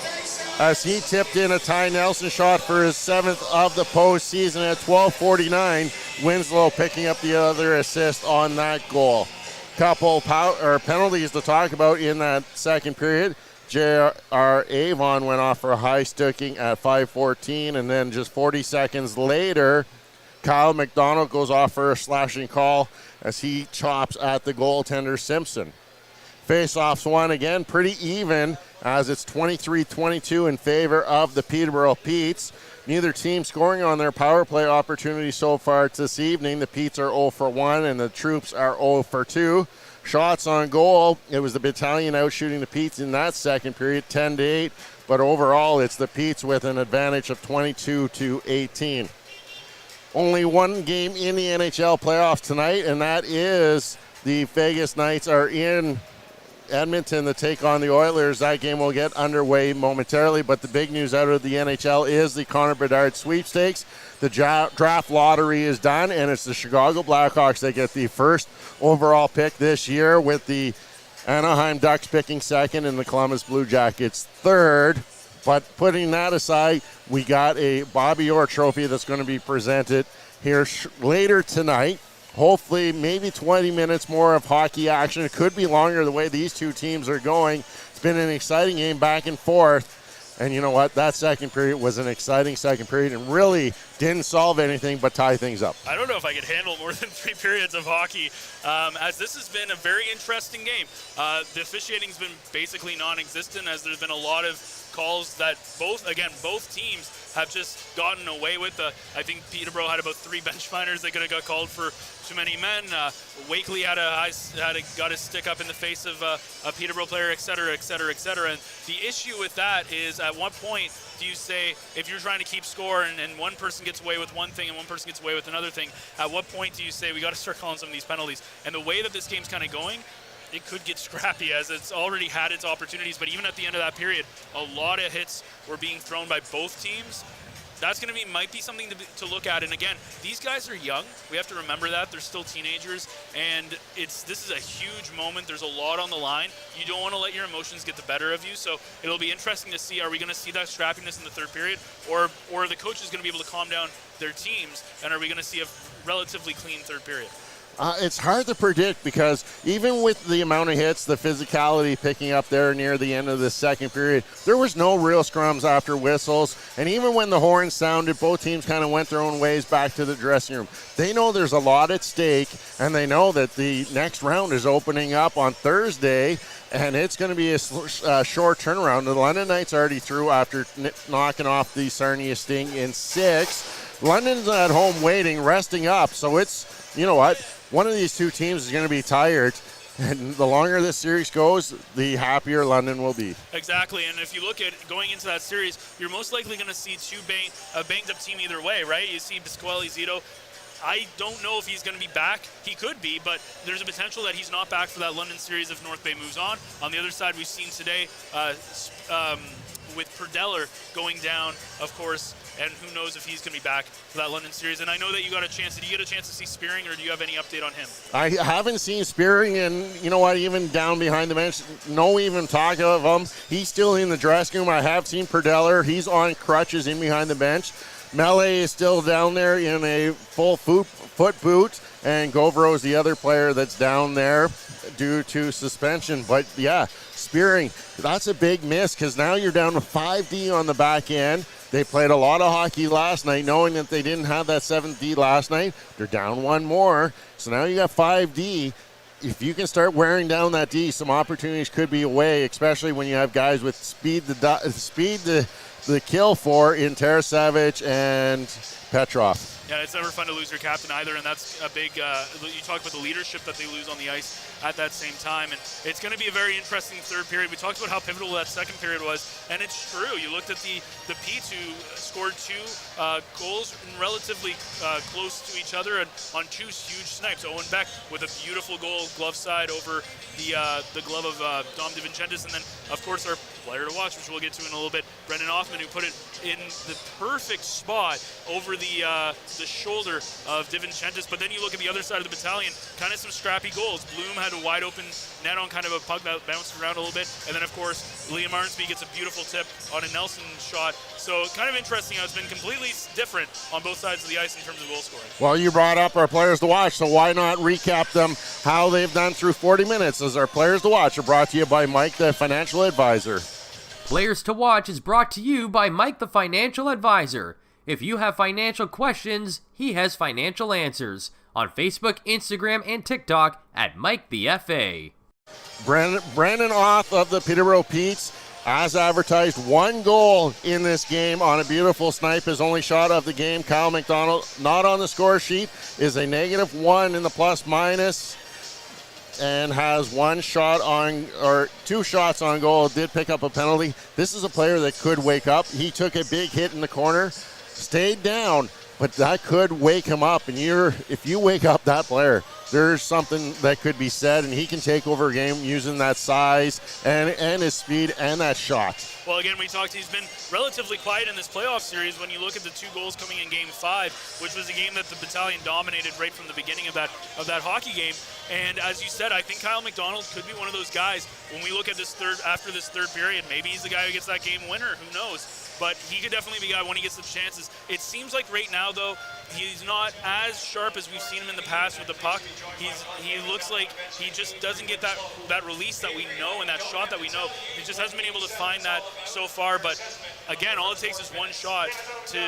as he tipped in a Ty Nelson shot for his 7th of the postseason at 12:49. Winslow picking up the other assist on that goal. Couple penalties to talk about in that second period. J.R. Avon went off for a high sticking at 5:14, and then just 40 seconds later, Kyle McDonald goes off for a slashing call as he chops at the goaltender Simpson. Face-offs won again, pretty even, as it's 23-22 in favor of the Peterborough Petes. Neither team scoring on their power play opportunity so far this evening. The Petes are 0 for 1 and the Troops are 0 for 2. Shots on goal, it was the Battalion out shooting the Petes in that second period, 10-8. But overall, it's the Petes with an advantage of 22-18. Only one game in the NHL playoffs tonight, and that is the Vegas Knights are in Edmonton to take on the Oilers. That game will get underway momentarily, but the big news out of the NHL is the Connor Bedard sweepstakes. The draft lottery is done, and it's the Chicago Blackhawks that get the first overall pick this year, with the Anaheim Ducks picking second and the Columbus Blue Jackets third. But putting that aside, we got a Bobby Orr Trophy that's going to be presented here later tonight. Hopefully, maybe 20 minutes more of hockey action. It could be longer the way these two teams are going. It's been an exciting game back and forth. And you know what? That second period was an exciting second period and really didn't solve anything but tie things up. I don't know if I could handle more than 3 periods of hockey, as this has been a very interesting game. The officiating's been basically non-existent, as there's been a lot of calls that both teams have just gotten away with. I think Peterborough had about 3 bench minors that could have got called for too many men. Wakely got his stick up in the face of a Peterborough player, et cetera, et cetera, et cetera. And the issue with that is, at what point do you say, if you're trying to keep score and one person gets away with one thing and one person gets away with another thing, at what point do you say we got to start calling some of these penalties? And the way that this game's kind of going, it could get scrappy, as it's already had its opportunities. But even at the end of that period, a lot of hits were being thrown by both teams. That's going to might be something to look at. And again, these guys are young. We have to remember that. They're still teenagers. And this is a huge moment. There's a lot on the line. You don't want to let your emotions get the better of you. So it'll be interesting to see, are we going to see that scrappiness in the third period? Or are the coaches going to be able to calm down their teams? And are we going to see a relatively clean third period? It's hard to predict because even with the amount of hits, the physicality picking up there near the end of the second period, there was no real scrums after whistles. And even when the horns sounded, both teams kind of went their own ways back to the dressing room. They know there's a lot at stake, and they know that the next round is opening up on Thursday, and it's going to be a short turnaround. The London Knights already through after knocking off the Sarnia Sting in 6. London's at home waiting, resting up, so it's, you know what, one of these two teams is going to be tired, and the longer this series goes, the happier London will be. Exactly, and if you look at going into that series, you're most likely going to see a banged-up team either way, right? You see Pasquale Zito. I don't know if he's going to be back. He could be, but there's a potential that he's not back for that London series if North Bay moves on. On the other side, we've seen today with Perdeller going down, of course, and who knows if he's going to be back for that London series. And I know that you got a chance. Did you get a chance to see Spearing, or do you have any update on him? I haven't seen Spearing, and you know what, even down behind the bench, no even talk of him. He's still in the dressing room. I have seen Perdeller. He's on crutches in behind the bench. Melee is still down there in a full foot boot, and Govro is the other player that's down there due to suspension. But yeah, Spearing, that's a big miss because now you're down to 5D on the back end. They played a lot of hockey last night, knowing that they didn't have that 7D last night. They're down one more, so now you got 5D. If you can start wearing down that D, some opportunities could be away, especially when you have guys with speed the kill for in Tarasevic and Petrov. Yeah, it's never fun to lose your captain either, and that's a big, you talk about the leadership that they lose on the ice at that same time, and it's going to be a very interesting third period. We talked about how pivotal that second period was, and it's true. You looked at the Petes who scored 2 goals relatively close to each other and on 2 huge snipes. Owen Beck with a beautiful goal, glove side over the glove of Dom DiVincentis, and then, of course, our player to watch, which we'll get to in a little bit, Brendan Hoffman, who put it in the perfect spot over the shoulder of DiVincentis. But then you look at the other side of the Battalion, kind of some scrappy goals. Bloom had a wide open net on kind of a puck that bounced around a little bit, and then of course Liam Arnsby gets a beautiful tip on a Nelson shot. So kind of interesting how it's been completely different on both sides of the ice in terms of goal scoring. Well, you brought up our players to watch, so why not recap them how they've done through 40 minutes, as our players to watch are brought to you by Mike, the financial advisor. Players to Watch is brought to you by Mike, the financial advisor. If you have financial questions, he has financial answers. On Facebook, Instagram, and TikTok at Mike the FA. Brandon Oth of the Peterborough Petes, as advertised, 1 goal in this game on a beautiful snipe. His only shot of the game. Kyle McDonald, not on the score sheet, is a -1 in the plus minus, and has 1 shot on, or 2 shots on goal. Did pick up a penalty. This is a player that could wake up. He took a big hit in the corner, stayed down, but that could wake him up. And if you wake up that player, there's something that could be said, and he can take over a game using that size and his speed and that shot. Well, again, he's been relatively quiet in this playoff series when you look at the 2 goals coming in Game 5, which was a game that the Battalion dominated right from the beginning of that hockey game. And as you said, I think Kyle McDonald could be one of those guys when we look at after this third period. Maybe he's the guy who gets that game winner, who knows? But he could definitely be a guy when he gets the chances. It seems like right now, though, he's not as sharp as we've seen him in the past with the puck. He looks like he just doesn't get that release that we know and that shot that we know. He just hasn't been able to find that so far. But again, all it takes is 1 shot to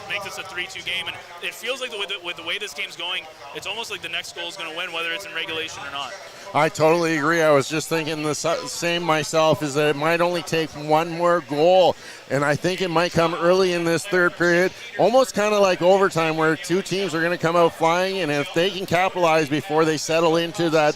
make this a 3-2 game. And it feels like with the way this game's going, it's almost like the next goal is going to win, whether it's in regulation or not. I totally agree. I was just thinking the same myself, is that it might only take 1 more goal. And I think it might come early in this third period, almost kind of like overtime, where 2 teams are going to come out flying, and if they can capitalize before they settle into that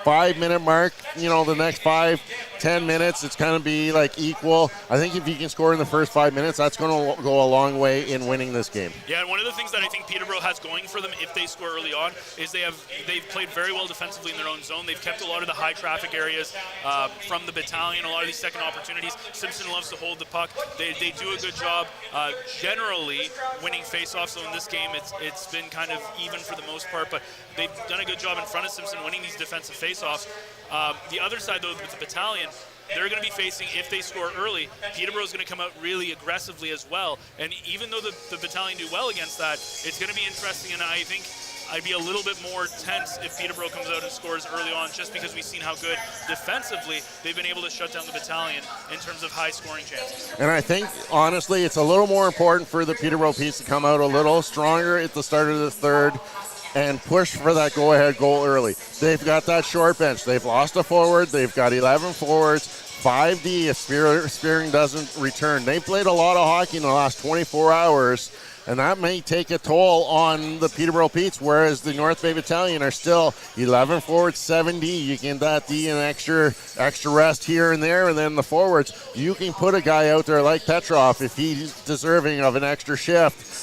5-minute mark, the next 5-10 minutes, it's going to be like equal. I think if you can score in the first 5 minutes, that's going to go a long way in winning this game. Yeah, and one of the things that I think Peterborough has going for them if they score early on is they've played very well defensively in their own zone. They've kept a lot of the high traffic areas from the Battalion, a lot of these second opportunities. Simpson loves to hold the puck. They do a good job generally winning faceoffs. So in this game, it's been kind of even for the most part, but they've done a good job in front of Simpson winning these defensive faceoffs. The other side, though, with the Battalion, they're going to be facing, if they score early, Peterborough's going to come out really aggressively as well. And even though the Battalion do well against that, it's going to be interesting. And I think I'd be a little bit more tense if Peterborough comes out and scores early on, just because we've seen how good defensively they've been able to shut down the Battalion in terms of high scoring chances. And I think, honestly, it's a little more important for the Peterborough Petes to come out a little stronger at the start of the third and push for that go-ahead goal early. They've got that short bench. They've lost a forward. They've got 11 forwards, 5D if Spearing doesn't return. They've played a lot of hockey in the last 24 hours, and that may take a toll on the Peterborough Petes, whereas the North Bay Battalion are still 11 forwards, 7D. You can that D and extra rest here and there, and then the forwards, you can put a guy out there like Petrov if he's deserving of an extra shift.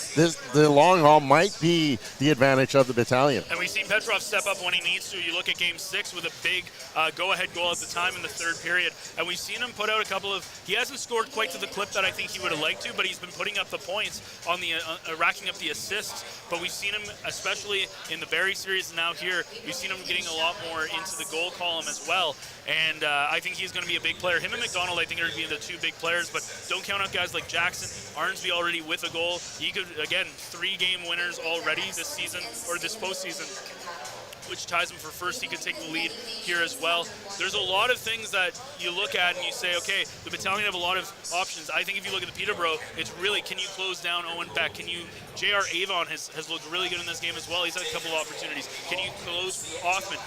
The long haul might be the advantage of the Battalion. And we've seen Petrov step up when he needs to. You look at Game 6 with a big go-ahead goal at the time in the third period, and we've seen him put out a couple of, he hasn't scored quite to the clip that I think he would have liked to, but he's been putting up the points on the racking up the assists. But we've seen him, especially in the Barrie series and now here, we've seen him getting a lot more into the goal column as well. And I think he's going to be a big player. Him and McDonald, I think, are going to be the two big players, but don't count out guys like Jackson. Arnsby already with a goal. He could, again, 3-game winners already this season, or this postseason, which ties him for first. He could take the lead here as well. There's a lot of things that you look at and you say, okay, the Battalion have a lot of options. I think if you look at the Peterborough, it's really, can you close down Owen Beck? Can you, J.R. Avon has looked really good in this game as well. He's had a couple of opportunities. Can you close Hoffman?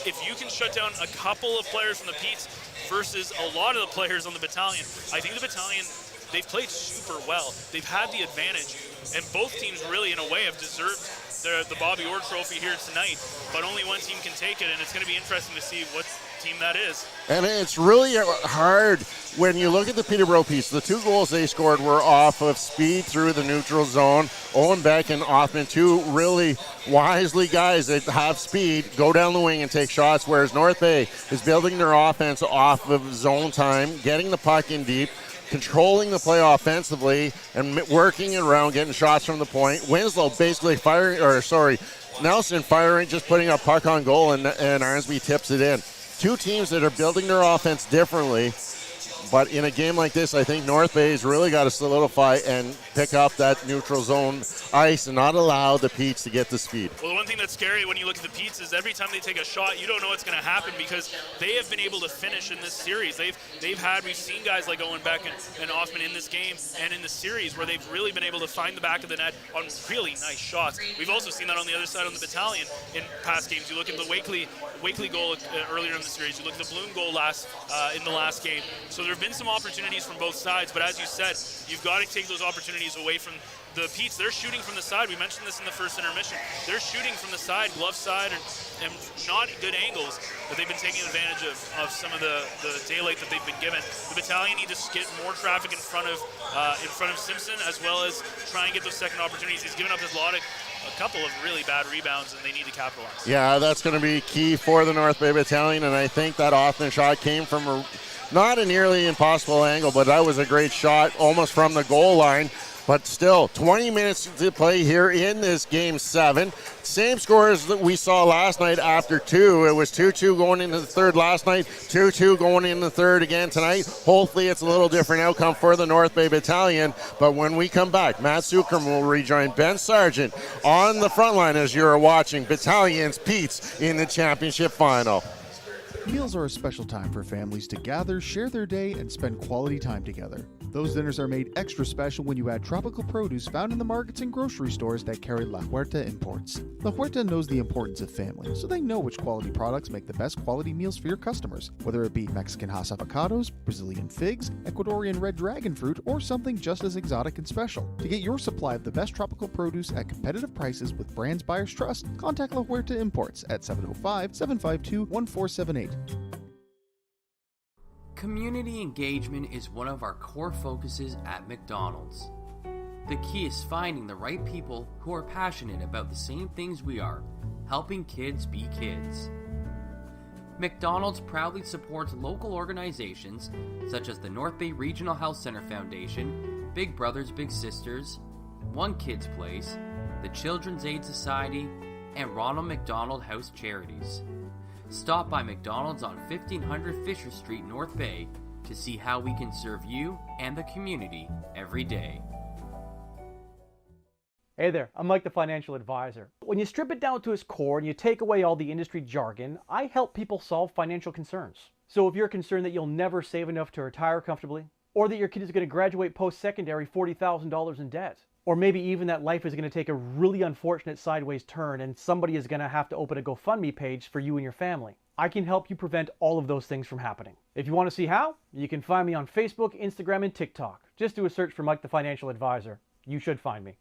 If you can shut down a couple of players from the Petes versus a lot of the players on the Battalion, I think the Battalion, they've played super well. They've had the advantage, and both teams really, in a way, have deserved the Bobby Orr Trophy here tonight, but only one team can take it, and it's going to be interesting to see what team that is. And it's really hard when you look at the Peterborough Petes. The 2 goals they scored were off of speed through the neutral zone. Owen Beck and Hoffman, 2 really wisely guys that have speed, go down the wing and take shots, whereas North Bay is building their offense off of zone time, getting the puck in deep, controlling the play offensively, and working it around, getting shots from the point. Winslow basically Nelson firing, just putting a puck on goal, and Arnsby tips it in. 2 teams that are building their offense differently, but in a game like this, I think North Bay's really got to solidify and pick up that neutral zone ice and not allow the Petes to get the speed. Well, the one thing that's scary when you look at the Petes is every time they take a shot, you don't know what's going to happen, because they have been able to finish in this series. We've seen guys like Owen Beck and Hoffman in this game and in the series where they've really been able to find the back of the net on really nice shots. We've also seen that on the other side on the Battalion in past games. You look at the Wakely goal earlier in the series. You look at the Bloom goal in the last game. So there have been some opportunities from both sides, but as you said, you've got to take those opportunities away from the Petes. They're shooting from the side. We mentioned this in the first intermission. They're shooting from the side, glove side, and not good angles, but they've been taking advantage of some of the daylight that they've been given. The Battalion need to get more traffic in front of Simpson, as well as try and get those second opportunities. He's given up a couple of really bad rebounds, and they need to capitalize. Yeah, that's going to be key for the North Bay Battalion, and I think that Hoffman shot came from not a nearly impossible angle, but that was a great shot almost from the goal line. But still, 20 minutes to play here in this Game 7. Same scores that we saw last night after 2. It was 2-2 going into the third last night, 2-2 going in the third again tonight. Hopefully it's a little different outcome for the North Bay Battalion. But when we come back, Matt Sukram will rejoin Ben Sargent on the front line as you're watching Battalion's Petes in the championship final. Meals are a special time for families to gather, share their day, and spend quality time together. Those dinners are made extra special when you add tropical produce found in the markets and grocery stores that carry La Huerta imports. La Huerta knows the importance of family, so they know which quality products make the best quality meals for your customers, whether it be Mexican Hass avocados, Brazilian figs, Ecuadorian red dragon fruit, or something just as exotic and special. To get your supply of the best tropical produce at competitive prices with brands buyers trust, contact La Huerta Imports at 705-752-1478. Community engagement is one of our core focuses at McDonald's. The key is finding the right people who are passionate about the same things we are, helping kids be kids. McDonald's proudly supports local organizations such as the North Bay Regional Health Center Foundation, Big Brothers Big Sisters, One Kids Place, the Children's Aid Society, and Ronald McDonald House Charities. Stop by McDonald's on 1500 Fisher Street, North Bay, to see how we can serve you and the community every day. Hey there, I'm Mike the Financial Advisor. When you strip it down to its core and you take away all the industry jargon, I help people solve financial concerns. So if you're concerned that you'll never save enough to retire comfortably, or that your kid is going to graduate post-secondary $40,000 in debt, or maybe even that life is going to take a really unfortunate sideways turn and somebody is going to have to open a GoFundMe page for you and your family, I can help you prevent all of those things from happening. If you want to see how, you can find me on Facebook, Instagram, and TikTok. Just do a search for Mike the Financial Advisor. You should find me.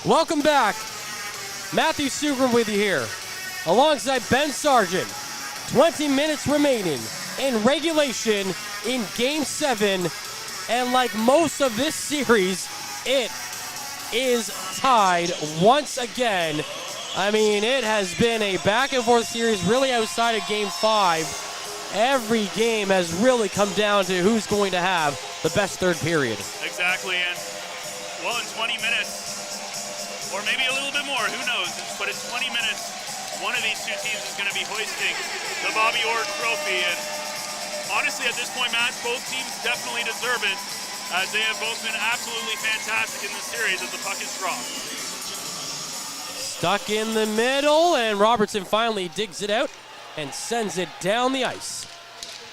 Welcome back. Matthew Sugrum with you here, alongside Ben Sargent. 20 minutes remaining in regulation in Game 7. And like most of this series, it is tied once again. I mean, it has been a back-and-forth series really outside of Game 5. Every game has really come down to who's going to have the best third period. Exactly, and well, in 20 minutes, or maybe a little bit more, who knows, but in 20 minutes, one of these two teams is going to be hoisting the Bobby Orr Trophy, and honestly, at this point, Matt, both teams definitely deserve it, as they have both been absolutely fantastic in this series as the puck is dropped. Stuck in the middle, and Robertson finally digs it out and sends it down the ice.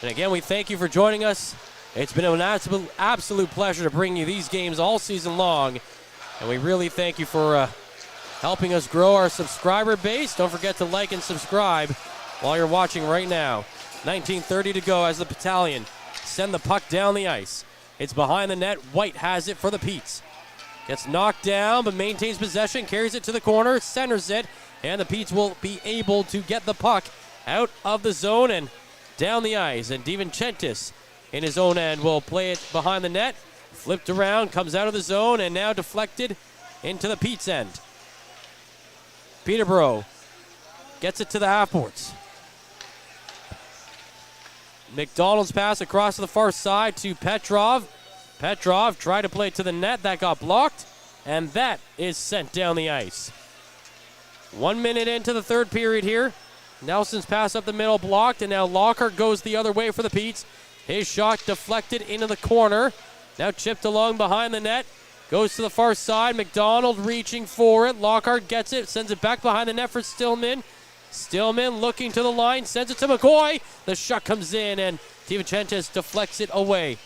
And again, we thank you for joining us. It's been an absolute pleasure to bring you these games all season long. And we really thank you for helping us grow our subscriber base. Don't forget to like and subscribe while you're watching right now. 19:30 to go as the Battalion send the puck down the ice. It's behind the net. White has it for the Petes. Gets knocked down, but maintains possession, carries it to the corner, centers it, and the Petes will be able to get the puck out of the zone and down the ice. And DiVincentis in his own end will play it behind the net. Flipped around, comes out of the zone, and now deflected into the Pete's end. Peterborough gets it to the half-boards. McDonald's pass across to the far side to Petrov. Petrov tried to play it to the net. That got blocked, and that is sent down the ice. 1 minute into the third period here. Nelson's pass up the middle blocked, and now Lockhart goes the other way for the Petes. His shot deflected into the corner. Now chipped along behind the net. Goes to the far side. McDonald reaching for it. Lockhart gets it. Sends it back behind the net for Stillman. Stillman looking to the line. Sends it to McCoy. The shot comes in and DiVincentis deflects it away.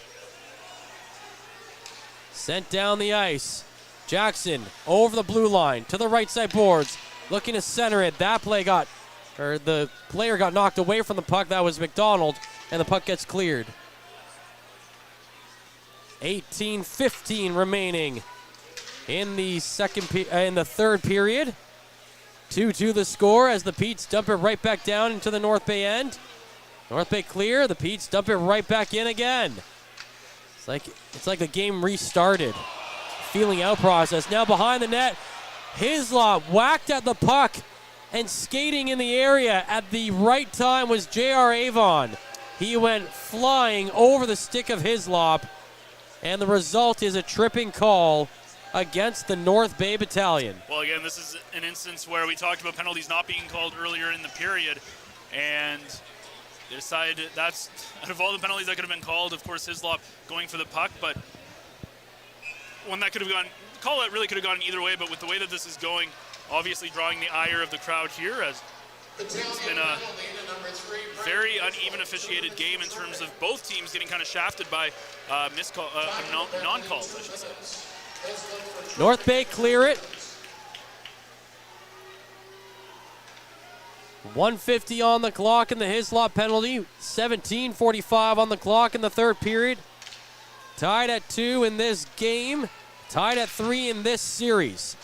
Sent down the ice. Jackson over the blue line to the right side boards. Looking to center it. The player got knocked away from the puck. That was McDonald. And the puck gets cleared. 18:15 remaining in the third period. 2-2 the score as the Petes dump it right back down into the North Bay end. North Bay clear. The Petes dump it right back in again. It's like the game restarted. Feeling out process. Now behind the net. Hislop whacked at the puck and skating in the area at the right time was J.R. Avon. He went flying over the stick of Hislop. And the result is a tripping call against the North Bay Battalion. Well, again, this is an instance where we talked about penalties not being called earlier in the period, and they decided that's, out of all the penalties that could have been called, of course, Hislop going for the puck, but one that could have gone, call it really could have gone either way, but with the way that this is going, obviously drawing the ire of the crowd here, as it's been a very uneven officiated game in terms of both teams getting kind of shafted by non-calls, I should say. North Bay clear it. 1:50 on the clock in the Hislop penalty. 17:45 on the clock in the third period. Tied at 2 in this game. Tied at 3 in this series.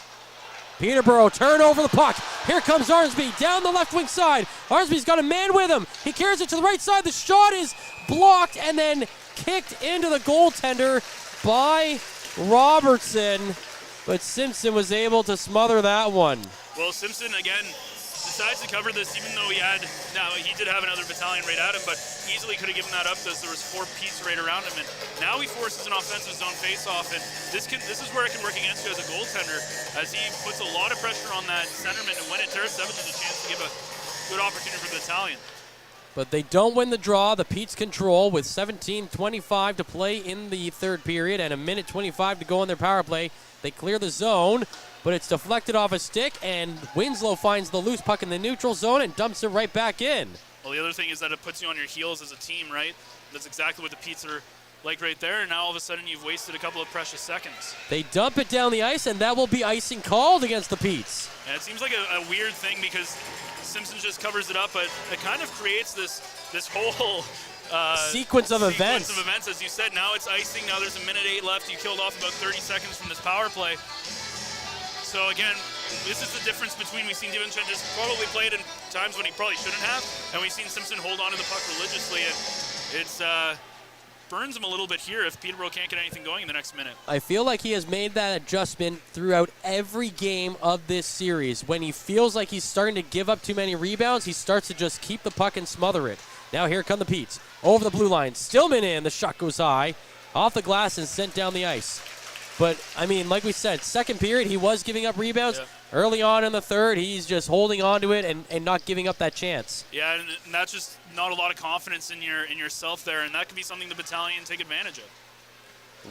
Peterborough turn over the puck. Here comes Arnsby down the left wing side. Arnsby's got a man with him. He carries it to the right side. The shot is blocked and then kicked into the goaltender by Robertson, but Simpson was able to smother that one. Well, Simpson, again, decides to cover this, even though he did have another battalion right at him, but easily could have given that up as there was 4 Petes right around him. And now he forces an offensive zone face-off, and this is where it can work against you as a goaltender, as he puts a lot of pressure on that centerman, and when it tears, Evans has a chance to give a good opportunity for the battalion. But they don't win the draw. The Petes control with 17:25 to play in the third period and a minute 25 to go on their power play. They clear the zone, but it's deflected off a stick, and Winslow finds the loose puck in the neutral zone and dumps it right back in. Well, the other thing is that it puts you on your heels as a team, right? That's exactly what the Petes are like right there, and now all of a sudden you've wasted a couple of precious seconds. They dump it down the ice, and that will be icing called against the Petes. And it seems like a weird thing because Simpson just covers it up, but it kind of creates this whole sequence of events. As you said, now it's icing. Now there's a minute 8 left. You killed off about 30 seconds from this power play. So again, this is the difference between we've seen DiVincentis probably played in times when he probably shouldn't have, and we've seen Simpson hold on to the puck religiously, and it's burns him a little bit here if Peterborough can't get anything going in the next minute. I feel like he has made that adjustment throughout every game of this series. When he feels like he's starting to give up too many rebounds, he starts to just keep the puck and smother it. Now here come the Petes. Over the blue line. Stillman in. The shot goes high. Off the glass and sent down the ice. But, I mean, like we said, second period, he was giving up rebounds. Yeah. Early on in the third, he's just holding on to it and not giving up that chance. Yeah, and that's just not a lot of confidence in yourself there, and that could be something the battalion take advantage of.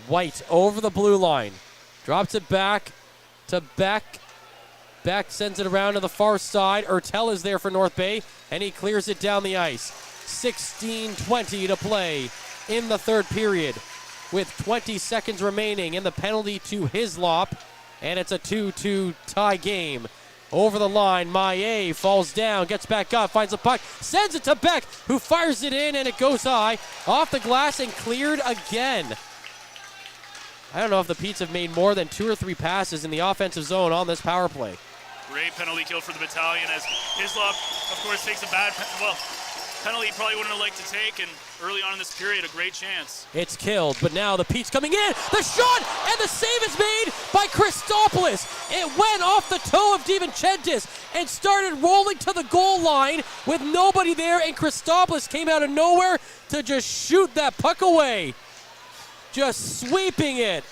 White over the blue line. Drops it back to Beck. Beck sends it around to the far side. Ertel is there for North Bay, and he clears it down the ice. 16:20 to play in the third period with 20 seconds remaining in the penalty to Hislop, and it's a 2-2 tie game. Over the line, Maillet falls down, gets back up, finds the puck, sends it to Beck, who fires it in, and it goes high, off the glass and cleared again. I don't know if the Petes have made more than 2 or 3 passes in the offensive zone on this power play. Great penalty kill for the battalion as Hislop, of course, takes a penalty he probably wouldn't have liked to take, and early on in this period, a great chance. It's killed, but now the Petes coming in. The shot and the save is made by Christopoulos. It went off the toe of DiVincentis and started rolling to the goal line with nobody there, and Christopoulos came out of nowhere to just shoot that puck away. Just sweeping it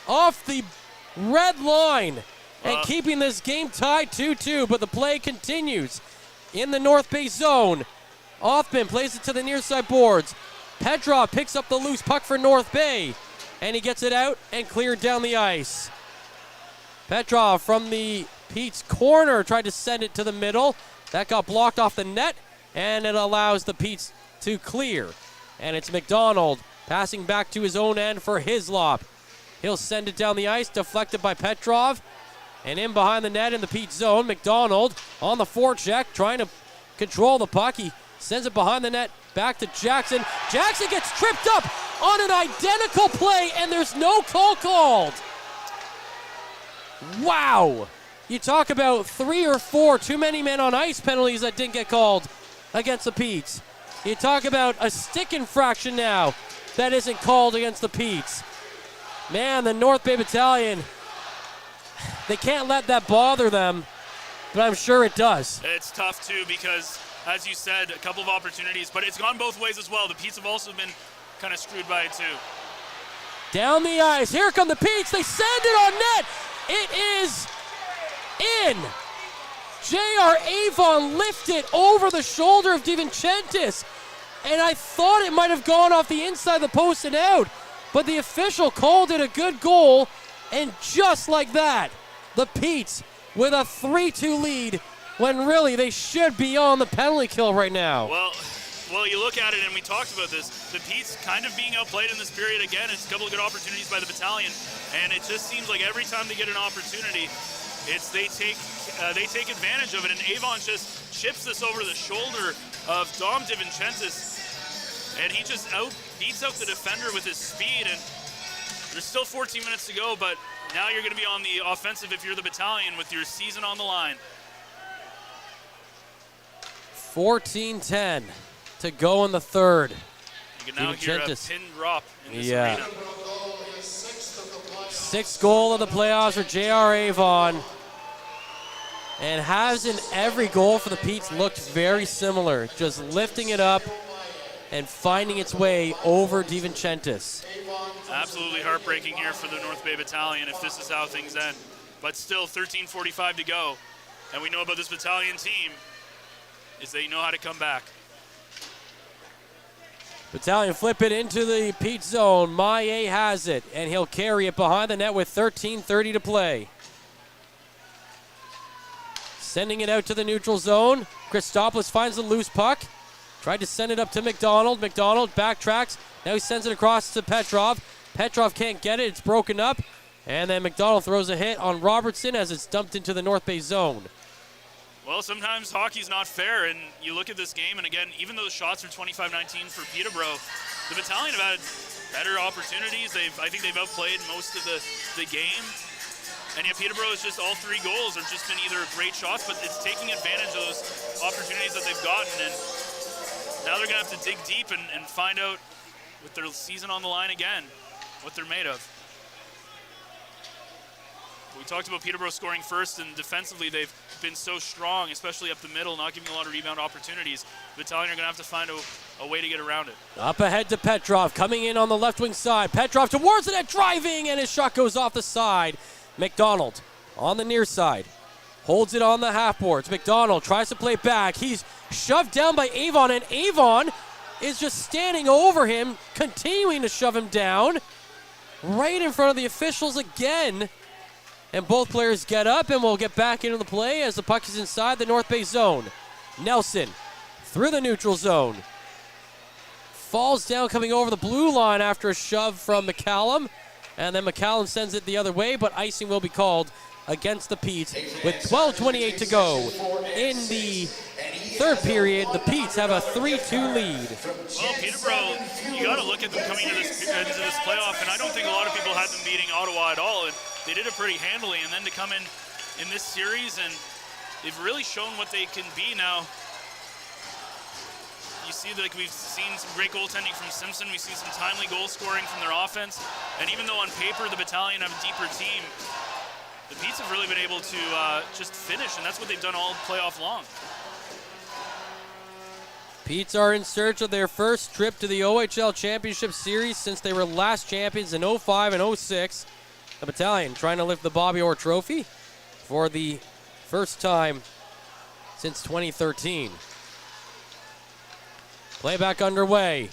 off the red line and keeping this game tied 2-2, but the play continues in the North Bay zone. Hoffman plays it to the near side boards. Petrov picks up the loose puck for North Bay, and he gets it out and cleared down the ice. Petrov from the Pete's corner tried to send it to the middle. That got blocked off the net, and it allows the Petes to clear. And it's McDonald passing back to his own end for Hislop. He'll send it down the ice, deflected by Petrov. And in behind the net in the Pete zone, McDonald on the forecheck, trying to control the puck. He sends it behind the net, back to Jackson. Jackson gets tripped up on an identical play, and there's no call called. Wow. You talk about 3 or 4 too many men on ice penalties that didn't get called against the Petes. You talk about a stick infraction now that isn't called against the Petes. Man, the North Bay Battalion, they can't let that bother them, but I'm sure it does. It's tough, too, because, as you said, a couple of opportunities, but it's gone both ways as well. The Petes have also been kind of screwed by it, too. Down the ice. Here come the Petes. They send it on net. It is in. J.R. Avon lifted over the shoulder of DiVincentis, and I thought it might have gone off the inside of the post and out, but the official called it a good goal, and just like that, the Petes with a 3-2 lead when really they should be on the penalty kill right now. Well, you look at it, and we talked about this, the Petes kind of being outplayed in this period again. It's a couple of good opportunities by the battalion, and it just seems like every time they get an opportunity, they take advantage of it, and Avon just chips this over the shoulder of Dom DiVincentis, and he just beats out the defender with his speed, and there's still 14 minutes to go, but now you're going to be on the offensive if you're the battalion with your season on the line. 14-10 to go in the third. You can now hear a pin drop in this arena. Sixth goal of the playoffs for J.R. Avon. And has in every goal for the Petes looked very similar. Just lifting it up and finding its way over DeVincentis. Absolutely heartbreaking here for the North Bay Battalion if this is how things end. But still 13:45 to go. And we know about this Battalion team is they know how to come back. Battalion flip it into the Pete zone. Maillet has it, and he'll carry it behind the net with 13:30 to play. Sending it out to the neutral zone. Christopoulos finds the loose puck. Tried to send it up to McDonald. McDonald backtracks. Now he sends it across to Petrov. Petrov can't get it. It's broken up. And then McDonald throws a hit on Robertson as it's dumped into the North Bay zone. Well, sometimes hockey's not fair, and you look at this game, and again, even though the shots are 25-19 for Peterborough, the Battalion have had better opportunities. I think they've outplayed most of the game. And yet Peterborough is just all three goals have just been either great shots, but it's taking advantage of those opportunities that they've gotten. And now they're going to have to dig deep and find out, with their season on the line again, what they're made of. We talked about Peterborough scoring first, and defensively they've been so strong, especially up the middle, not giving a lot of rebound opportunities. The Battalion are going to have to find a way to get around it. Up ahead to Petrov, coming in on the left wing side. Petrov towards the net, driving, and his shot goes off the side. McDonald on the near side. Holds it on the half boards. McDonald tries to play back. He's shoved down by Avon, and Avon is just standing over him, continuing to shove him down. Right in front of the officials again. And both players get up and will get back into the play as the puck is inside the North Bay zone. Nelson through the neutral zone. Falls down coming over the blue line after a shove from McCallum. And then McCallum sends it the other way, but icing will be called against the Petes with 12:28 to go. In the third period, the Petes have a 3-2 lead. Well, Peterborough, you got to look at them coming into this playoff, and I don't think a lot of people had them beating Ottawa at all, and they did it pretty handily. And then to come in this series, and they've really shown what they can be now. You see, like, we've seen some great goaltending from Simpson. We've seen some timely goal scoring from their offense. And even though on paper the Battalion have a deeper team, the Petes have really been able to just finish, and that's what they've done all playoff long. Petes are in search of their first trip to the OHL Championship Series since they were last champions in 05 and 06. The Battalion trying to lift the Bobby Orr Trophy for the first time since 2013. Playback underway.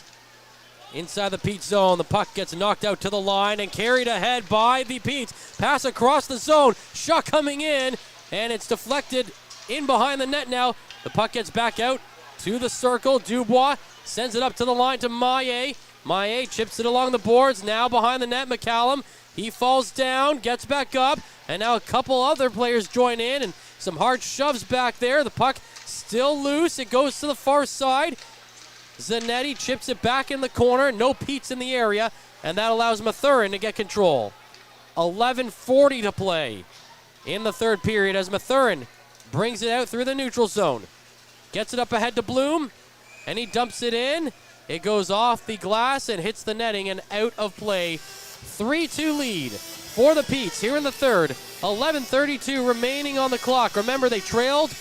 Inside the Pete zone, the puck gets knocked out to the line and carried ahead by the Petes. Pass across the zone, shot coming in, and it's deflected in behind the net now. The puck gets back out to the circle. Dubois sends it up to the line to Maillet. Maillet chips it along the boards, now behind the net. McCallum, he falls down, gets back up, and now a couple other players join in, and some hard shoves back there. The puck still loose, it goes to the far side. Zanetti chips it back in the corner. No Petes in the area, and that allows Mathurin to get control. 11:40 to play in the third period as Mathurin brings it out through the neutral zone. Gets it up ahead to Bloom, and he dumps it in. It goes off the glass and hits the netting and out of play. 3-2 lead for the Petes here in the third. 11:32 remaining on the clock. Remember, they trailed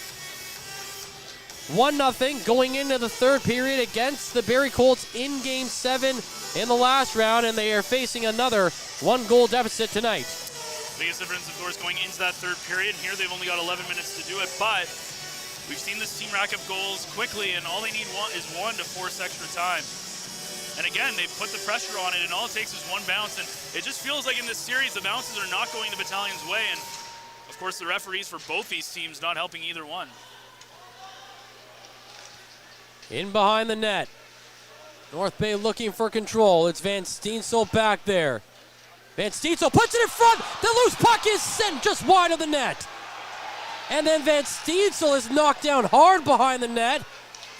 1-0 going into the third period against the Barrie Colts in Game 7 in the last round, and they are facing another one-goal deficit tonight. Biggest difference, of course, going into that third period. Here they've only got 11 minutes to do it, but we've seen this team rack up goals quickly, and all they need is one to force extra time. And again, they put the pressure on it, and all it takes is one bounce, and it just feels like in this series the bounces are not going the Battalion's way, and of course the referees for both these teams not helping either one. In behind the net. North Bay looking for control. It's Van Steensel back there. Van Steensel puts it in front. The loose puck is sent just wide of the net. And then Van Steensel is knocked down hard behind the net.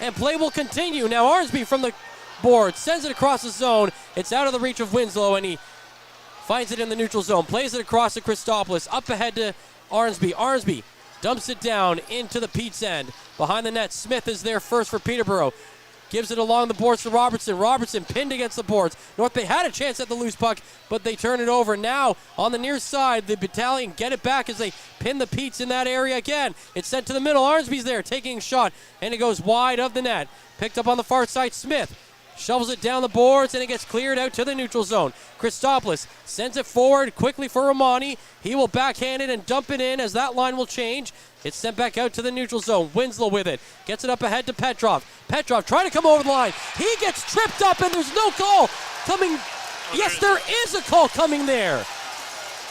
And play will continue. Now Arnsby from the board sends it across the zone. It's out of the reach of Winslow, and he finds it in the neutral zone. Plays it across to Christopoulos. Up ahead to Arnsby. Arnsby dumps it down into the Pete's end. Behind the net, Smith is there first for Peterborough. gives it along the boards to Robertson. Robertson pinned against the boards. North Bay had a chance at the loose puck, but they turn it over. Now, on the near side, the Battalion get it back as they pin the Petes in that area again. It's sent to the middle. Arnsby's there, taking a shot, and it goes wide of the net. Picked up on the far side, Smith shovels it down the boards, and it gets cleared out to the neutral zone. Christopoulos sends it forward quickly for Romani. He will backhand it and dump it in as that line will change. It's sent back out to the neutral zone. Winslow with it. Gets it up ahead to Petrov. Petrov trying to come over the line. He gets tripped up, and there's no call coming. Yes, there is a call coming there.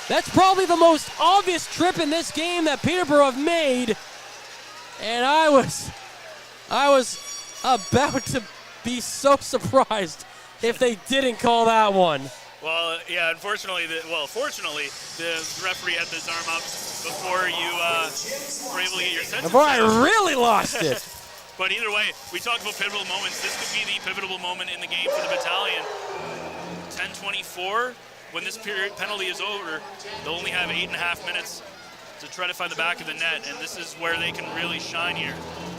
That's probably the most obvious trip in this game that Peterborough have made. And I was about to be so surprised if they didn't call that one. Well, yeah, fortunately, the referee had his arm up before you were able to get your sentence. Before I really lost it. But either way, we talk about pivotal moments. This could be the pivotal moment in the game for the Battalion. 10:24, when this penalty is over, they'll only have 8.5 minutes to try to find the back of the net, and this is where they can really shine here.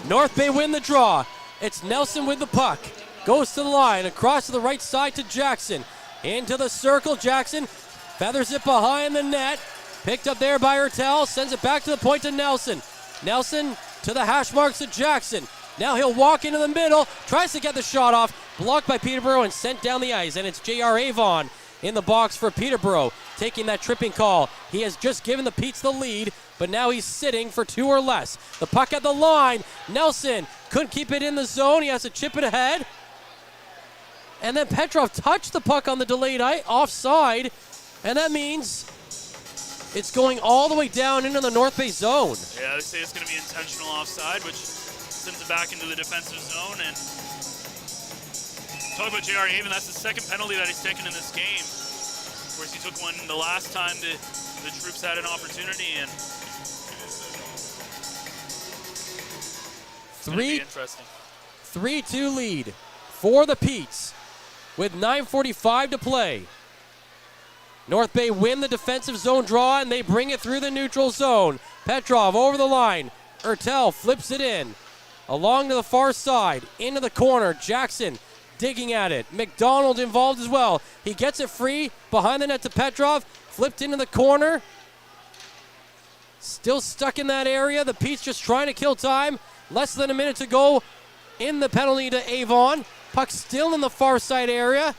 North Bay win the draw. It's Nelson with the puck. Goes to the line, across to the right side to Jackson. Into the circle, Jackson feathers it behind the net. Picked up there by Ertel, sends it back to the point to Nelson. Nelson to the hash marks to Jackson. Now he'll walk into the middle, tries to get the shot off, blocked by Peterborough and sent down the ice. And it's J.R. Avon in the box for Peterborough, taking that tripping call. He has just given the Petes the lead, but now he's sitting for 2 or less. The puck at the line. Nelson couldn't keep it in the zone. He has to chip it ahead. And then Petrov touched the puck on the delayed offside, and that means it's going all the way down into the North Bay zone. Yeah, they say it's going to be intentional offside, which sends it back into the defensive zone. And talk about J.R. Avon, that's the second penalty that he's taken in this game. Of course, he took one the last time the troops had an opportunity, and it's going to be interesting. 3-2 lead for the Petes with 9:45 to play. North Bay win the defensive zone draw, and they bring it through the neutral zone. Petrov over the line. Ertel flips it in. Along to the far side, into the corner. Jackson digging at it. McDonald involved as well. He gets it free behind the net to Petrov. Flipped into the corner. Still stuck in that area. The Petes just trying to kill time. Less than a minute to go in the penalty to Avon. Puck still in the far side area.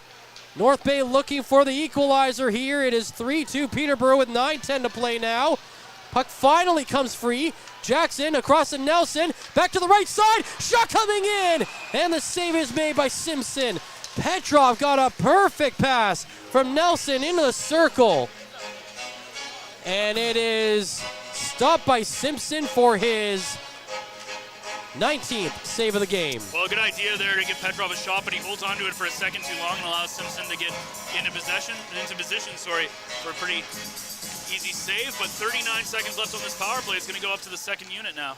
North Bay looking for the equalizer here. It is 3-2 Peterborough with 9:10 to play now. Puck finally comes free. Jackson across to Nelson. Back to the right side. Shot coming in. And the save is made by Simpson. Petrov got a perfect pass from Nelson into the circle. And it is stopped by Simpson for his 19th save of the game. Well, a good idea there to give Petrov a shot, but he holds onto it for a second too long and allows Simpson to get into position for a pretty easy save. But 39 seconds left on this power play. It's going to go up to the second unit now.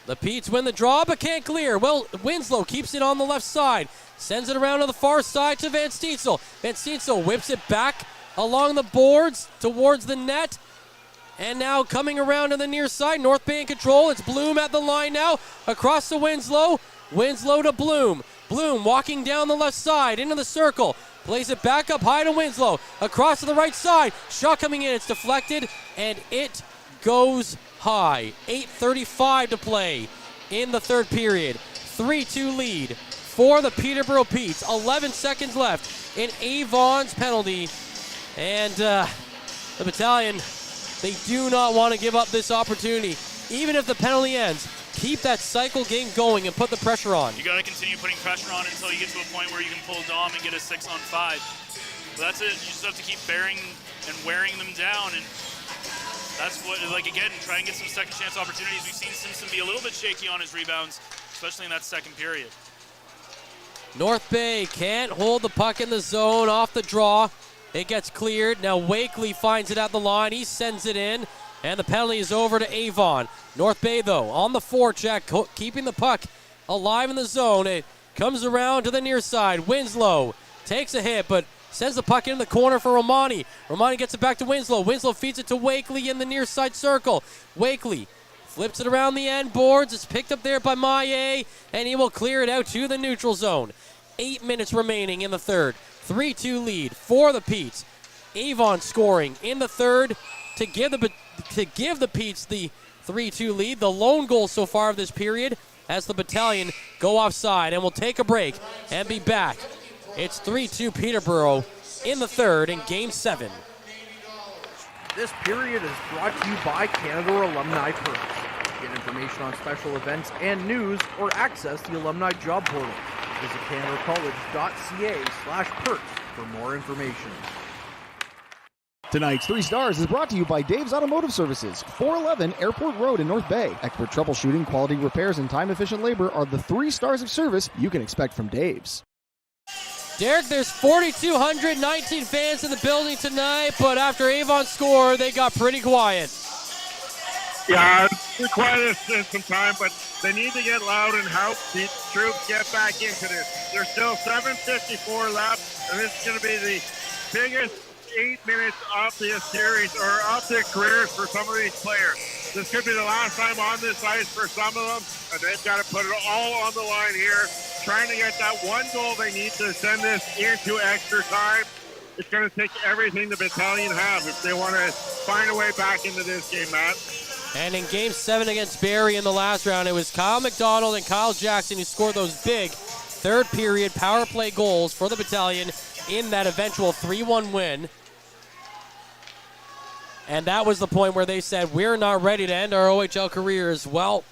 The Petes win the draw, but can't clear. Well, Winslow keeps it on the left side. Sends it around to the far side to Van Steensel. Van Steensel whips it back along the boards towards the net. And now coming around to the near side, North Bay in control. It's Bloom at the line now. Across to Winslow. Winslow to Bloom. Bloom walking down the left side into the circle. Plays it back up high to Winslow. Across to the right side. Shot coming in. It's deflected. And it goes high. 8:35 to play in the third period. 3-2 lead for the Peterborough Petes. 11 seconds left in Avon's penalty. And the Battalion, they do not want to give up this opportunity. Even if the penalty ends, keep that cycle game going and put the pressure on. You got to continue putting pressure on until you get to a point where you can pull Dom and get a 6-on-5. But that's it. You just have to keep bearing and wearing them down. And that's what, like, again, try and get some second chance opportunities. We've seen Simpson be a little bit shaky on his rebounds, especially in that second period. North Bay can't hold the puck in the zone off the draw. It gets cleared. Now Wakely finds it at the line. He sends it in, and the penalty is over to Avon. North Bay, though, on the forecheck, keeping the puck alive in the zone. It comes around to the near side. Winslow takes a hit, but sends the puck in the corner for Romani. Romani gets it back to Winslow. Winslow feeds it to Wakely in the near side circle. Wakely Flips it around the end boards. It's picked up there by Maillet, and he will clear it out to the neutral zone. 8 minutes remaining in the third. 3-2 lead for the Petes. Avon scoring in the third to give the Petes the 3-2 lead. The lone goal so far of this period as the Battalion go offside, and we'll take a break and be back. It's 3-2 Peterborough in the third in Game 7. This period is brought to you by Canada Alumni Perks. Get information on special events and news or access the Alumni Job Portal. Visit canadacollege.ca/perks for more information. Tonight's 3 Stars is brought to you by Dave's Automotive Services, 411 Airport Road in North Bay. Expert troubleshooting, quality repairs, and time-efficient labor are the 3 stars of service you can expect from Dave's. Derek, there's 4,219 fans in the building tonight, but after Avon scored, they got pretty quiet. Yeah, it's quiet in some time, but they need to get loud and help the troops get back into this. There's still 7:54 left, and this is going to be the biggest 8 minutes of the series or of their careers for some of these players. This could be the last time on this ice for some of them, and they've got to put it all on the line here, trying to get that one goal they need to send this into extra time. It's going to take everything the Battalion have if they want to find a way back into this game, Matt. And in Game 7 against Barrie in the last round, it was Kyle McDonald and Kyle Jackson who scored those big third period power play goals for the Battalion in that eventual 3-1 win. And that was the point where they said, we're not ready to end our OHL careers. Well,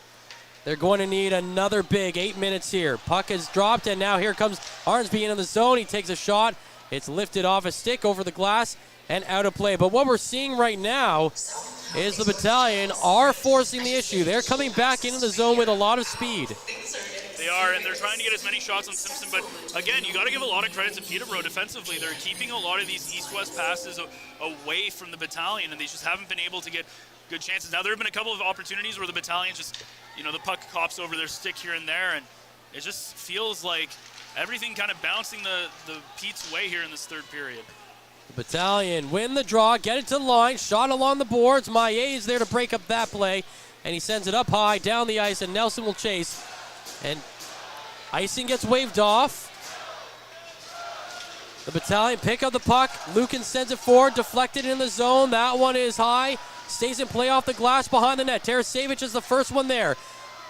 they're going to need another big 8 minutes here. Puck is dropped, and now here comes Arnsby into the zone. He takes a shot. It's lifted off a stick over the glass and out of play. But what we're seeing right now is the Battalion are forcing the issue. They're coming back into the zone with a lot of speed. They are, and they're trying to get as many shots on Simpson, but again, you got to give a lot of credit to Peterborough defensively. They're keeping a lot of these east-west passes away from the Battalion, and they just haven't been able to get good chances. Now, there have been a couple of opportunities where the Battalion just, the puck hops over their stick here and there, and it just feels like everything kind of bouncing the Pete's way here in this third period. The Battalion win the draw, get it to the line, shot along the boards. Maillet is there to break up that play, and he sends it up high, down the ice, and Nelson will chase. And icing gets waved off. The Battalion pick up the puck. Lukin sends it forward, deflected in the zone. That one is high. Stays in play off the glass behind the net. Tarasevich is the first one there.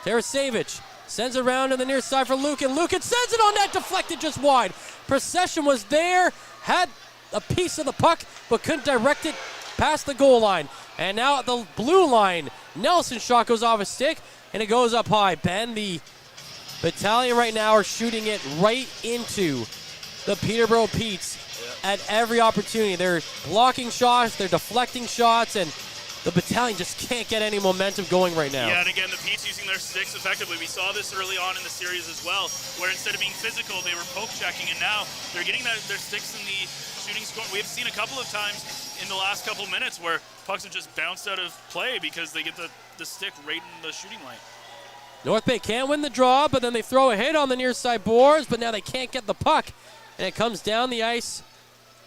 Tarasevich sends it around to the near side for Lukin. Lukin sends it on net, deflected just wide. Procession was there, had a piece of the puck, but couldn't direct it past the goal line. And now at the blue line, Nelson's shot goes off a stick, and it goes up high. Ben, the Battalion right now are shooting it right into the Peterborough Petes at every opportunity. They're blocking shots, they're deflecting shots, and the Battalion just can't get any momentum going right now. Yeah, and again, the Petes using their sticks effectively. We saw this early on in the series as well, where instead of being physical, they were poke checking, and now they're getting their sticks in the shooting score. We've seen a couple of times in the last couple of minutes where pucks have just bounced out of play because they get the stick right in the shooting lane. North Bay can't win the draw, but then they throw a hit on the near side boards, but now they can't get the puck, and it comes down the ice.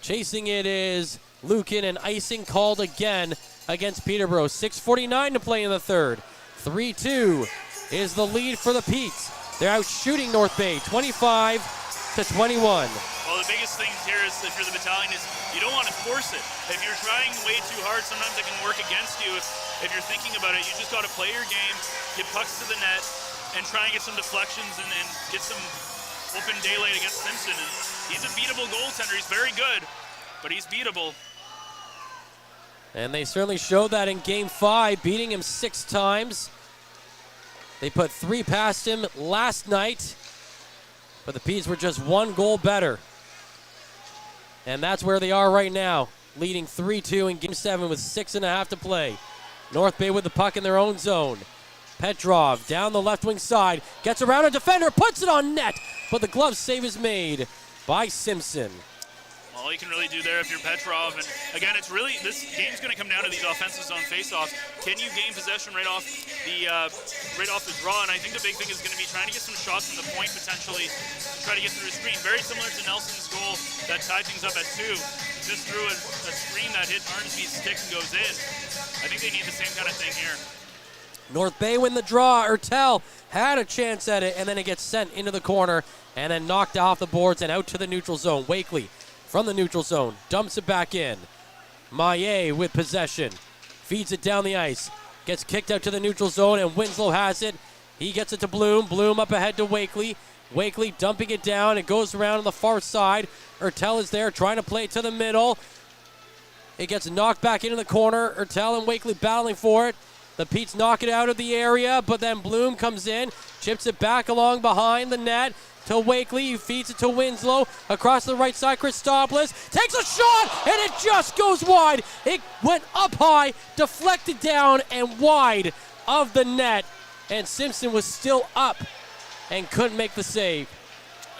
Chasing it is Lukin, and icing called again against Peterborough. 6:49 to play in the third. 3-2 is the lead for the Petes. They're out shooting North Bay, 25-21. Well, the biggest thing here is, if you're the Battalion, is you don't want to force it. If you're trying way too hard, sometimes it can work against you. If you're thinking about it, you just got to play your game, get pucks to the net, and try and get some deflections and get some open daylight against Simpson. And he's a beatable goaltender. He's very good, but he's beatable. And they certainly showed that in Game 5, beating him 6 times. They put 3 past him last night, but the Petes were just 1 goal better. And that's where they are right now, leading 3-2 in Game 7 with 6.5 to play. North Bay with the puck in their own zone. Petrov down the left wing side, gets around a defender, puts it on net, but the glove save is made by Simpson. All you can really do there if you're Petrov, and again, it's really, this game's going to come down to these offensive zone faceoffs. Can you gain possession right off the draw? And I think the big thing is going to be trying to get some shots from the point potentially to try to get through the screen. Very similar to Nelson's goal that tied things up at 2. Just threw a screen that hit Arnsby's stick and goes in. I think they need the same kind of thing here. North Bay win the draw. Ertel had a chance at it, and then it gets sent into the corner and then knocked off the boards and out to the neutral zone. Wakely from the neutral zone dumps it back in. Maillet with possession. Feeds it down the ice. Gets kicked out to the neutral zone, and Winslow has it. He gets it to Bloom. Bloom up ahead to Wakely. Wakely dumping it down. It goes around on the far side. Ertel is there trying to play it to the middle. It gets knocked back into the corner. Ertel and Wakely battling for it. The Petes knock it out of the area, but then Bloom comes in, chips it back along behind the net to Wakely. He feeds it to Winslow. Across the right side, Christopoulos takes a shot, and it just goes wide. It went up high, deflected down, and wide of the net. And Simpson was still up and couldn't make the save.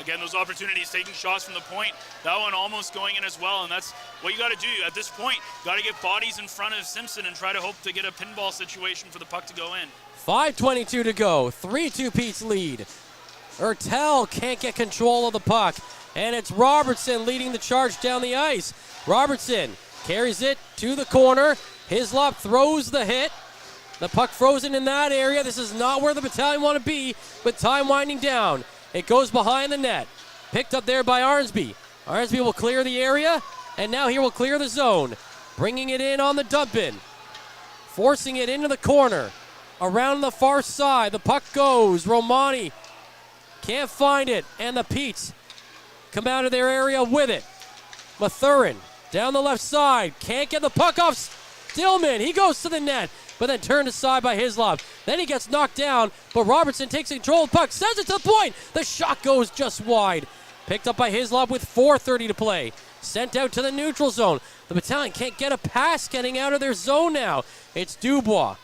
Again, those opportunities, taking shots from the point. That one almost going in as well, and that's what you got to do at this point. Got to get bodies in front of Simpson and try to hope to get a pinball situation for the puck to go in. 5:22 to go. 3-2 Pete's lead. Ertel can't get control of the puck, and it's Robertson leading the charge down the ice. Robertson carries it to the corner. Hislop throws the hit. The puck frozen in that area. This is not where the Battalion want to be, with time winding down. It goes behind the net. Picked up there by Arnsby. Arnsby will clear the area, and now he will clear the zone. Bringing it in on the dump in. Forcing it into the corner. Around the far side, the puck goes. Romani can't find it, and the Petes come out of their area with it. Mathurin down the left side. Can't get the puck off Stillman. He goes to the net, but then turned aside by Hislop. Then he gets knocked down, but Robertson takes control of the puck, sends it to the point. The shot goes just wide. Picked up by Hislop with 4:30 to play. Sent out to the neutral zone. The Battalion can't get a pass getting out of their zone now. It's Dubois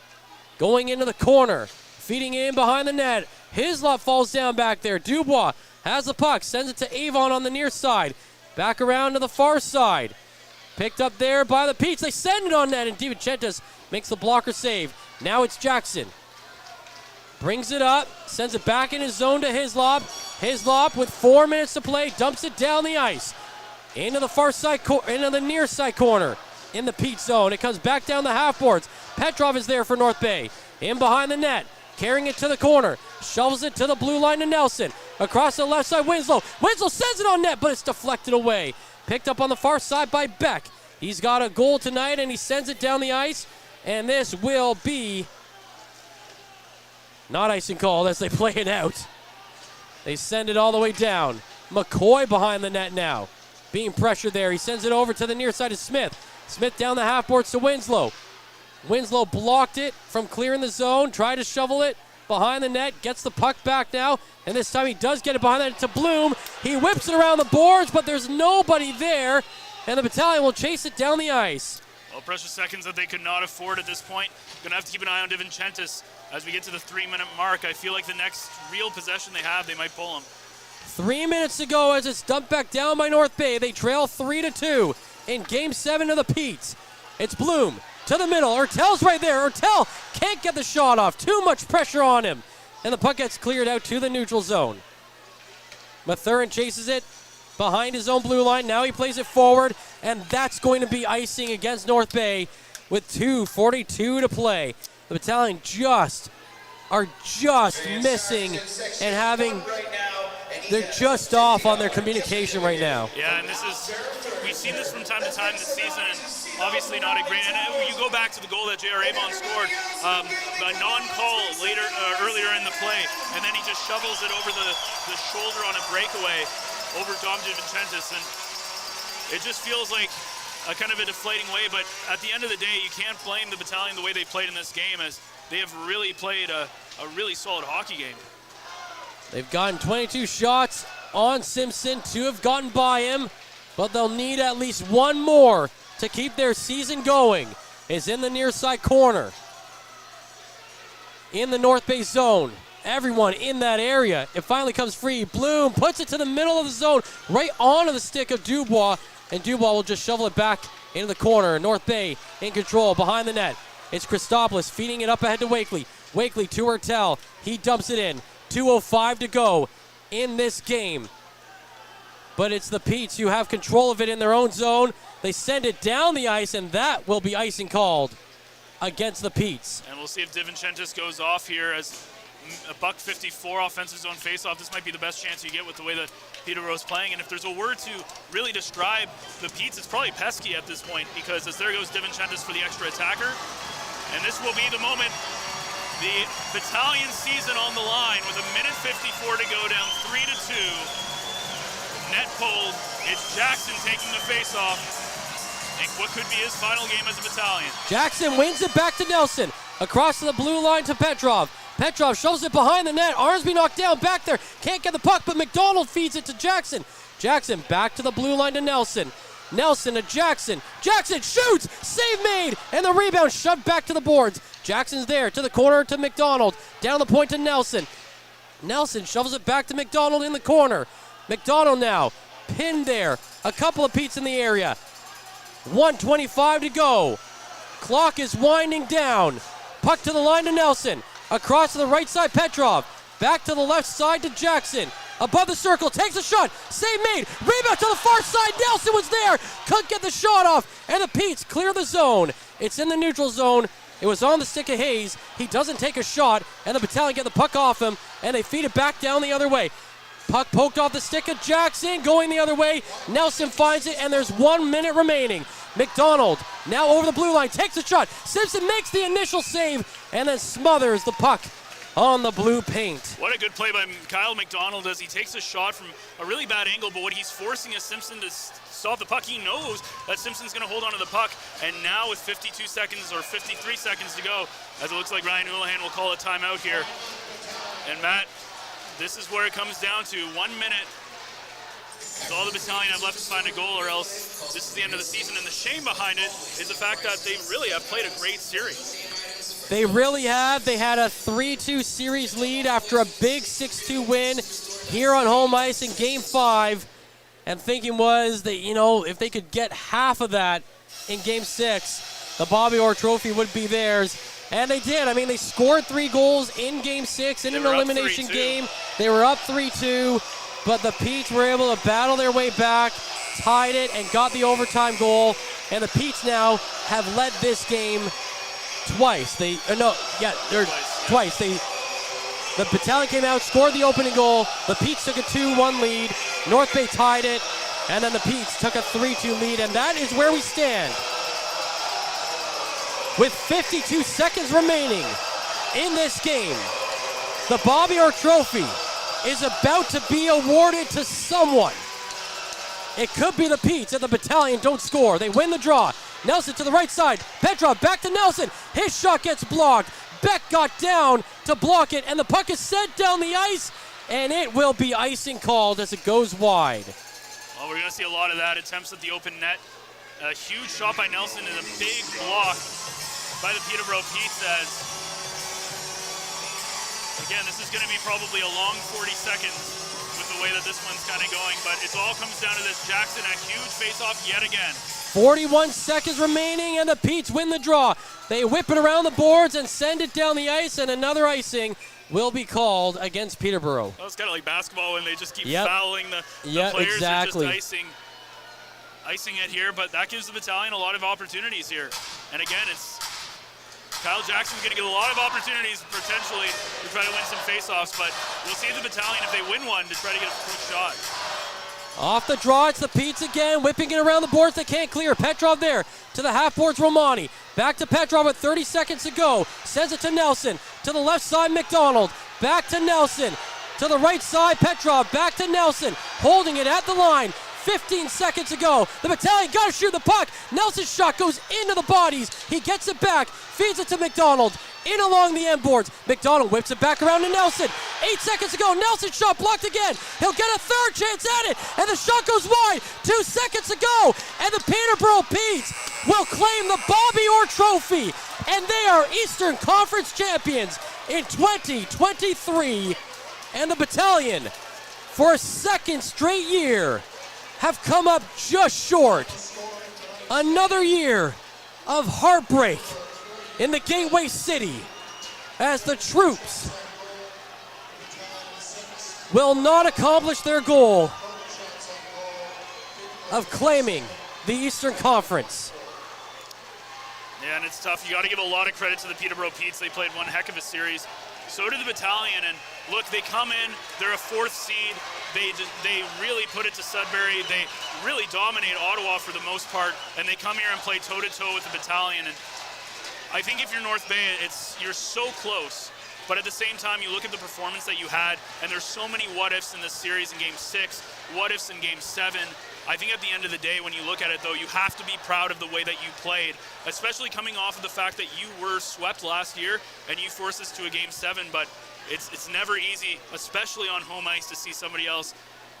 going into the corner, feeding in behind the net. Hislop falls down back there. Dubois has the puck, sends it to Avon on the near side. Back around to the far side. Picked up there by the Petes. They send it on net, and DiVincentis makes the blocker save. Now it's Jackson. Brings it up, sends it back in his zone to Hislop. Hislop with 4 minutes to play, dumps it down the ice. Into the far side, into the near side corner in the Pete zone. It comes back down the half boards. Petrov is there for North Bay. In behind the net, carrying it to the corner. Shovels it to the blue line to Nelson. Across the left side, Winslow. Winslow sends it on net, but it's deflected away. Picked up on the far side by Beck. He's got a goal tonight, and he sends it down the ice. And this will be not icing called as they play it out. They send it all the way down. McCoy behind the net now. Being pressured there. He sends it over to the near side of Smith. Smith down the half boards to Winslow. Winslow blocked it from clearing the zone. Tried to shovel it behind the net. Gets the puck back now. And this time he does get it behind the net to Bloom. He whips it around the boards, but there's nobody there. And the Battalion will chase it down the ice. Well, precious seconds that they could not afford at this point. Going to have to keep an eye on DiVincentis as we get to the 3-minute mark. I feel like the next real possession they have, they might pull him. 3 minutes to go as it's dumped back down by North Bay. They trail 3-2 in Game 7 of the Petes. It's Bloom to the middle. Ertel's right there. Ertel can't get the shot off. Too much pressure on him. And the puck gets cleared out to the neutral zone. Mathurin chases it behind his own blue line. Now he plays it forward, and that's going to be icing against North Bay with 2:42 to play. The Battalion are just missing and having, they're just off on their communication right now. Yeah, and we've seen this from time to time this season, and obviously not a great, and you go back to the goal that J.R. Avon scored, a non-call earlier in the play, and then he just shovels it over the shoulder on a breakaway over Dom DiVincentis, and it just feels like a kind of a deflating way, but at the end of the day, you can't blame the Battalion the way they played in this game, as they have really played a really solid hockey game. They've gotten 22 shots on Simpson. 2 have gotten by him, but they'll need at least one more to keep their season going. Is in the near side corner. In the North Bay zone. Everyone in that area. It finally comes free. Bloom puts it to the middle of the zone, right onto the stick of Dubois, and Dubois will just shovel it back into the corner. North Bay in control behind the net. It's Christopoulos feeding it up ahead to Wakely. Wakely to Ertel. He dumps it in. 2:05 to go in this game. But it's the Petes who have control of it in their own zone. They send it down the ice, and that will be icing called. against the Petes. And we'll see if DiVincentis goes off here as a $154 offensive zone faceoff. This might be the best chance you get with the way that Peterborough's playing. And if there's a word to really describe the Petes, it's probably pesky at this point, because as there goes DiVincentis for the extra attacker. And this will be the moment, the Battalion season on the line with 1:54 to go, down 3-2. Net pulled. It's Jackson taking the faceoff. And what could be his final game as a Battalion. Jackson wins it back to Nelson. Across to the blue line to Petrov. Petrov shoves it behind the net. Arnsby knocked down back there. Can't get the puck, but McDonald feeds it to Jackson. Jackson back to the blue line to Nelson. Nelson to Jackson. Jackson shoots! Save made! And the rebound shoved back to the boards. Jackson's there to the corner to McDonald. Down the point to Nelson. Nelson shovels it back to McDonald in the corner. McDonald now pinned there. A couple of Petes in the area. 1:25 to go. Clock is winding down. Puck to the line to Nelson. Across to the right side, Petrov. Back to the left side to Jackson. Above the circle, takes a shot. Save made. Rebound to the far side. Nelson was there. Couldn't get the shot off. And the Petes clear the zone. It's in the neutral zone. It was on the stick of Hayes. He doesn't take a shot. And the Battalion get the puck off him. And they feed it back down the other way. Puck poked off the stick of Jackson. Going the other way. Nelson finds it. And there's 1 minute remaining. McDonald now over the blue line, takes a shot. Simpson makes the initial save and then smothers the puck on the blue paint. What a good play by Kyle McDonald as he takes a shot from a really bad angle, but what he's forcing is Simpson to stop the puck. He knows that Simpson's going to hold on to the puck, and now with 52 seconds or 53 seconds to go, as it looks like Ryan Houlihan will call a timeout here. And Matt, this is where it comes down to 1 minute. It's all the Battalion have left to find a goal, or else this is the end of the season. And the shame behind it is the fact that they really have played a great series. They really have. They had a 3-2 series lead after a big 6-2 win here on home ice in Game 5. And thinking was that, you know, if they could get half of that in Game 6, the Bobby Orr Trophy would be theirs. And they did. I mean, they scored 3 goals in Game 6 in an elimination game. They were up 3-2. But the Petes were able to battle their way back, tied it, and got the overtime goal. And the Petes now have led this game twice. Twice. The Battalion came out, scored the opening goal. The Petes took a 2-1 lead. North Bay tied it, and then the Petes took a 3-2 lead. And that is where we stand. With 52 seconds remaining in this game, the Bobby Orr Trophy is about to be awarded to someone. It could be the Petes if the Battalion don't score. They win the draw. Nelson to the right side. Petrov back to Nelson. His shot gets blocked. Beck got down to block it, and the puck is sent down the ice, and it will be icing called as it goes wide. Well, we're going to see a lot of that. Attempts at the open net. A huge shot by Nelson and a big block by the Peterborough Petes as again, this is going to be probably a long 40 seconds with the way that this one's kind of going, but it all comes down to this. Jackson, a huge face-off yet again. 41 seconds remaining, and the Petes win the draw. They whip it around the boards and send it down the ice, and another icing will be called against Peterborough. Well, it's kind of like basketball when they just keep fouling the players exactly. are just icing it here, but that gives the Battalion a lot of opportunities here. And again, it's Kyle Jackson's going to get a lot of opportunities potentially to try to win some faceoffs, but we'll see the Battalion if they win one to try to get a quick shot. Off the draw, it's the Petes again, whipping it around the boards. They can't clear. Petrov there to the half boards, Romani. Back to Petrov with 30 seconds to go. Sends it to Nelson. To the left side, McDonald. Back to Nelson. To the right side, Petrov. Back to Nelson. Holding it at the line. 15 seconds to go. The Battalion got to shoot the puck. Nelson's shot goes into the bodies. He gets it back. Feeds it to McDonald. In along the end boards. McDonald whips it back around to Nelson. 8 seconds to go. Nelson's shot blocked again. He'll get a third chance at it. And the shot goes wide. 2 seconds to go. And the Peterborough Petes will claim the Bobby Orr Trophy. And they are Eastern Conference champions in 2023. And the Battalion, for a second straight year, have come up just short. Another year of heartbreak in the Gateway City as the troops will not accomplish their goal of claiming the Eastern Conference. Yeah, and it's tough. You got to give a lot of credit to the Peterborough Petes. They played one heck of a series. So did the Battalion, and look, they come in, they're a 4th seed. They really put it to Sudbury. They really dominate Ottawa for the most part, and they come here and play toe-to-toe with the Battalion. And I think if you're North Bay, you're so close. But at the same time, you look at the performance that you had, and there's so many what-ifs in this series in Game 6, what-ifs in Game 7. I think at the end of the day, when you look at it, though, you have to be proud of the way that you played, especially coming off of the fact that you were swept last year, and you forced us to a Game 7. But it's never easy, especially on home ice, to see somebody else,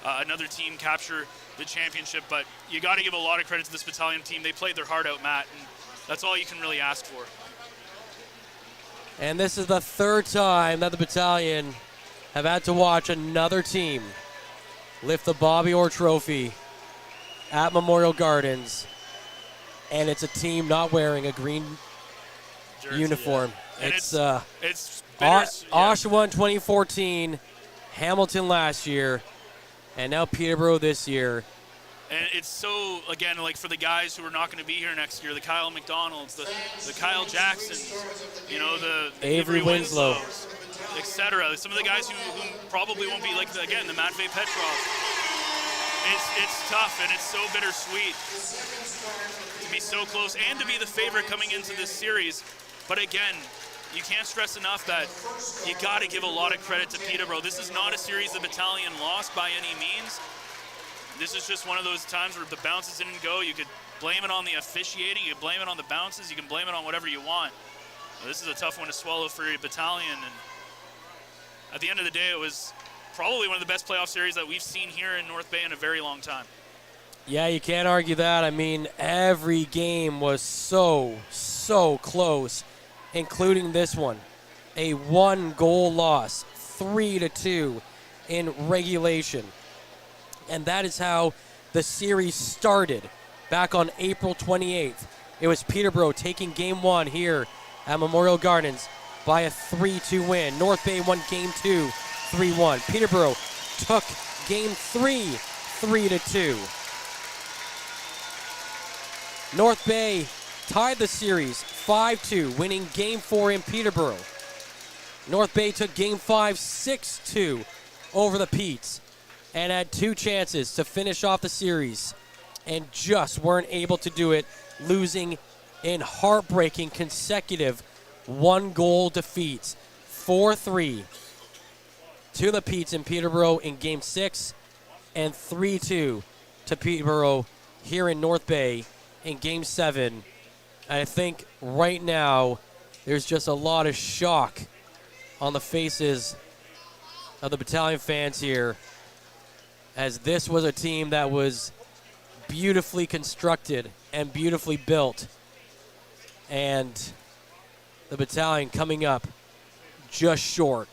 another team, capture the championship. But you got to give a lot of credit to this Battalion team. They played their heart out, Matt, and that's all you can really ask for. And this is the 3rd time that the Battalion have had to watch another team lift the Bobby Orr Trophy at Memorial Gardens, and it's a team not wearing a green Jersey, uniform. Yeah. It's Oshawa in 2014, Hamilton last year, and now Peterborough this year. And it's so, again, like for the guys who are not going to be here next year, the Kyle McDonalds, the Kyle Jacksons, the Avery Winslow, etc. Some of the guys who probably won't be, like, the Matvey Petrov. It's tough, and it's so bittersweet to be so close and to be the favorite coming into this series. But again, you can't stress enough that you got to give a lot of credit to Peterborough. This is not a series the Battalion lost by any means. This is just one of those times where the bounces didn't go. You could blame it on the officiating, you could blame it on the bounces, you can blame it on whatever you want. This is a tough one to swallow for your Battalion, and at the end of the day, it was probably one of the best playoff series that we've seen here in North Bay in a very long time. Yeah, you can't argue that. I mean, every game was so close, including this one. A 1-goal loss, 3-2 in regulation. And that is how the series started back on April 28th. It was Peterborough taking Game 1 here at Memorial Gardens by a 3-2 win. North Bay won Game 2, 3-1. Peterborough took Game 3, 3-2. North Bay tied the series 5-2, winning Game 4 in Peterborough. North Bay took Game 5, 6-2 over the Petes, and had 2 chances to finish off the series and just weren't able to do it, losing in heartbreaking consecutive 1-goal defeats, 4-3 to the Petes in Peterborough in Game 6 and 3-2 to Peterborough here in North Bay in Game 7. I think right now there's just a lot of shock on the faces of the Battalion fans here, as this was a team that was beautifully constructed and beautifully built, and the Battalion coming up just short.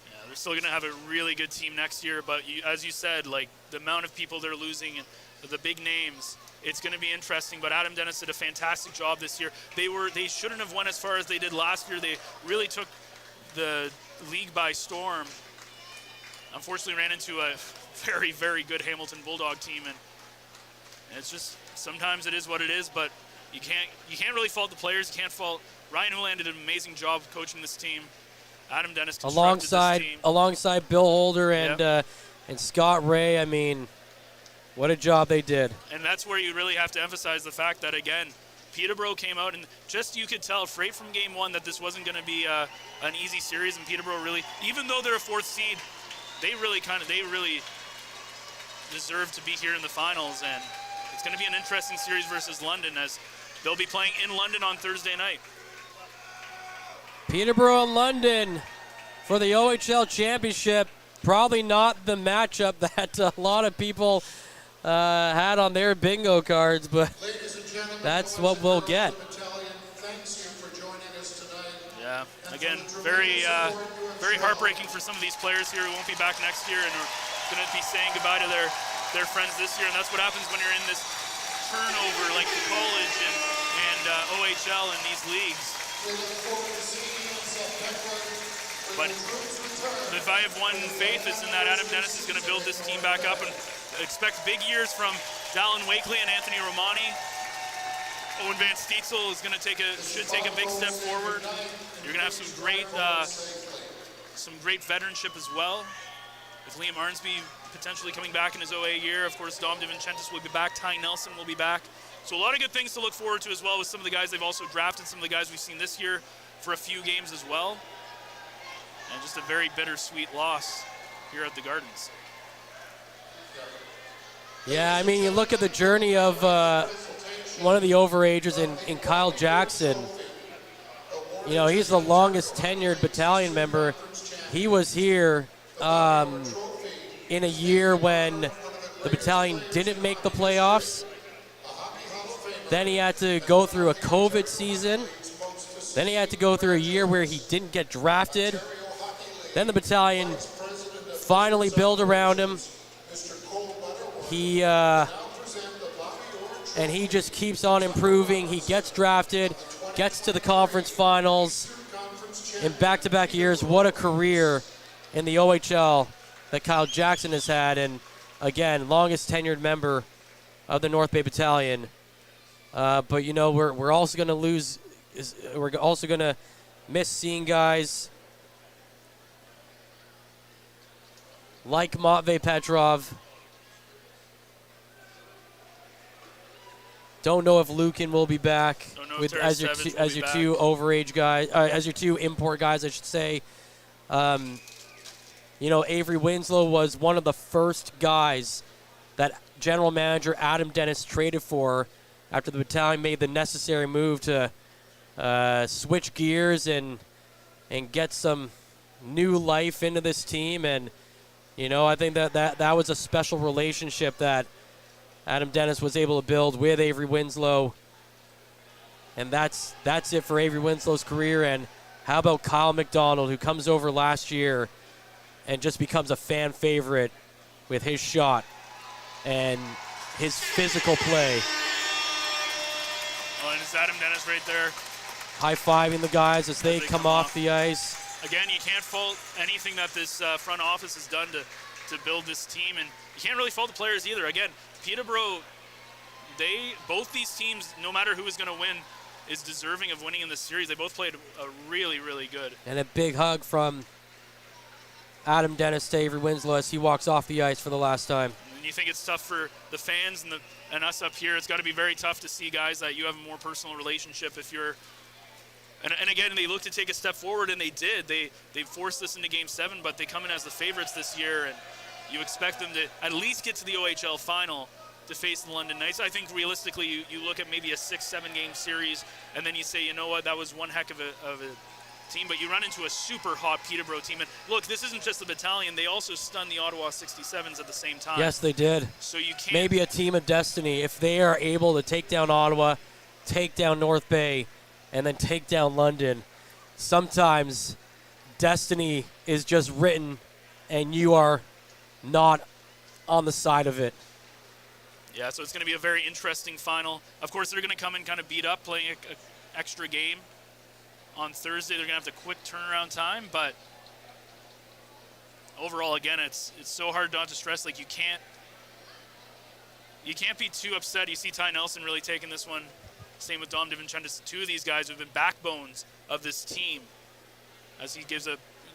Yeah, they're still going to have a really good team next year, but as you said, like, the amount of people they're losing and the big names, it's going to be interesting. But Adam Dennis did a fantastic job this year. They shouldn't have went as far as they did last year. They really took the league by storm. Unfortunately, ran into a very, very good Hamilton Bulldog team, and it's just, sometimes it is what it is. But you can't really fault the players. You can't fault Ryan Houlihan. Did an amazing job coaching this team. Adam Dennis constructed this team alongside Bill Holder and Scott Ray. I mean, what a job they did. And that's where you really have to emphasize the fact that, again, Peterborough came out and just, you could tell right from Game 1 that this wasn't going to be an easy series. And Peterborough really, even though they're a 4th seed, they really deserve to be here in the finals. And it's going to be an interesting series versus London, as they'll be playing in London on Thursday night. Peterborough and London for the OHL Championship. Probably not the matchup that a lot of people had on their bingo cards, but that's what we'll get. Yeah, again, very heartbreaking for some of these players here who won't be back next year and are going to be saying goodbye to their friends this year. And that's what happens when you're in this turnover, like the college and OHL in these leagues. But if I have one faith, it's in that Adam Dennis is going to build this team back up, and expect big years from Dallin Wakely and Anthony Romani. Owen Van Stietzel is going to should take a big step forward. You're going to have some great veteranship as well. With Liam Arnsby potentially coming back in his OA year, of course, Dom DiVincentis will be back. Ty Nelson will be back. So a lot of good things to look forward to as well with some of the guys they've also drafted, some of the guys we've seen this year for a few games as well. And just a very bittersweet loss here at the Gardens. Yeah, I mean, you look at the journey of one of the overagers in Kyle Jackson. You know, he's the longest tenured battalion member. He was here in a year when the battalion didn't make the playoffs. Then he had to go through a COVID season. Then he had to go through a year where he didn't get drafted. Then the battalion finally built around him. He just keeps on improving. He gets drafted, gets to the conference finals in back-to-back years. What a career in the OHL that Kyle Jackson has had, and again, longest tenured member of the North Bay Battalion. But you know, we're also going to lose. We're also going to miss seeing guys like Matvei Petrov. Don't know if Lukin will be back with as your two overage guys, as your two import guys, I should say. You know, Avery Winslow was one of the first guys that general manager Adam Dennis traded for after the battalion made the necessary move to switch gears and get some new life into this team. And, you know, I think that was a special relationship that Adam Dennis was able to build with Avery Winslow. And that's it for Avery Winslow's career. And how about Kyle McDonald, who comes over last year and just becomes a fan favorite with his shot and his physical play. Oh, and it's Adam Dennis right there. High-fiving the guys as they come off the ice. Again, you can't fault anything that this front office has done to build this team, and you can't really fault the players either. Again, Peterborough, both these teams, no matter who is going to win, is deserving of winning in this series. They both played really, really good. And a big hug from Adam Dennis to Avery Winslow as he walks off the ice for the last time. And you think it's tough for the fans and us up here. It's got to be very tough to see guys that you have a more personal relationship if you're. And again, they look to take a step forward, and they did. They forced this into Game 7, but they come in as the favorites this year, and you expect them to at least get to the OHL final to face the London Knights. I think realistically, you look at maybe a 6-7 game series, and then you say, you know what, that was one heck of a team, but you run into a super hot Peterborough team. And look, this isn't just the battalion. They also stunned the Ottawa 67s at the same time. Yes, they did. So you can't. Maybe a team of destiny. If they are able to take down Ottawa, take down North Bay, and then take down London, sometimes destiny is just written and you are not on the side of it. Yeah, so it's going to be a very interesting final. Of course, they're going to come in kind of beat up, playing an extra game on Thursday. They're going to have the quick turnaround time, but overall, again, it's so hard not to stress. Like, you can't be too upset. You see Ty Nelson really taking this one. Same with Dom DiVincentis. Two of these guys have been backbones of this team. As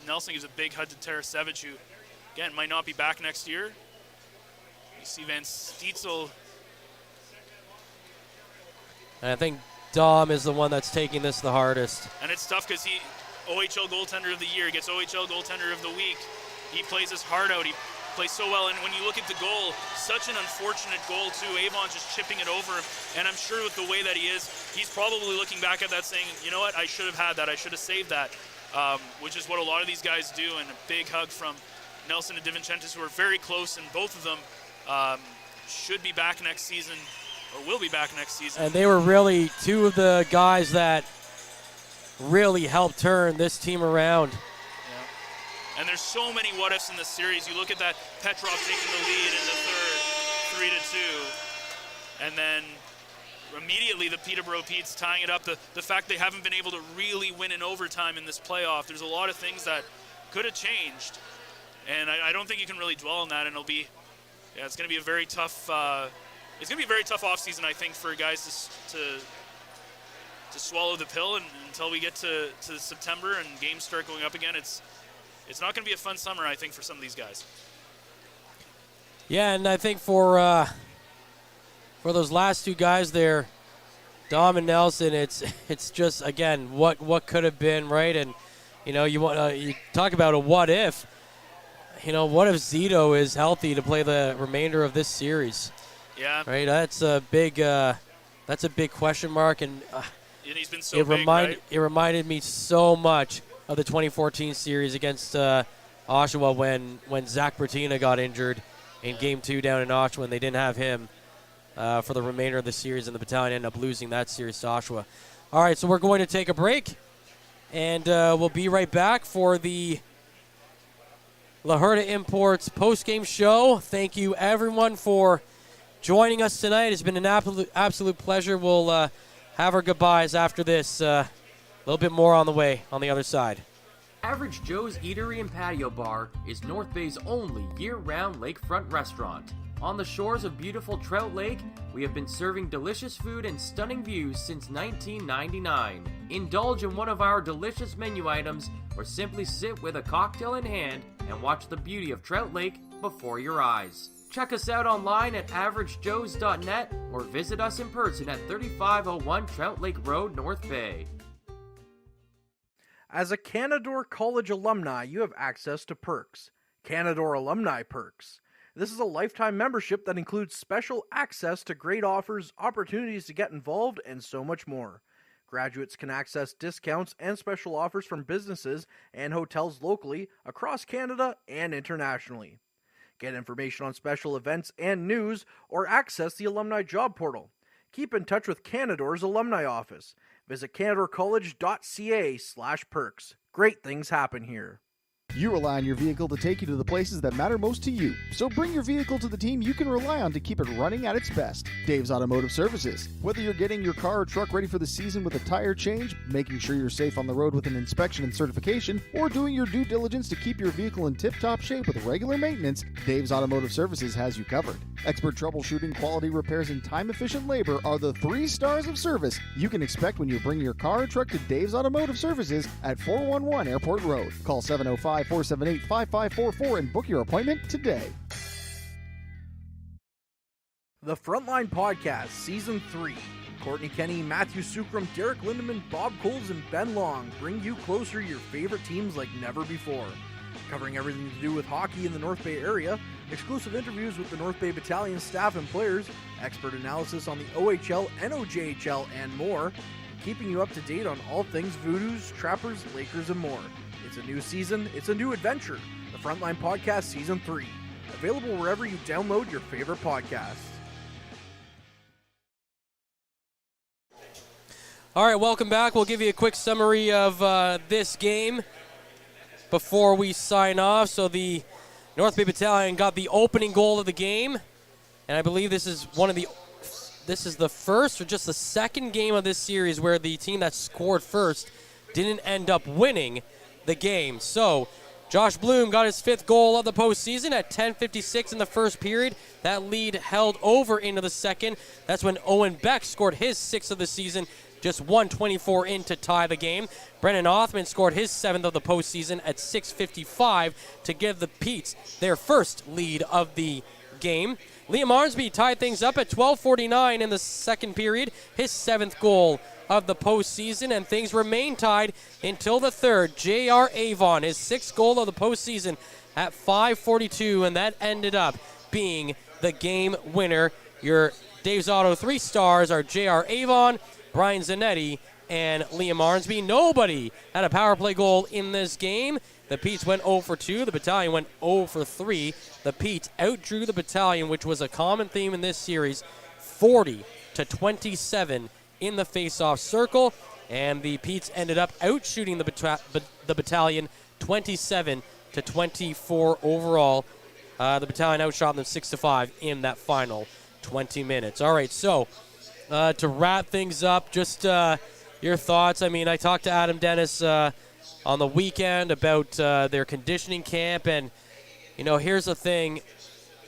Nelson gives a big hug to Tarasevic, who, again, might not be back next year. You see Van Stietzel. And I think Dom is the one that's taking this the hardest. And it's tough because he, OHL goaltender of the year, gets OHL goaltender of the week. He plays his heart out. He plays so well. And when you look at the goal, such an unfortunate goal too. Avon just chipping it over him. And I'm sure with the way that he is, he's probably looking back at that saying, you know what, I should have had that. I should have saved that, which is what a lot of these guys do. And a big hug from Nelson and DiVincentis, who are very close, and both of them should be back next season, or will be back next season. And they were really two of the guys that really helped turn this team around. Yeah. And there's so many what-ifs in this series. You look at that, Petrov taking the lead in the third, 3-2. And then immediately the Peterborough Petes tying it up. The fact they haven't been able to really win in overtime in this playoff. There's a lot of things that could have changed. And I don't think you can really dwell on that. And it's going to be a very tough. It's going to be a very tough offseason, I think, for guys to swallow the pill, and until we get to September and games start going up again, it's not going to be a fun summer, I think, for some of these guys. Yeah, and I think for those last two guys there, Dom and Nelson, it's just, again, what could have been, right? And you talk about a what if. What if Zito is healthy to play the remainder of this series? Yeah. Right. That's a big question mark, and he's been so big, right? It reminded me so much of the 2014 series against Oshawa when Zach Bertina got injured in Game 2 down in Oshawa, and they didn't have him for the remainder of the series, and the Battalion ended up losing that series to Oshawa. All right, so we're going to take a break, and we'll be right back for the La Herda Imports post-game show. Thank you, everyone, for joining us tonight. It's been an absolute pleasure. We'll have our goodbyes after this. A little bit more on the way on the other side. Average Joe's Eatery and Patio Bar is North Bay's only year-round lakefront restaurant. On the shores of beautiful Trout Lake, we have been serving delicious food and stunning views since 1999. Indulge in one of our delicious menu items, or simply sit with a cocktail in hand and watch the beauty of Trout Lake before your eyes. Check us out online at averagejoes.net or visit us in person at 3501 Trout Lake Road, North Bay. As a Canadore College alumni, you have access to perks. Canadore Alumni Perks. This is a lifetime membership that includes special access to great offers, opportunities to get involved, and so much more. Graduates can access discounts and special offers from businesses and hotels locally, across Canada, and internationally. Get information on special events and news, or access the alumni job portal. Keep in touch with Canadore's alumni office. Visit canadorecollege.ca/perks. Great things happen here. You rely on your vehicle to take you to the places that matter most to you. So bring your vehicle to the team you can rely on to keep it running at its best. Dave's Automotive Services. Whether you're getting your car or truck ready for the season with a tire change, making sure you're safe on the road with an inspection and certification, or doing your due diligence to keep your vehicle in tip-top shape with regular maintenance, Dave's Automotive Services has you covered. Expert troubleshooting, quality repairs, and time-efficient labor are the 3 stars of service you can expect when you bring your car or truck to Dave's Automotive Services at 411 Airport Road. Call 705-478-5544 and book your appointment today. The Frontline Podcast, Season 3. Courtney Kenny, Matthew Sukram, Derek Lindemann, Bob Coles, and Ben Long bring you closer to your favorite teams like never before. Covering everything to do with hockey in the North Bay area, exclusive interviews with the North Bay Battalion staff and players, expert analysis on the OHL, NOJHL, and more, keeping you up to date on all things Voodoos, Trappers, Lakers, and more. It's a new season, it's a new adventure. The Frontline Podcast Season 3. Available wherever you download your favorite podcasts. All right, welcome back. We'll give you a quick summary of this game before we sign off. So the North Bay Battalion got the opening goal of the game, and I believe this is the first or just the second game of this series where the team that scored first didn't end up winning the game. So Josh Bloom got his 5th goal of the postseason at 10:56 in the first period. That lead held over into the second. That's when Owen Beck scored his 6th of the season, just 1:24 in to tie the game. Brennan Hoffman scored his 7th of the postseason at 6:55 to give the Petes their first lead of the game. Liam Arnsby tied things up at 12:49 in the second period, his 7th goal of the postseason, and things remain tied until the third. J.R. Avon, his 6th goal of the postseason at 5:42, and that ended up being the game winner. Your Dave's Auto 3 stars are J.R. Avon, Brian Zanetti, and Liam Arnsby. Nobody had a power play goal in this game. The Petes went 0 for 2. The Battalion went 0 for 3. The Petes outdrew the Battalion, which was a common theme in this series, 40-27 in the face-off circle. And the Petes ended up outshooting the Battalion 27-24 overall. The Battalion outshot them 6-5 in that final 20 minutes. All right, so to wrap things up, just your thoughts. I mean, I talked to Adam Dennis on the weekend about their conditioning camp, and, you know, here's the thing.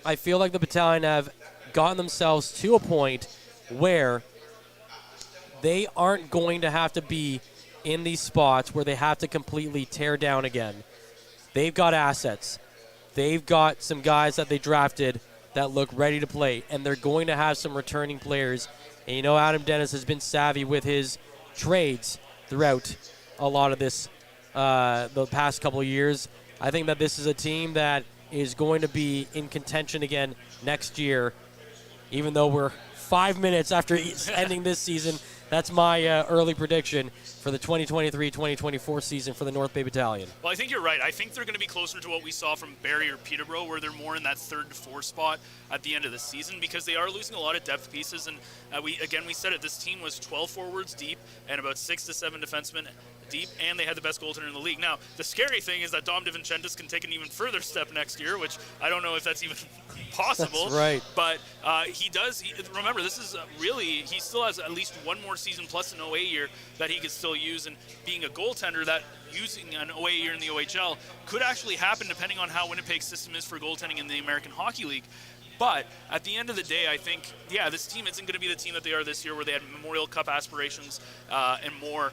I feel like the Battalion have gotten themselves to a point where they aren't going to have to be in these spots where they have to completely tear down again. They've got assets. They've got some guys that they drafted that look ready to play, and they're going to have some returning players. And you know, Adam Dennis has been savvy with his trades throughout a lot of this the past couple of years. I think that this is a team that is going to be in contention again next year, even though we're 5 minutes after ending this season. That's my early prediction for the 2023-2024 season for the North Bay Battalion. Well, I think you're right. I think they're going to be closer to what we saw from Barrie or Peterborough, where they're more in that 3rd to 4th spot at the end of the season, because they are losing a lot of depth pieces. And we said it, this team was 12 forwards deep and about 6 to 7 defensemen deep, and they had the best goaltender in the league. Now, the scary thing is that Dom DeVincentis can take an even further step next year, which I don't know if that's even possible. That's right. But he does. Remember, this is really, he still has at least one more season plus an OA year that he could still use. And being a goaltender, that using an OA year in the OHL could actually happen depending on how Winnipeg's system is for goaltending in the American Hockey League. But at the end of the day, I think, this team isn't going to be the team that they are this year, where they had Memorial Cup aspirations and more.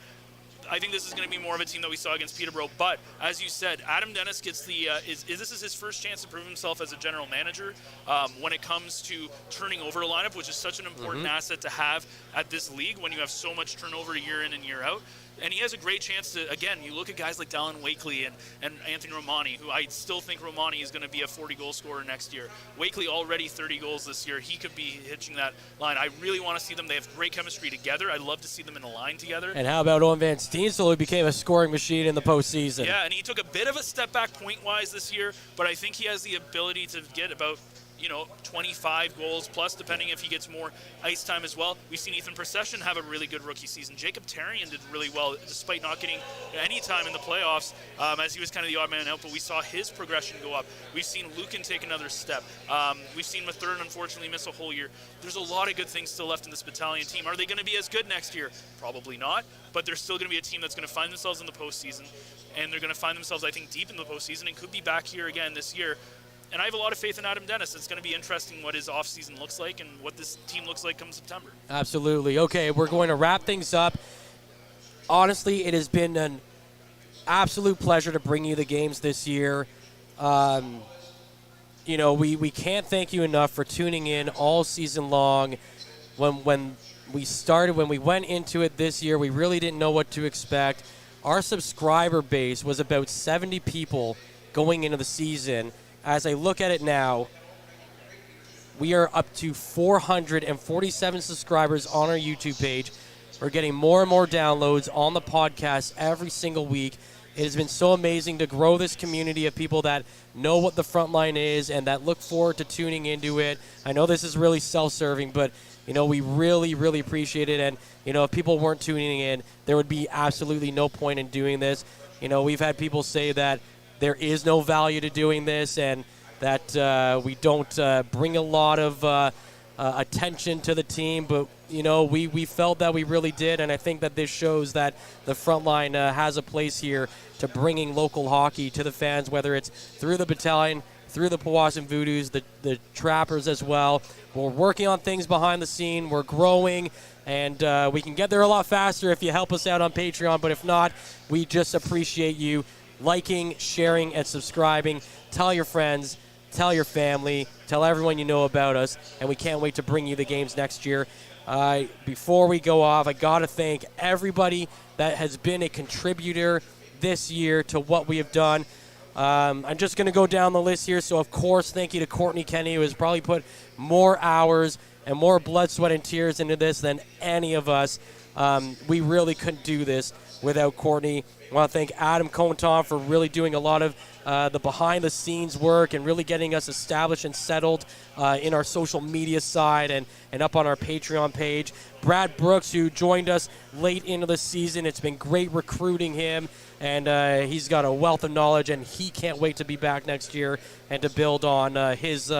I think this is going to be more of a team that we saw against Peterborough. But as you said, Adam Dennis gets the this is his first chance to prove himself as a general manager when it comes to turning over a lineup, which is such an important asset to have at this league when you have so much turnover year in and year out. And he has a great chance to, again, you look at guys like Dallin Wakely and Anthony Romani, who I still think Romani is going to be a 40-goal scorer next year. Wakely already 30 goals this year. He could be hitching that line. I really want to see them. They have great chemistry together. I'd love to see them in a line together. And how about Owen Van Steensel, who became a scoring machine in the postseason? Yeah, and he took a bit of a step back point-wise this year, but I think he has the ability to get about 25 goals plus, depending if he gets more ice time as well. We've seen Ethan Procession have a really good rookie season. Jacob Therrien did really well, despite not getting any time in the playoffs, as he was kind of the odd man out, but we saw his progression go up. We've seen Lucan take another step. We've seen Mathern, unfortunately, miss a whole year. There's a lot of good things still left in this Battalion team. Are they going to be as good next year? Probably not, but they're still going to be a team that's going to find themselves in the postseason, and they're going to find themselves, I think, deep in the postseason and could be back here again this year. And I have a lot of faith in Adam Dennis. It's going to be interesting what his offseason looks like and what this team looks like come September. Absolutely. Okay, we're going to wrap things up. Honestly, it has been an absolute pleasure to bring you the games this year. We can't thank you enough for tuning in all season long. When we went into it this year, we really didn't know what to expect. Our subscriber base was about 70 people going into the season. As I look at it now, we are up to 447 subscribers on our YouTube page. We're getting more and more downloads on the podcast every single week. It has been so amazing to grow this community of people that know what the front line is and that look forward to tuning into it. I know this is really self-serving, but we really, really appreciate it. And if people weren't tuning in, there would be absolutely no point in doing this. We've had people say that there is no value to doing this and that we don't bring a lot of attention to the team, but we felt that we really did, and I think that this shows that the front line has a place here to bringing local hockey to the fans, whether it's through the Battalion, through the Powassan Voodoos, the Trappers as well. We're working on things behind the scene. We're growing, and we can get there a lot faster if you help us out on Patreon, but if not, we just appreciate you liking, sharing, and subscribing. Tell your friends, tell your family, tell everyone you know about us, and we can't wait to bring you the games next year. Before we go off, I got to thank everybody that has been a contributor this year to what we have done. I'm just going to go down the list here. So, of course, thank you to Courtney Kenny, who has probably put more hours and more blood, sweat, and tears into this than any of us. We really couldn't do this without Courtney. I want to thank Adam Conton for really doing a lot of the behind-the-scenes work and really getting us established and settled in our social media side and up on our Patreon page. Brad Brooks, who joined us late into the season. It's been great recruiting him, and he's got a wealth of knowledge, and he can't wait to be back next year and to build on his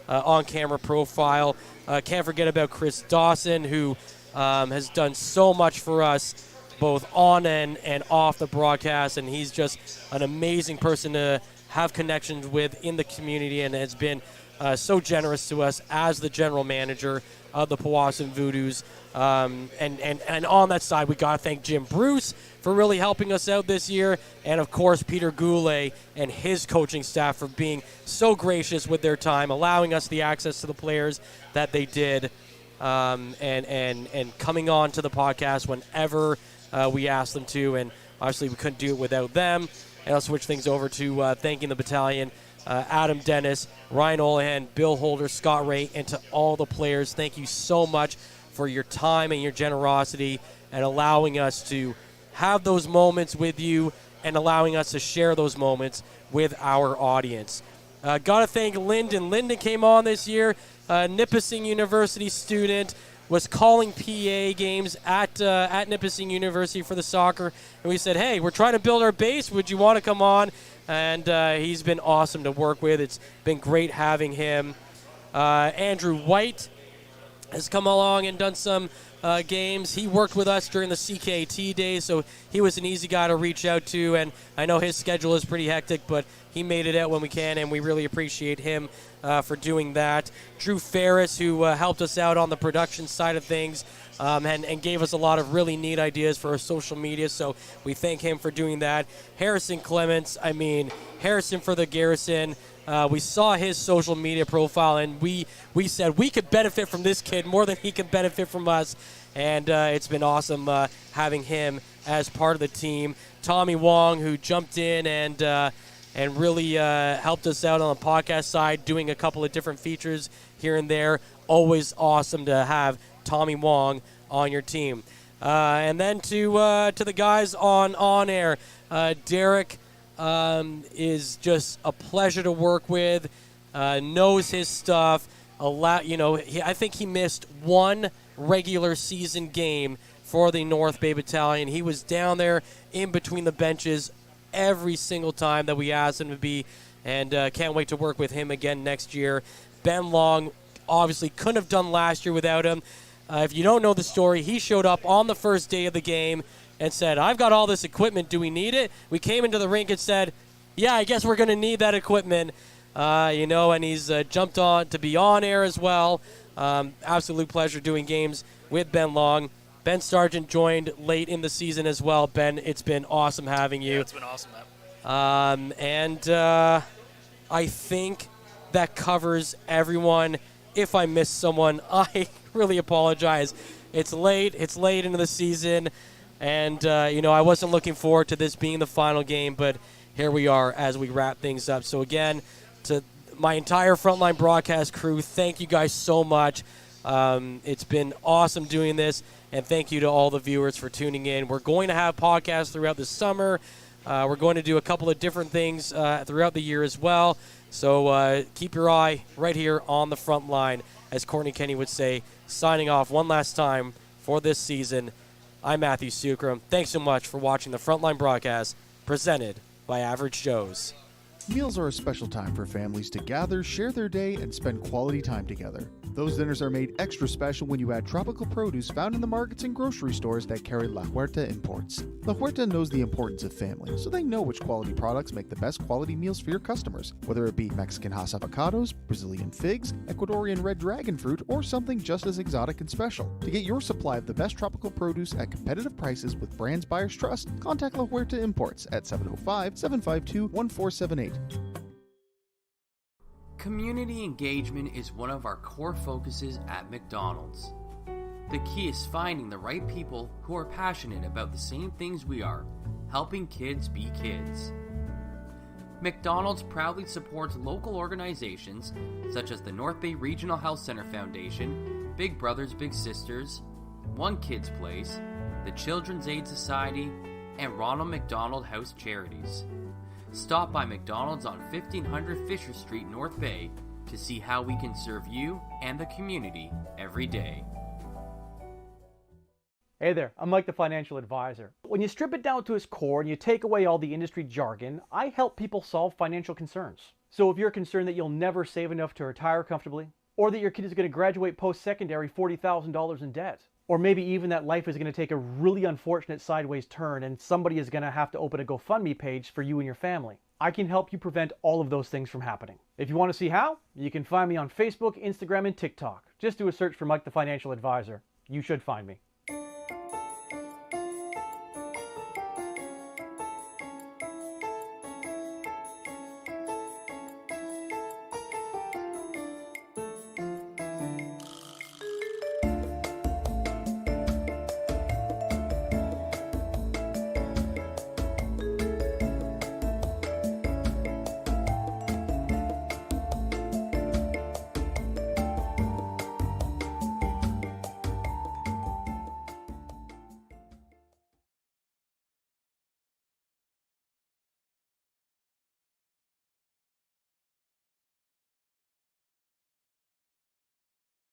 on-camera profile. Can't forget about Chris Dawson, who has done so much for us both on and off the broadcast, and he's just an amazing person to have connections with in the community and has been so generous to us as the general manager of the Powassan Voodoos. And on that side, we got to thank Jim Bruce for really helping us out this year. And, of course, Peter Goulet and his coaching staff for being so gracious with their time, allowing us the access to the players that they did, and coming on to the podcast whenever we asked them to. And obviously we couldn't do it without them. And I'll switch things over to thanking the Battalion, Adam Dennis, Ryan Olahan, Bill Holder, Scott Ray, and to all the players. Thank you so much for your time and your generosity and allowing us to have those moments with you and allowing us to share those moments with our audience. Got to thank Lyndon. Lyndon came on this year, Nipissing University student, was calling PA games at Nipissing University for the soccer. And we said, hey, we're trying to build our base. Would you want to come on? And he's been awesome to work with. It's been great having him. Andrew White has come along and done some games. He worked with us during the CKT days, so he was an easy guy to reach out to. And I know his schedule is pretty hectic, but he made it out when we can, and we really appreciate him for doing that. Drew Ferris, who helped us out on the production side of things, and gave us a lot of really neat ideas for our social media, so we thank him for doing that. Harrison Clements, Harrison for the Garrison. We saw his social media profile, and we said we could benefit from this kid more than he can benefit from us, and it's been awesome having him as part of the team. Tommy Wong, who jumped in and really helped us out on the podcast side, doing a couple of different features here and there. Always awesome to have Tommy Wong on your team. And then to the guys on air, Derek is just a pleasure to work with, knows his stuff. I think he missed one regular season game for the North Bay Battalion. He was down there in between the benches every single time that we asked him to be, and can't wait to work with him again next year. Ben Long obviously couldn't have done last year without him. If you don't know the story, he showed up on the first day of the game and said, I've got all this equipment. Do we need it? We came into the rink and said, yeah, I guess we're going to need that equipment. And he's jumped on to be on air as well. Absolute pleasure doing games with Ben Long. Ben Sargent joined late in the season as well. Ben, it's been awesome having you. Yeah, it's been awesome, man. I think that covers everyone. If I missed someone, I really apologize. It's late into the season, and I wasn't looking forward to this being the final game, but here we are as we wrap things up. So again, to my entire Frontline broadcast crew, thank you guys so much. It's been awesome doing this, and thank you to all the viewers for tuning in. We're going to have podcasts throughout the summer. We're going to do a couple of different things throughout the year as well. So keep your eye right here on the front line, as Courtney Kenny would say, signing off one last time for this season. I'm Matthew Sucrum. Thanks so much for watching the Frontline broadcast presented by Average Joe's. Meals are a special time for families to gather, share their day, and spend quality time together. Those dinners are made extra special when you add tropical produce found in the markets and grocery stores that carry La Huerta imports. La Huerta knows the importance of family, so they know which quality products make the best quality meals for your customers, whether it be Mexican Hass avocados, Brazilian figs, Ecuadorian red dragon fruit, or something just as exotic and special. To get your supply of the best tropical produce at competitive prices with brands buyers trust, contact La Huerta Imports at 705-752-1478. Community engagement is one of our core focuses at McDonald's. The key is finding the right people who are passionate about the same things we are, helping kids be kids. McDonald's proudly supports local organizations such as the North Bay Regional Health Center Foundation, Big Brothers Big Sisters, One Kids Place, the Children's Aid Society, and Ronald McDonald House Charities. Stop by McDonald's on 1500 Fisher Street, North Bay, to see how we can serve you and the community every day. Hey there, I'm Mike the Financial Advisor. When you strip it down to its core and you take away all the industry jargon, I help people solve financial concerns. So if you're concerned that you'll never save enough to retire comfortably, or that your kid is going to graduate post-secondary $40,000 in debt, or maybe even that life is going to take a really unfortunate sideways turn and somebody is going to have to open a GoFundMe page for you and your family, I can help you prevent all of those things from happening. If you want to see how, you can find me on Facebook, Instagram, and TikTok. Just do a search for Mike the Financial Advisor. You should find me.